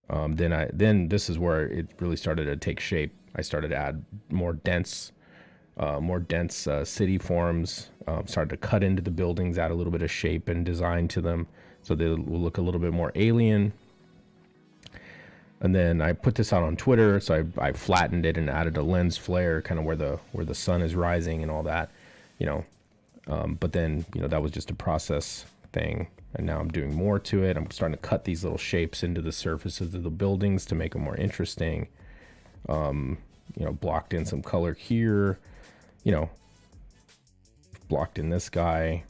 Then this is where it really started to take shape. I started to add more dense city forms. Started to cut into the buildings, add a little bit of shape and design to them, so they will look a little bit more alien. And then I put this out on Twitter, so I flattened it and added a lens flare, kind of where the sun is rising and all that, But then that was just a process thing. And now I'm doing more to it. I'm starting to cut these little shapes into the surfaces of the buildings to make them more interesting. Blocked in some color here, blocked in this guy,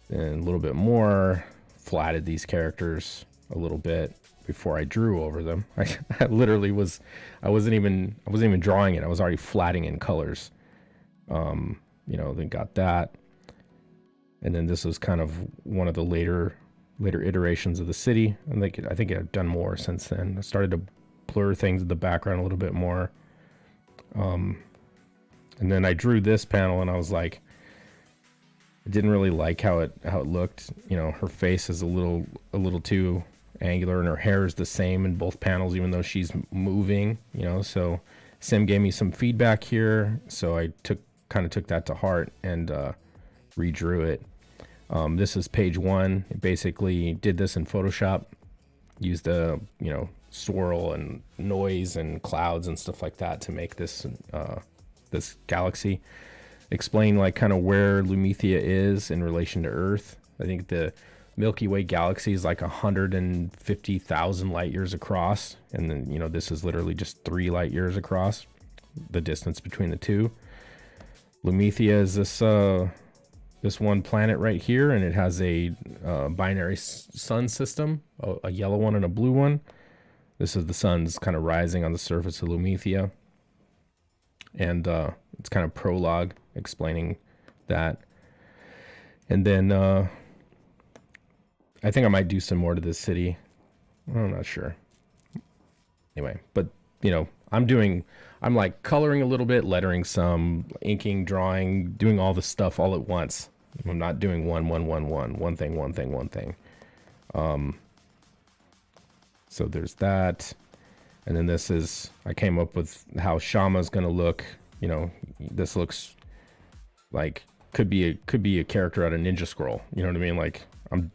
and a little bit more, flatted these characters a little bit before I drew over them. I literally I wasn't even drawing it. I was already flatting in colors. Then got that. And then this was kind of one of the later iterations of the city. And I think I've done more since then. I started to blur things in the background a little bit more. And then I drew this panel, and I was like, I didn't really like how it looked. Her face is a little too angular, and her hair is the same in both panels, even though she's moving. So Sim gave me some feedback here, so I took that to heart and redrew it. This is page 1. It basically did this in Photoshop, used the swirl and noise and clouds and stuff like that to make this galaxy. Explain kind of where Lumithia is in relation to Earth. I think the Milky Way galaxy is 150,000 light years across, and then this is literally just 3 light years across, the distance between the two. Lumithia is this one planet right here, and it has a binary sun system, a yellow one and a blue one. This is the sun's kind of rising on the surface of Lumithia, and it's kind of prologue explaining that. And then I think I might do some more to this city. I'm not sure. Anyway, but I'm coloring a little bit, lettering some, inking, drawing, doing all the stuff all at once. I'm not doing one thing. So there's that. And then this is, I came up with how Shama's going to look. This looks like could be a character out of Ninja Scroll. You know what I mean?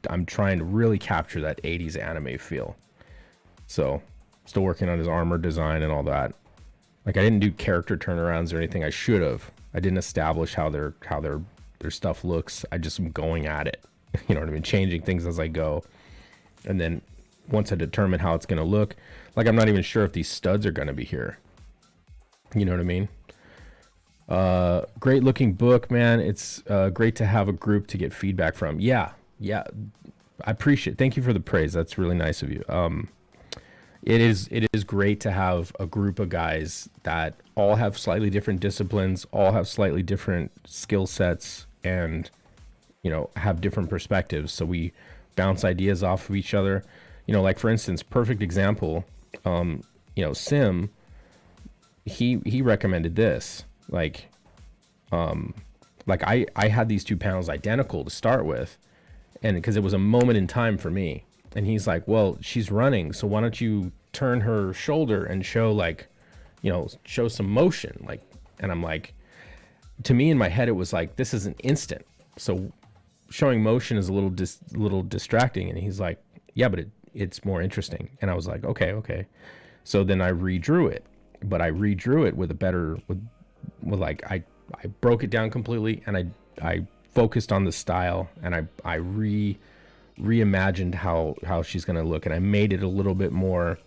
I'm trying to really capture that 80s anime feel. So still working on his armor design and all that. I didn't do character turnarounds or anything. I should have. I didn't establish how their stuff looks. I just am going at it. You know what I mean? Changing things as I go. And then once I determine how it's going to look, I'm not even sure if these studs are going to be here. You know what I mean? Great looking book, man. It's great to have a group to get feedback from. Yeah. I appreciate it. Thank you for the praise. That's really nice of you. It is great to have a group of guys that all have slightly different disciplines, all have slightly different skill sets, and have different perspectives. So we bounce ideas off of each other. For instance, perfect example. Sim, he recommended this. I had these two panels identical to start with, and because it was a moment in time for me. And he's like, well, she's running, so why don't you turn her shoulder and show show some motion. And I'm like, to me in my head, it was like, this is an instant. So showing motion is a little distracting. And he's like, yeah, but it's more interesting. And I was like, okay. So then I redrew it, but I redrew it with a better, I broke it down completely, and I focused on the style, and I reimagined how she's going to look, and I made it a little bit more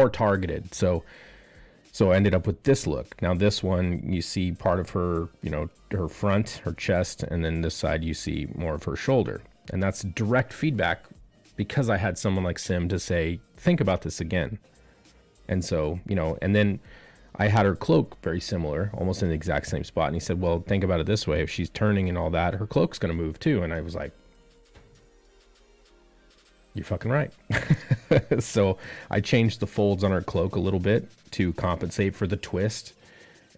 targeted. So I ended up with this look. Now this one, you see part of her, her front, her chest, and then this side you see more of her shoulder. And that's direct feedback because I had someone like Sim to say, think about this again. And so, and then I had her cloak very similar, almost in the exact same spot. And he said, well, think about it this way. If she's turning and all that, her cloak's going to move too. And I was like, you're fucking right. So I changed the folds on her cloak a little bit to compensate for the twist.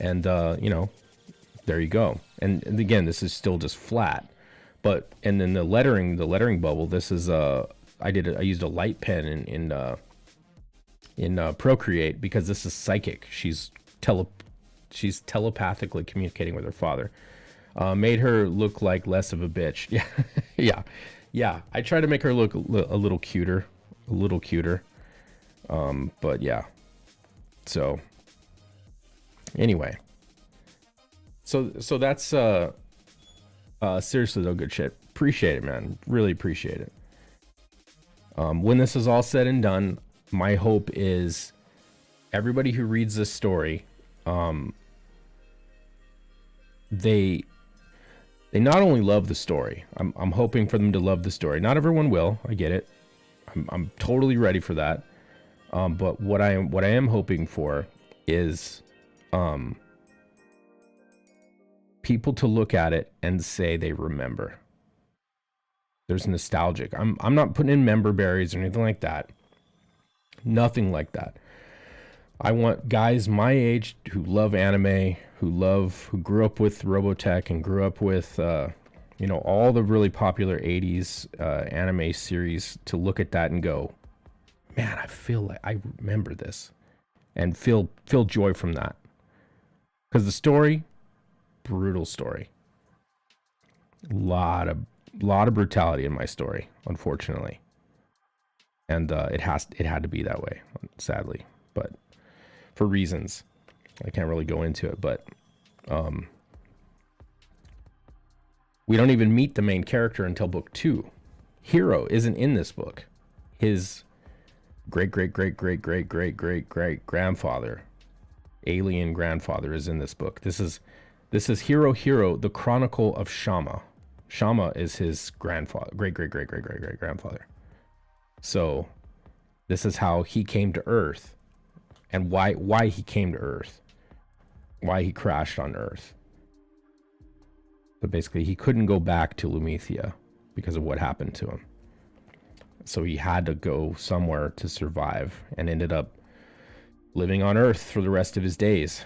And there you go. And again, this is still just flat. But and then the lettering bubble. This is I used a light pen in Procreate because this is psychic. She's telepathically communicating with her father. Made her look like less of a bitch. Yeah. I try to make her look a little cuter, but yeah. So anyway, so that's seriously though, good shit. Appreciate it, man. Really appreciate it. When this is all said and done, my hope is everybody who reads this story, they not only love the story. I'm hoping for them to love the story. Not everyone will. I get it. I'm totally ready for that. But what I am hoping for is people to look at it and say they remember. There's nostalgic. I'm not putting in member berries or anything like that. Nothing like that. I want guys my age who love anime, who grew up with Robotech and grew up with all the really popular 80s anime series to look at that and go, man, I feel like I remember this, and feel joy from that. Because the story, brutal story. Lot of brutality in my story, unfortunately. And it had to be that way, sadly. But for reasons I can't really go into it, but we don't even meet the main character until book 2. Hero isn't in this book. His great grandfather, alien grandfather, is in this book. This is Hero, the Chronicle of Shama. Shama is his grandfather, great grandfather. So this is how he came to Earth, and why he came to Earth, why he crashed on Earth. But basically, he couldn't go back to Lumethia because of what happened to him. So he had to go somewhere to survive, and ended up living on Earth for the rest of his days.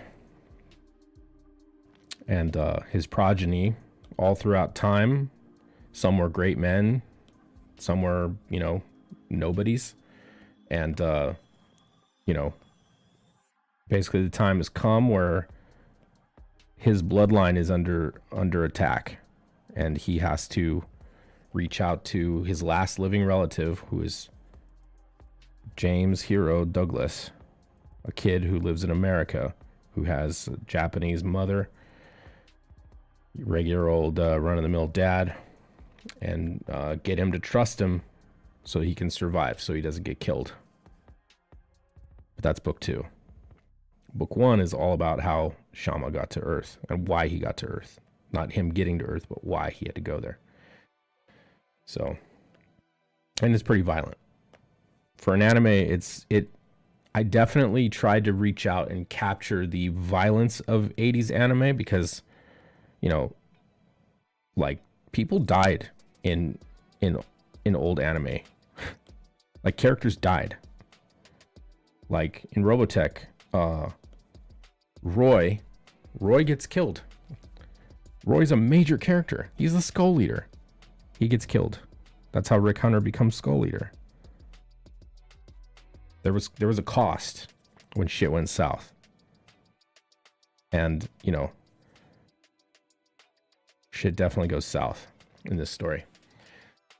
And his progeny, all throughout time, some were great men, some were, nobodies. And, basically the time has come where his bloodline is under attack, and he has to reach out to his last living relative, who is James Hero Douglas, a kid who lives in America, who has a Japanese mother, regular old run-of-the-mill dad, and get him to trust him so he can survive, so he doesn't get killed. But that's book 2. Book 1 is all about how Shama got to Earth and why he got to Earth. Not him getting to Earth, but why he had to go there. So, and it's pretty violent. For an anime, I definitely tried to reach out and capture the violence of 80s anime because, like, people died in old anime. Like, characters died. Like in Robotech, Roy gets killed. Roy's a major character. He's the Skull Leader. He gets killed. That's how Rick Hunter becomes Skull Leader. There was a cost when shit went south. And, shit definitely goes south in this story.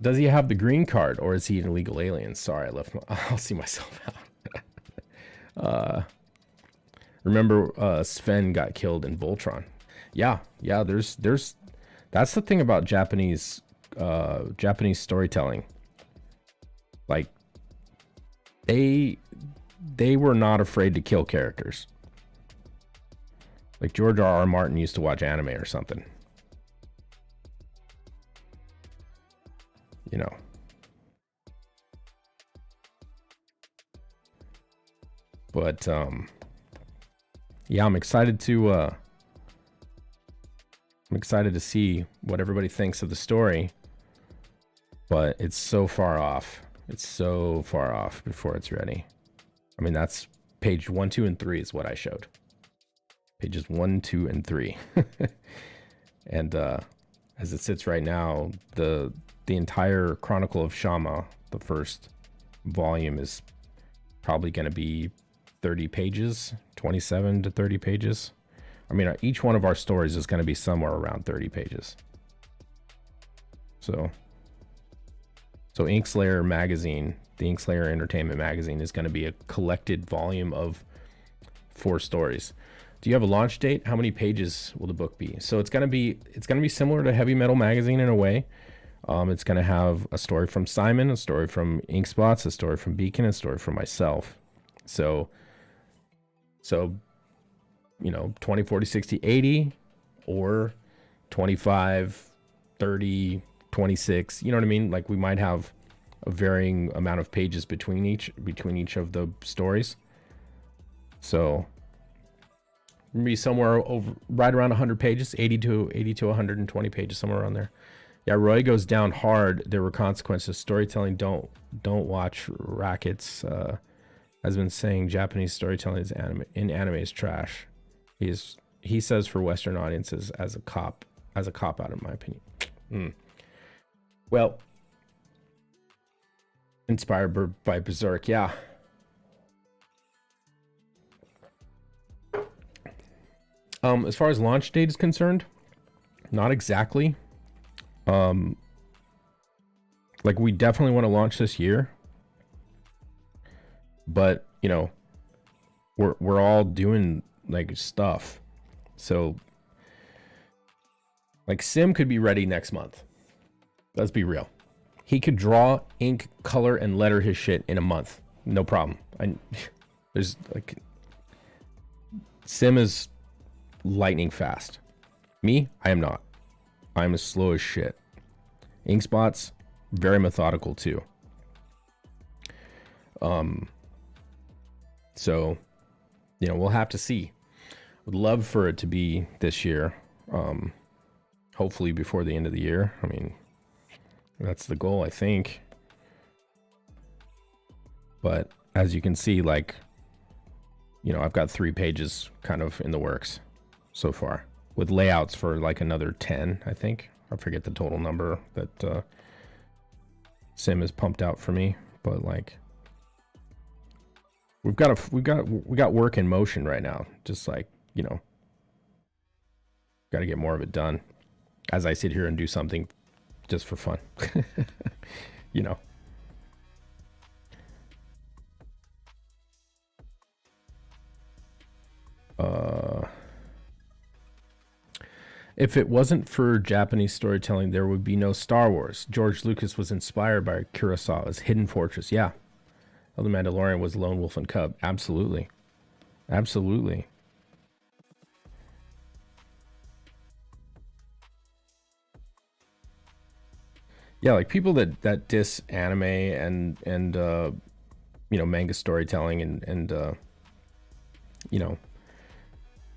Does he have the green card, or is he an illegal alien? Sorry, I'll see myself out. Remember Sven got killed in Voltron. Yeah, there's that's the thing about Japanese storytelling. Like, they were not afraid to kill characters. Like George R.R. Martin used to watch anime or something. But yeah, I'm excited to see what everybody thinks of the story. But it's so far off. It's so far off before it's ready. I mean, that's page 1, 2, and 3 is what I showed. Pages 1, 2, and 3. And as it sits right now, the entire Chronicle of Shama, the first volume, is probably going to be 30 pages, 27 to 30 pages. I mean, each one of our stories is going to be somewhere around 30 pages. So Inkslayer magazine, the Inkslayer Entertainment magazine, is going to be a collected volume of 4 stories. Do you have a launch date? How many pages will the book be? So it's going to be similar to Heavy Metal magazine in a way. It's going to have a story from Simon, a story from Inkspots, a story from Beacon, a story from myself. So 20, 40, 60, 80, or 25, 30, 26. You know what I mean? Like, we might have a varying amount of pages between each of the stories. So maybe somewhere over right around 100 pages, 80 to 120 pages, somewhere around there. Yeah, Roy goes down hard. There were consequences. Storytelling, don't watch Rackets. Has been saying Japanese storytelling in anime is trash. He says for Western audiences as a cop out, in my opinion. Well, inspired by Berserk, yeah. As far as launch date is concerned, not exactly. Like, we definitely want to launch this year, but we're all doing like stuff. So like, Sim could be ready next month. Let's be real. He could draw, ink, color, and letter his shit in a month. No problem. There's like, Sim is lightning fast. Me, I am not. I'm as slow as shit. Inkspots, very methodical too. So, we'll have to see. Would love for it to be this year. Hopefully before the end of the year. I mean, that's the goal, I think. But as you can see, like, I've got 3 pages kind of in the works so far, with layouts for like another 10, I think. I forget the total number that Sim has pumped out for me, but like, we got work in motion right now. Just like, got to get more of it done as I sit here and do something just for fun. If it wasn't for Japanese storytelling, there would be no Star Wars. George Lucas was inspired by Kurosawa's Hidden Fortress. Yeah. The Mandalorian was Lone Wolf and Cub. Absolutely. Absolutely. Yeah, like, people that diss anime and manga storytelling and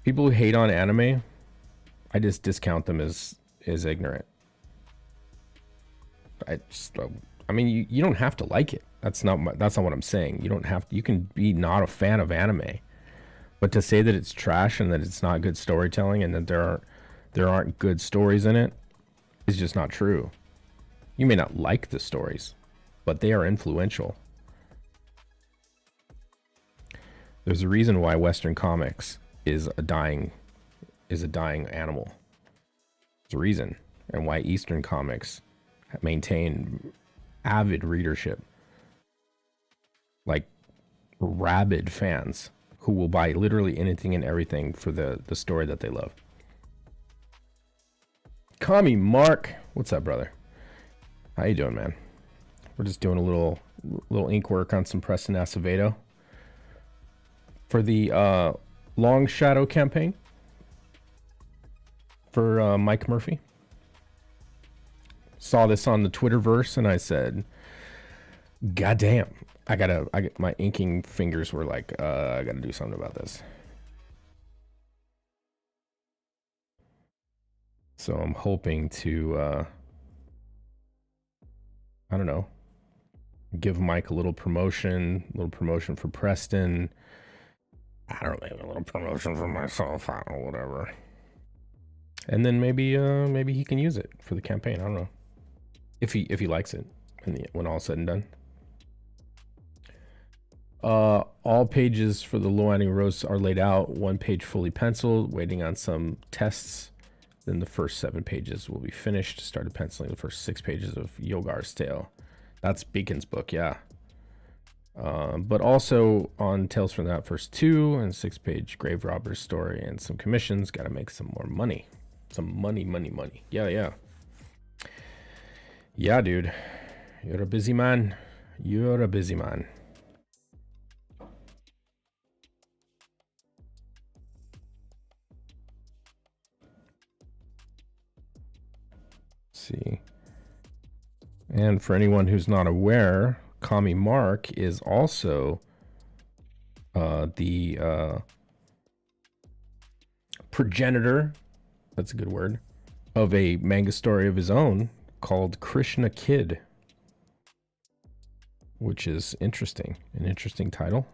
people who hate on anime, I just discount them as ignorant. I mean, you don't have to like it. That's not what I'm saying. You don't have to. You can be not a fan of anime, but to say that it's trash and that it's not good storytelling and that there aren't good stories in it is just not true. You may not like the stories, but they are influential. There's a reason why Western comics is a dying animal. There's a reason, and why Eastern comics maintain avid readership, like rabid fans who will buy literally anything and everything for the story that they love. Kami Mark, what's up, brother? How you doing, man? We're just doing a little ink work on some Preston Asevedo for the Longshadow campaign for Mike Murphy. Saw this on the Twitterverse and I said, God damn, my inking fingers were like, I gotta do something about this. So I'm hoping to, I don't know, give Mike a little promotion for Preston. I don't know, a little promotion for myself or whatever. And then maybe he can use it for the campaign. I don't know if he likes it when all's said and done. All pages for the low ending roasts are laid out, one page fully penciled, waiting on some tests. Then the first 7 pages will be finished. Started penciling the first 6 pages of Yogar's Tale. That's Beacon's book, yeah. But also on Tales from that first 2 and 6-page Grave Robber's story and some commissions. Got to make some more money. Some money. Yeah. Yeah, dude. You're a busy man. See. And for anyone who's not aware, Kami Mark is also the progenitor, that's a good word, of a manga story of his own called Krishna Kid, which is interesting. An interesting title.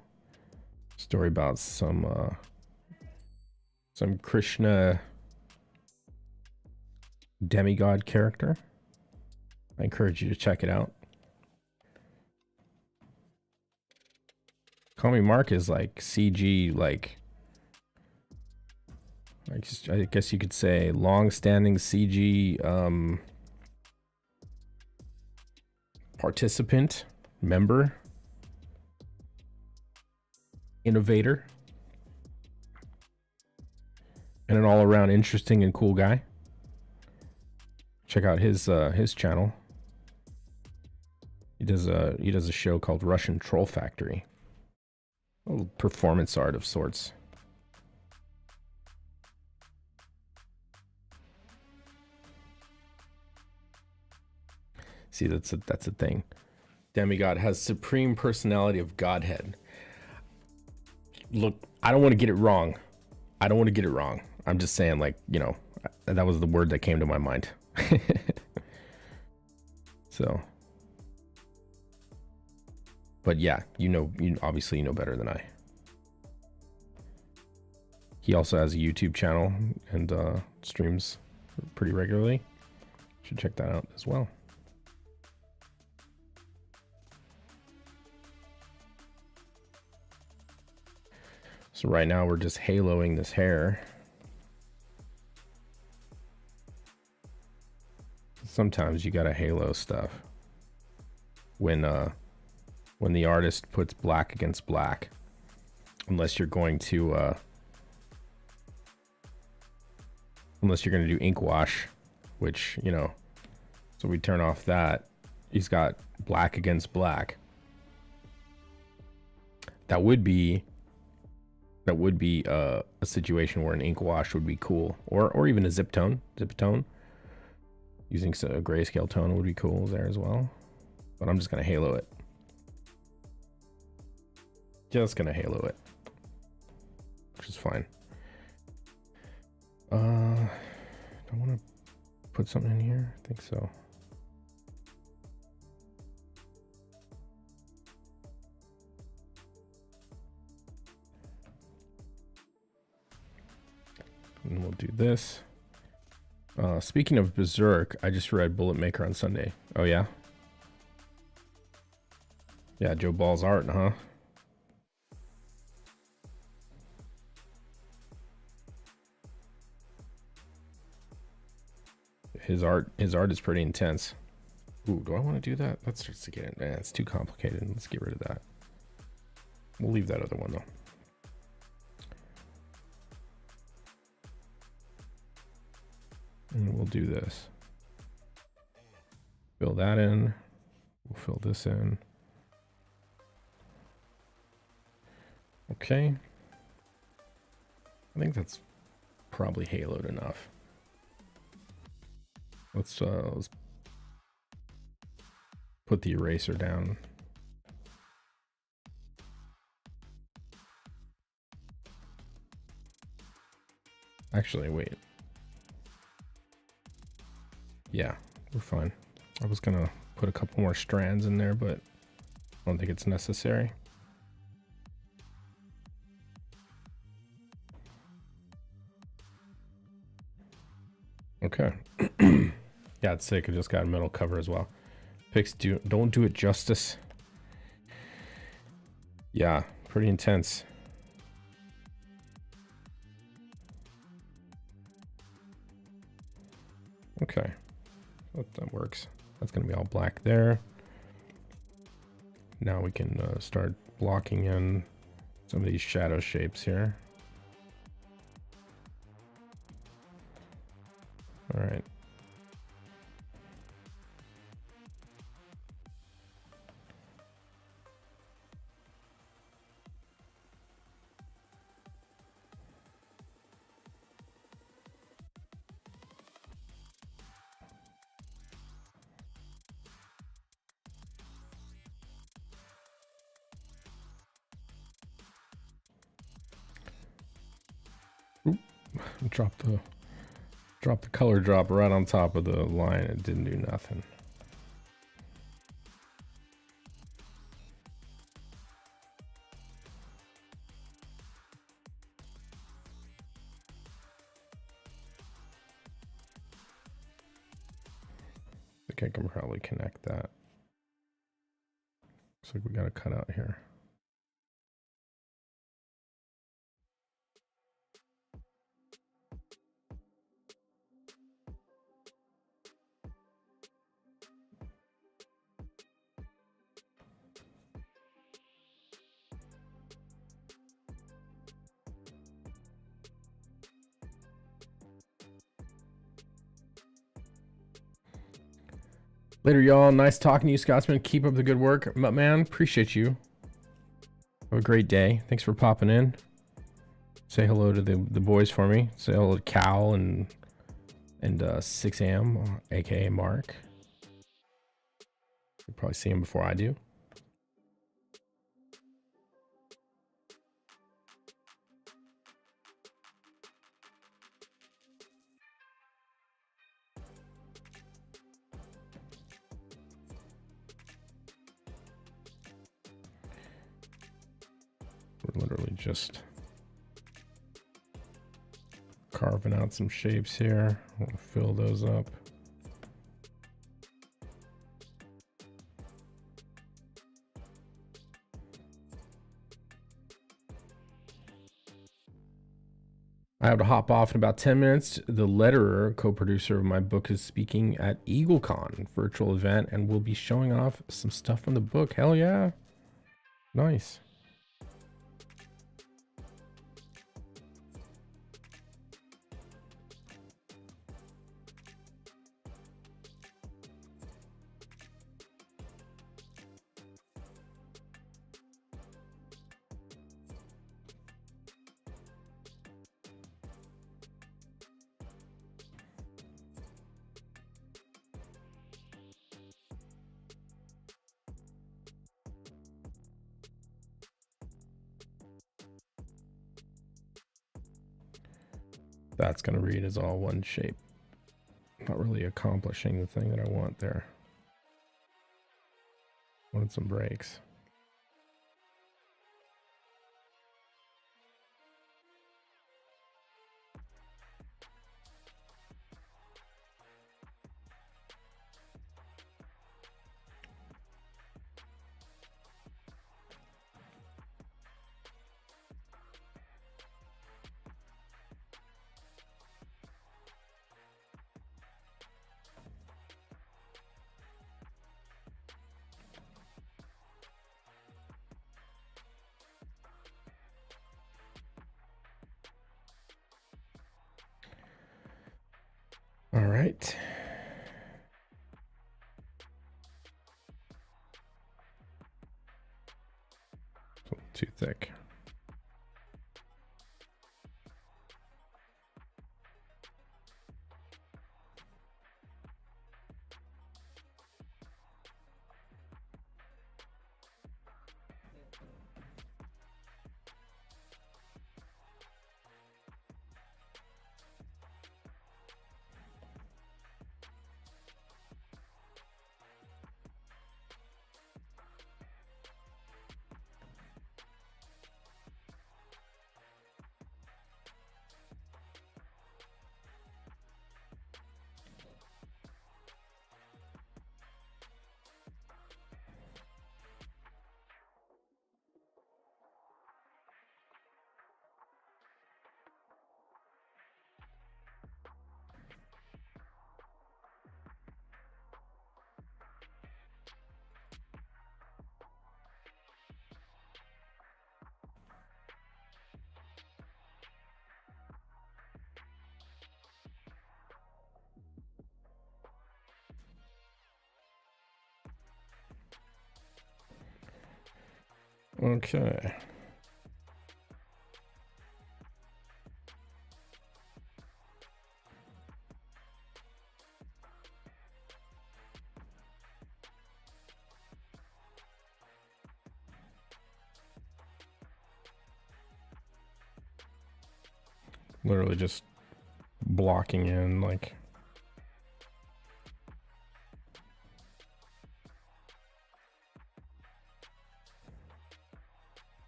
Story about some Krishna demigod character. I encourage you to check it out. Kami Mark is like CG, like I guess you could say long-standing CG participant, member, innovator, and an all-around interesting and cool guy. Check out his channel. He does a show called Russian Troll Factory. A little performance art of sorts. See, that's a thing. Demigod has supreme personality of Godhead. Look, I don't want to get it wrong. I'm just saying, like, you know, that was the word that came to my mind. So, but yeah, you obviously know better than I. He also has a YouTube channel and streams pretty regularly. Should check that out as well. So right now we're just haloing this hair. Sometimes you gotta halo stuff when the artist puts black against black, unless you're going to do ink wash, which, you know, so we turn off that. He's got black against black. That would be a situation where an ink wash would be cool, or even a zip tone. Using a grayscale tone would be cool there as well. But I'm just gonna halo it. Which is fine. Do I want to put something in here? I think so. And we'll do this. Speaking of Berserk, I just read Bullet Maker on Sunday. Oh yeah? Yeah, Joe Ball's art, huh? His art is pretty intense. Ooh, do I want to do that? That starts to get in. Man, it's too complicated. Let's get rid of that. We'll leave that other one though. And we'll do this. Fill that in. We'll fill this in. Okay. I think that's probably haloed enough. Let's put the eraser down. Actually, wait. Yeah, we're fine. I was gonna put a couple more strands in there, but I don't think it's necessary. Okay. Yeah, it's sick. It just got a metal cover as well. Picks don't do it justice. Yeah, pretty intense. Okay, that works. That's gonna be all black there. Now we can start blocking in some of these shadow shapes here. All right. Oop. Drop the color drop right on top of the line. It didn't do nothing. I think I can probably connect that. Looks like we got a cutout here. Later, y'all. Nice talking to you, Scotsman. Keep up the good work. Man, appreciate you. Have a great day. Thanks for popping in. Say hello to the boys for me. Say hello to Cal and 6am, aka Mark. You'll probably see him before I do. We're literally just carving out some shapes here. We'll fill those up. I have to hop off in about 10 minutes. The letterer, co-producer of my book, is speaking at EagleCon virtual event and will be showing off some stuff from the book. Hell yeah. Nice. That's going to read as all one shape. Not really accomplishing the thing that I want there. Wanted some breaks. All right. Too thick. Okay. Literally just blocking in like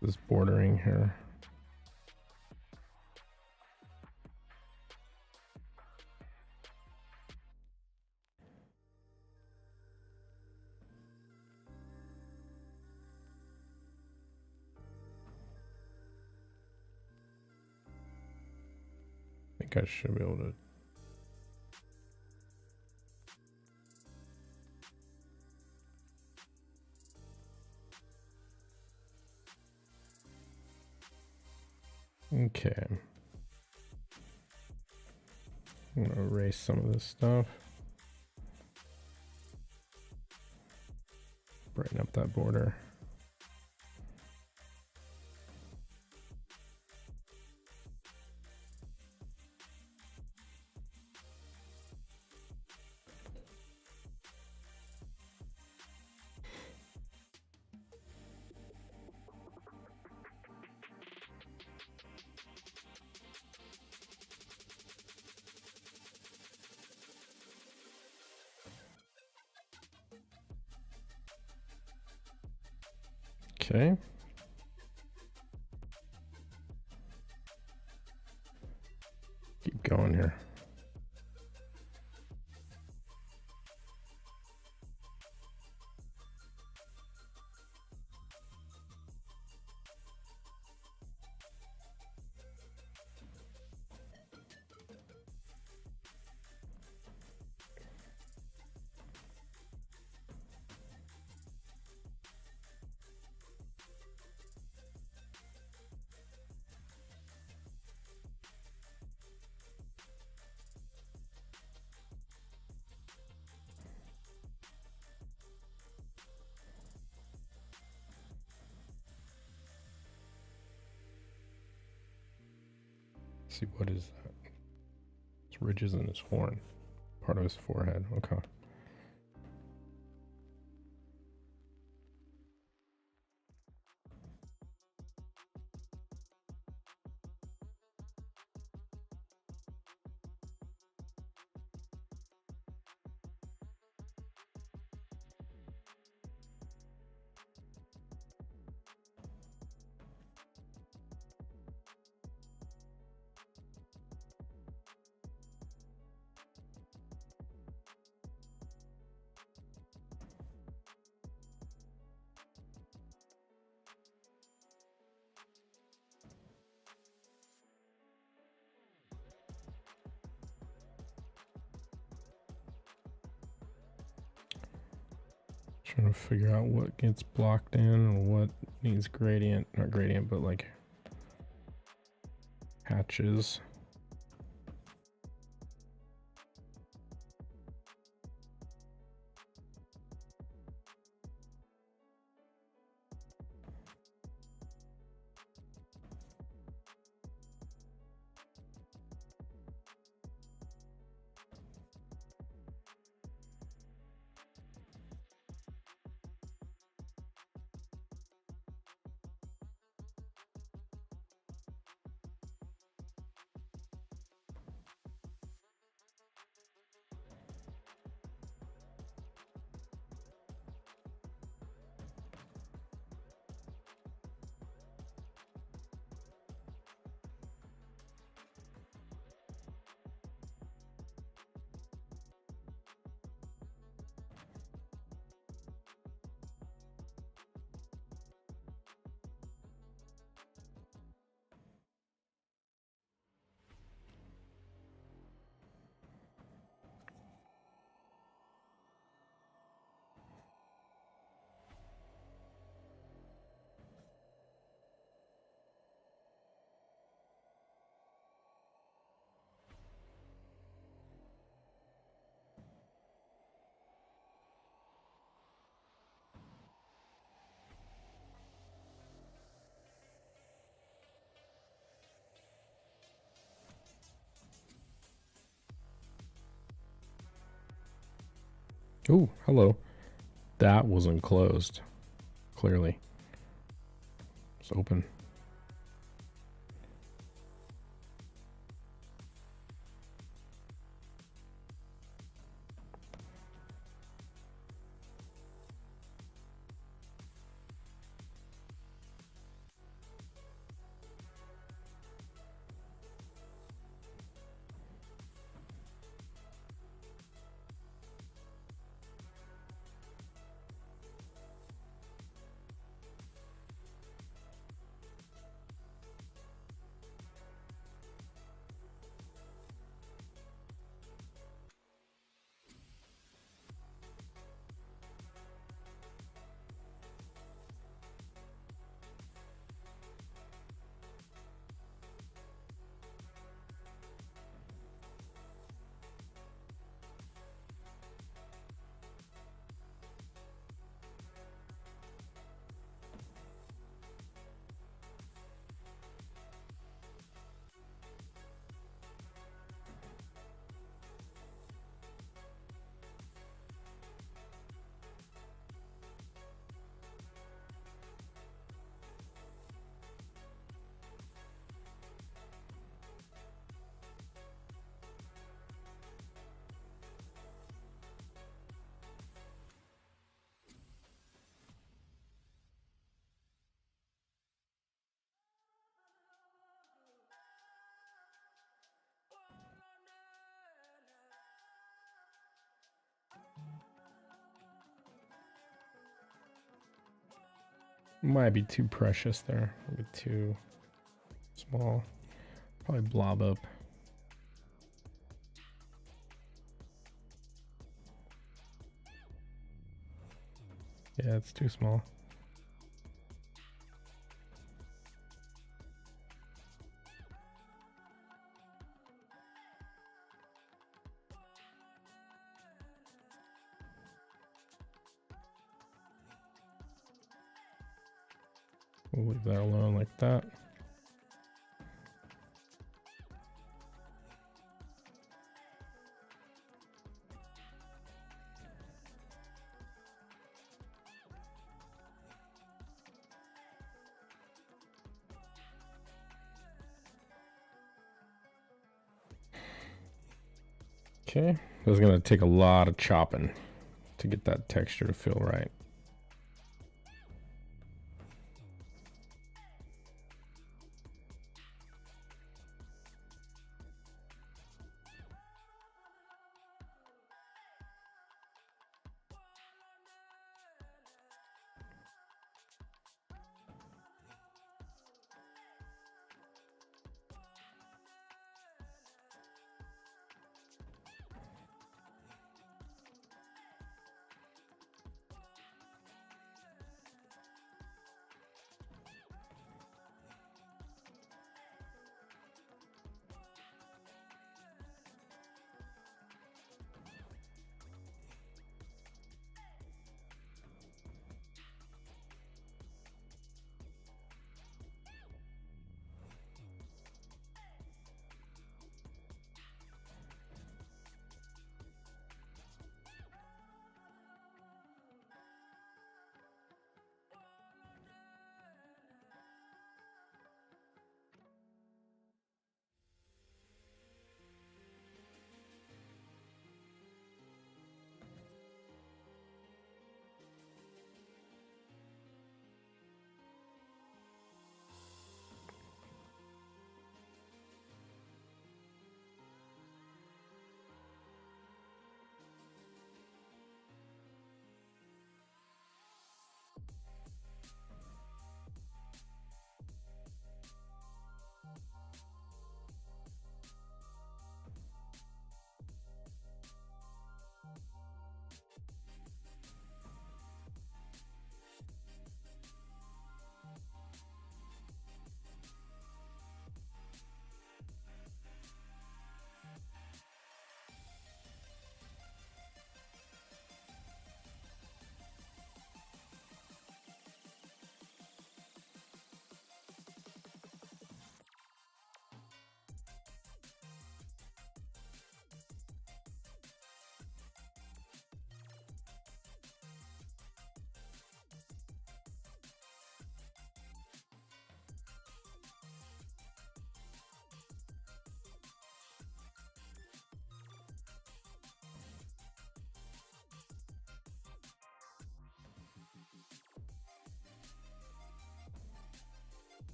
this bordering here. I think I should be able to. Okay. I'm gonna erase some of this stuff. Brighten up that border. Okay. Keep going here. Let's see, what is that? It's ridges in his horn. Part of his forehead. Okay. Trying to figure out what gets blocked in or what needs gradient, not gradient, but like hatches. Ooh, hello. That wasn't closed. Clearly. It's open. Might be too precious there. A bit too small. Probably blob up. Yeah, it's too small. We'll leave that alone like that. Okay, this is gonna take a lot of chopping to get that texture to feel right.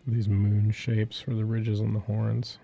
These moon shapes for the ridges on the horns.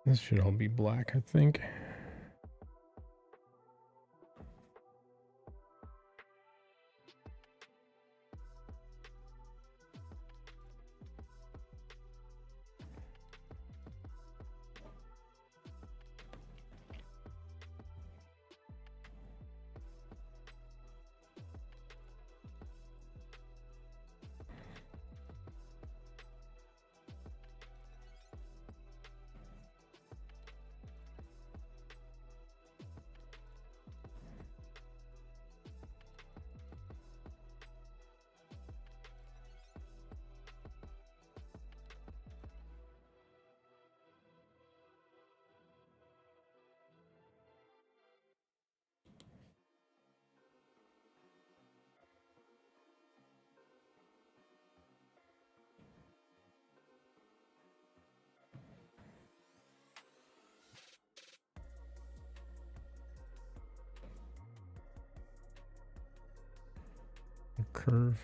This should all be black, I think. Curve.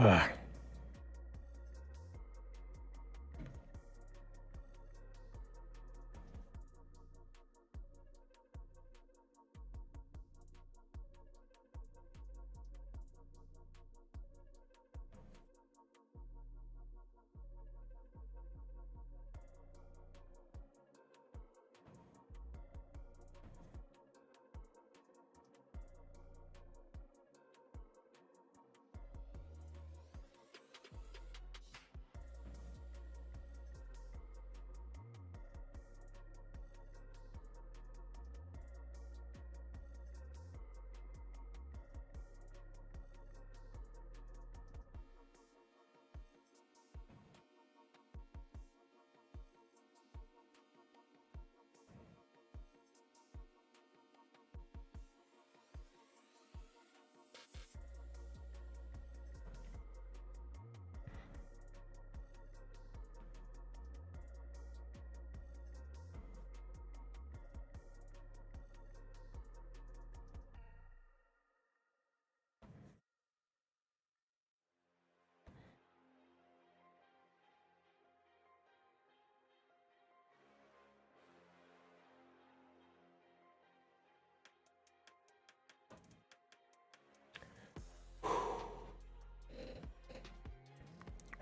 Ah.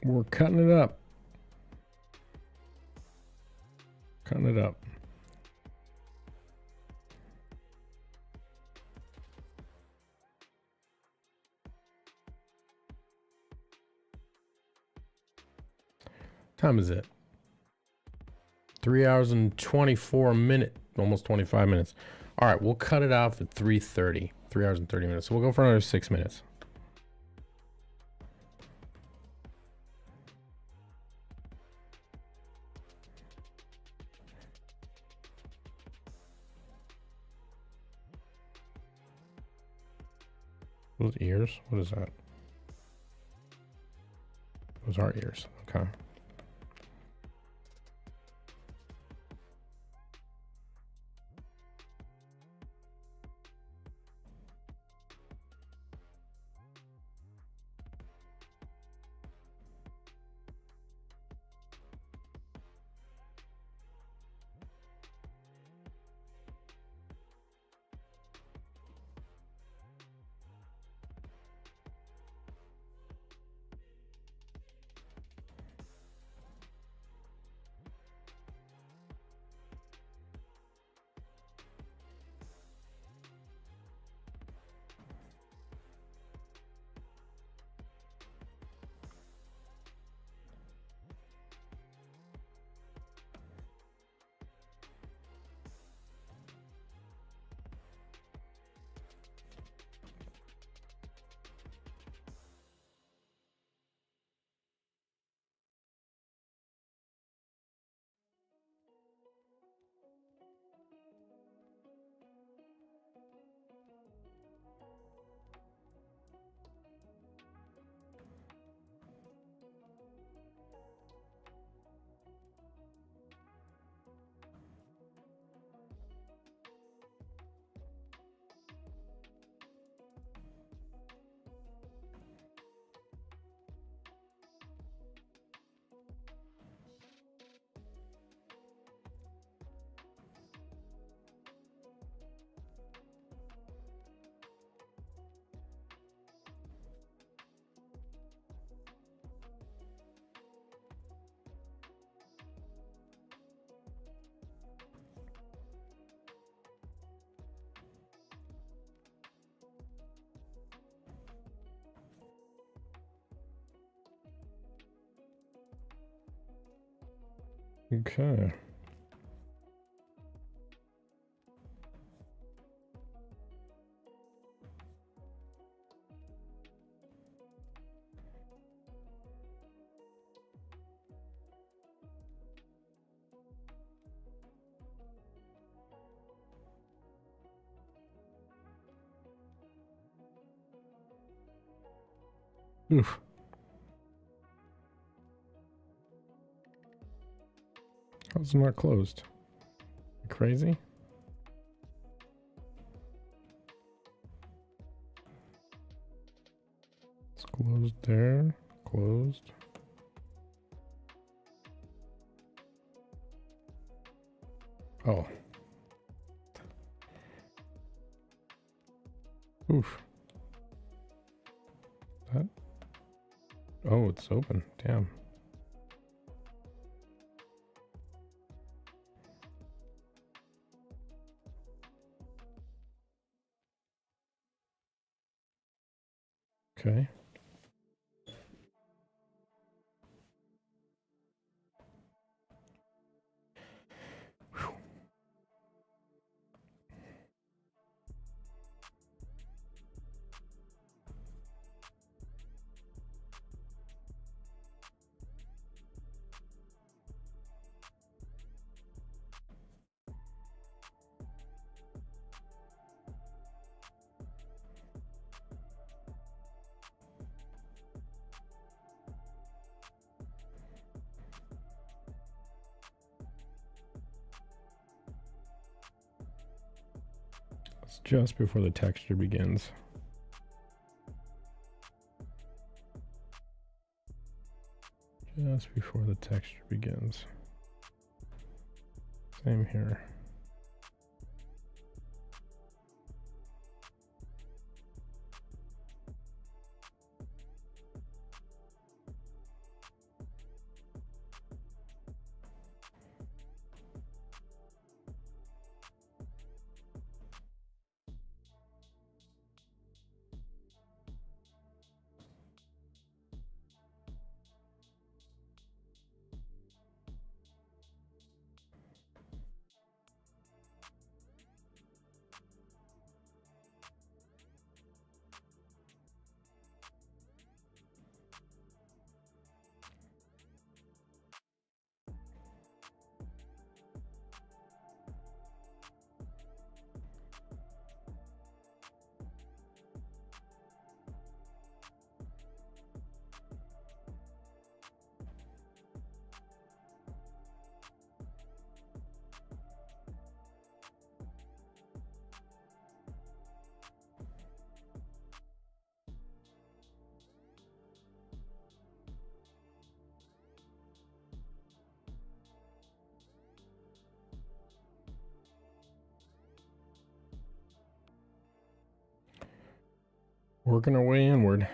We're cutting it up. Cutting it up. Time is it? 3 hours and 24 minutes, almost 25 minutes. All right, we'll cut it off at 3:30. 3 hours and 30 minutes. So we'll go for another 6 minutes. Those ears? What is that? Those are ears. Okay. Okay. Oof. How's it not closed? You crazy? It's closed there. Closed. Oh. Oof. That. Oh, it's open. Damn. Okay. Whew. It's just before the texture begins. Just before the texture begins. Same here. Working our way inward.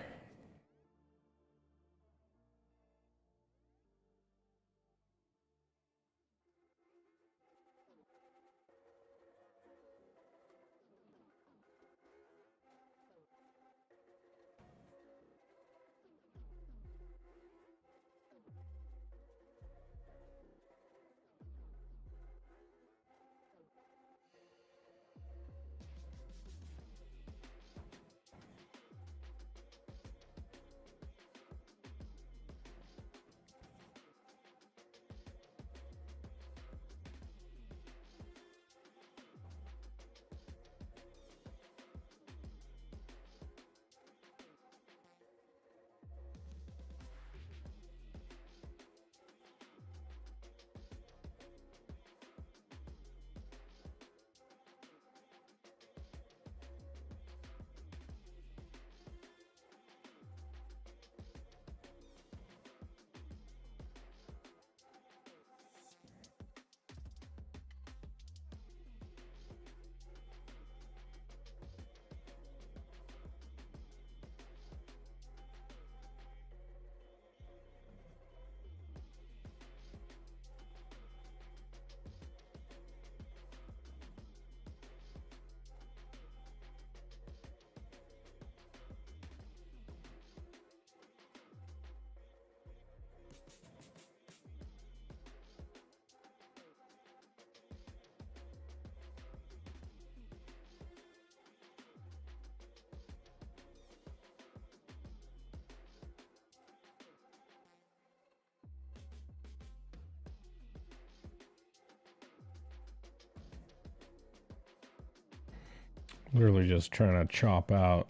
Literally just trying to chop out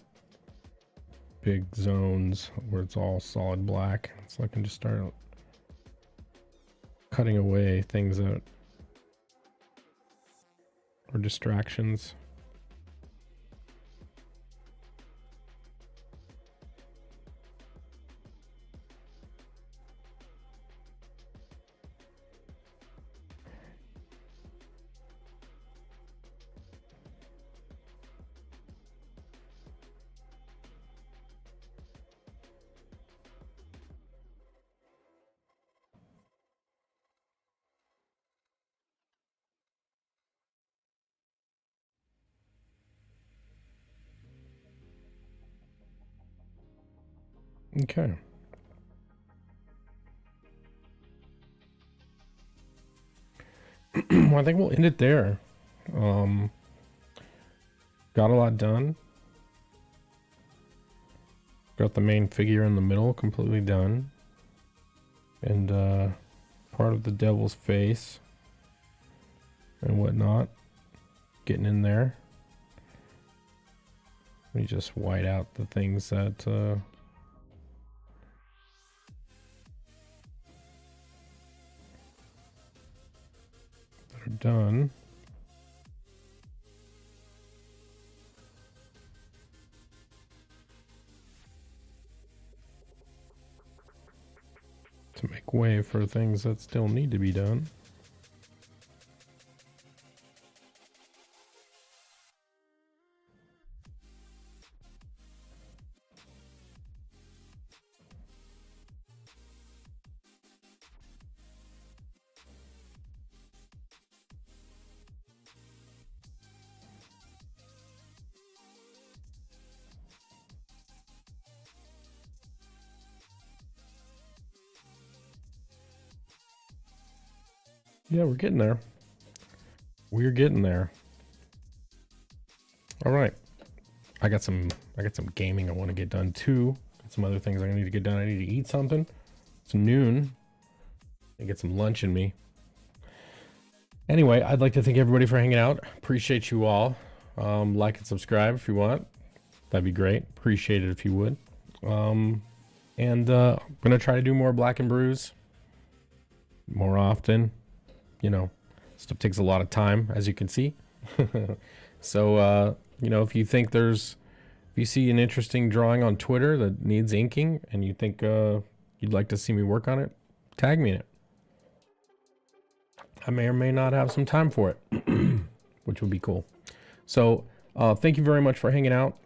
big zones where it's all solid black, so I can just start cutting away things that are distractions. Okay. Well, I think we'll end it there. Got a lot done. Got the main figure in the middle completely done. And part of the devil's face and whatnot. Getting in there. Let me just white out the things that are done. To make way for things that still need to be done. Yeah, we're getting there. We're getting there. All right. I got some gaming I want to get done too. Got some other things I need to get done. I need to eat something. It's noon. I get some lunch in me. Anyway, I'd like to thank everybody for hanging out. Appreciate you all. Like and subscribe if you want. That'd be great. Appreciate it if you would. I'm gonna try to do more Black and Brews more often. You know, stuff takes a lot of time, as you can see. So, you know, if you see an interesting drawing on Twitter that needs inking and you think you'd like to see me work on it, tag me in it. I may or may not have some time for it, which would be cool. So, thank you very much for hanging out.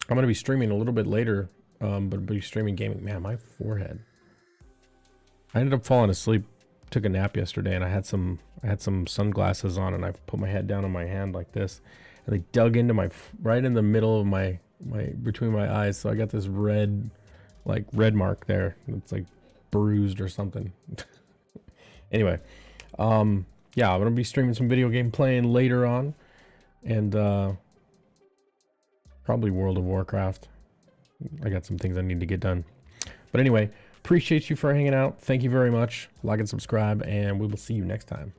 I'm gonna be streaming a little bit later, but I'll be streaming gaming. Man, my forehead. I ended up falling asleep. Took a nap yesterday, and I had some sunglasses on, and I put my head down on my hand like this, and they dug into my right in the middle of my between my eyes. So I got this red mark there. It's like bruised or something. Anyway, yeah, I'm gonna be streaming some video game playing later on, and probably World of Warcraft. I got some things I need to get done. But anyway, appreciate you for hanging out. Thank you very much. Like and subscribe, and we will see you next time.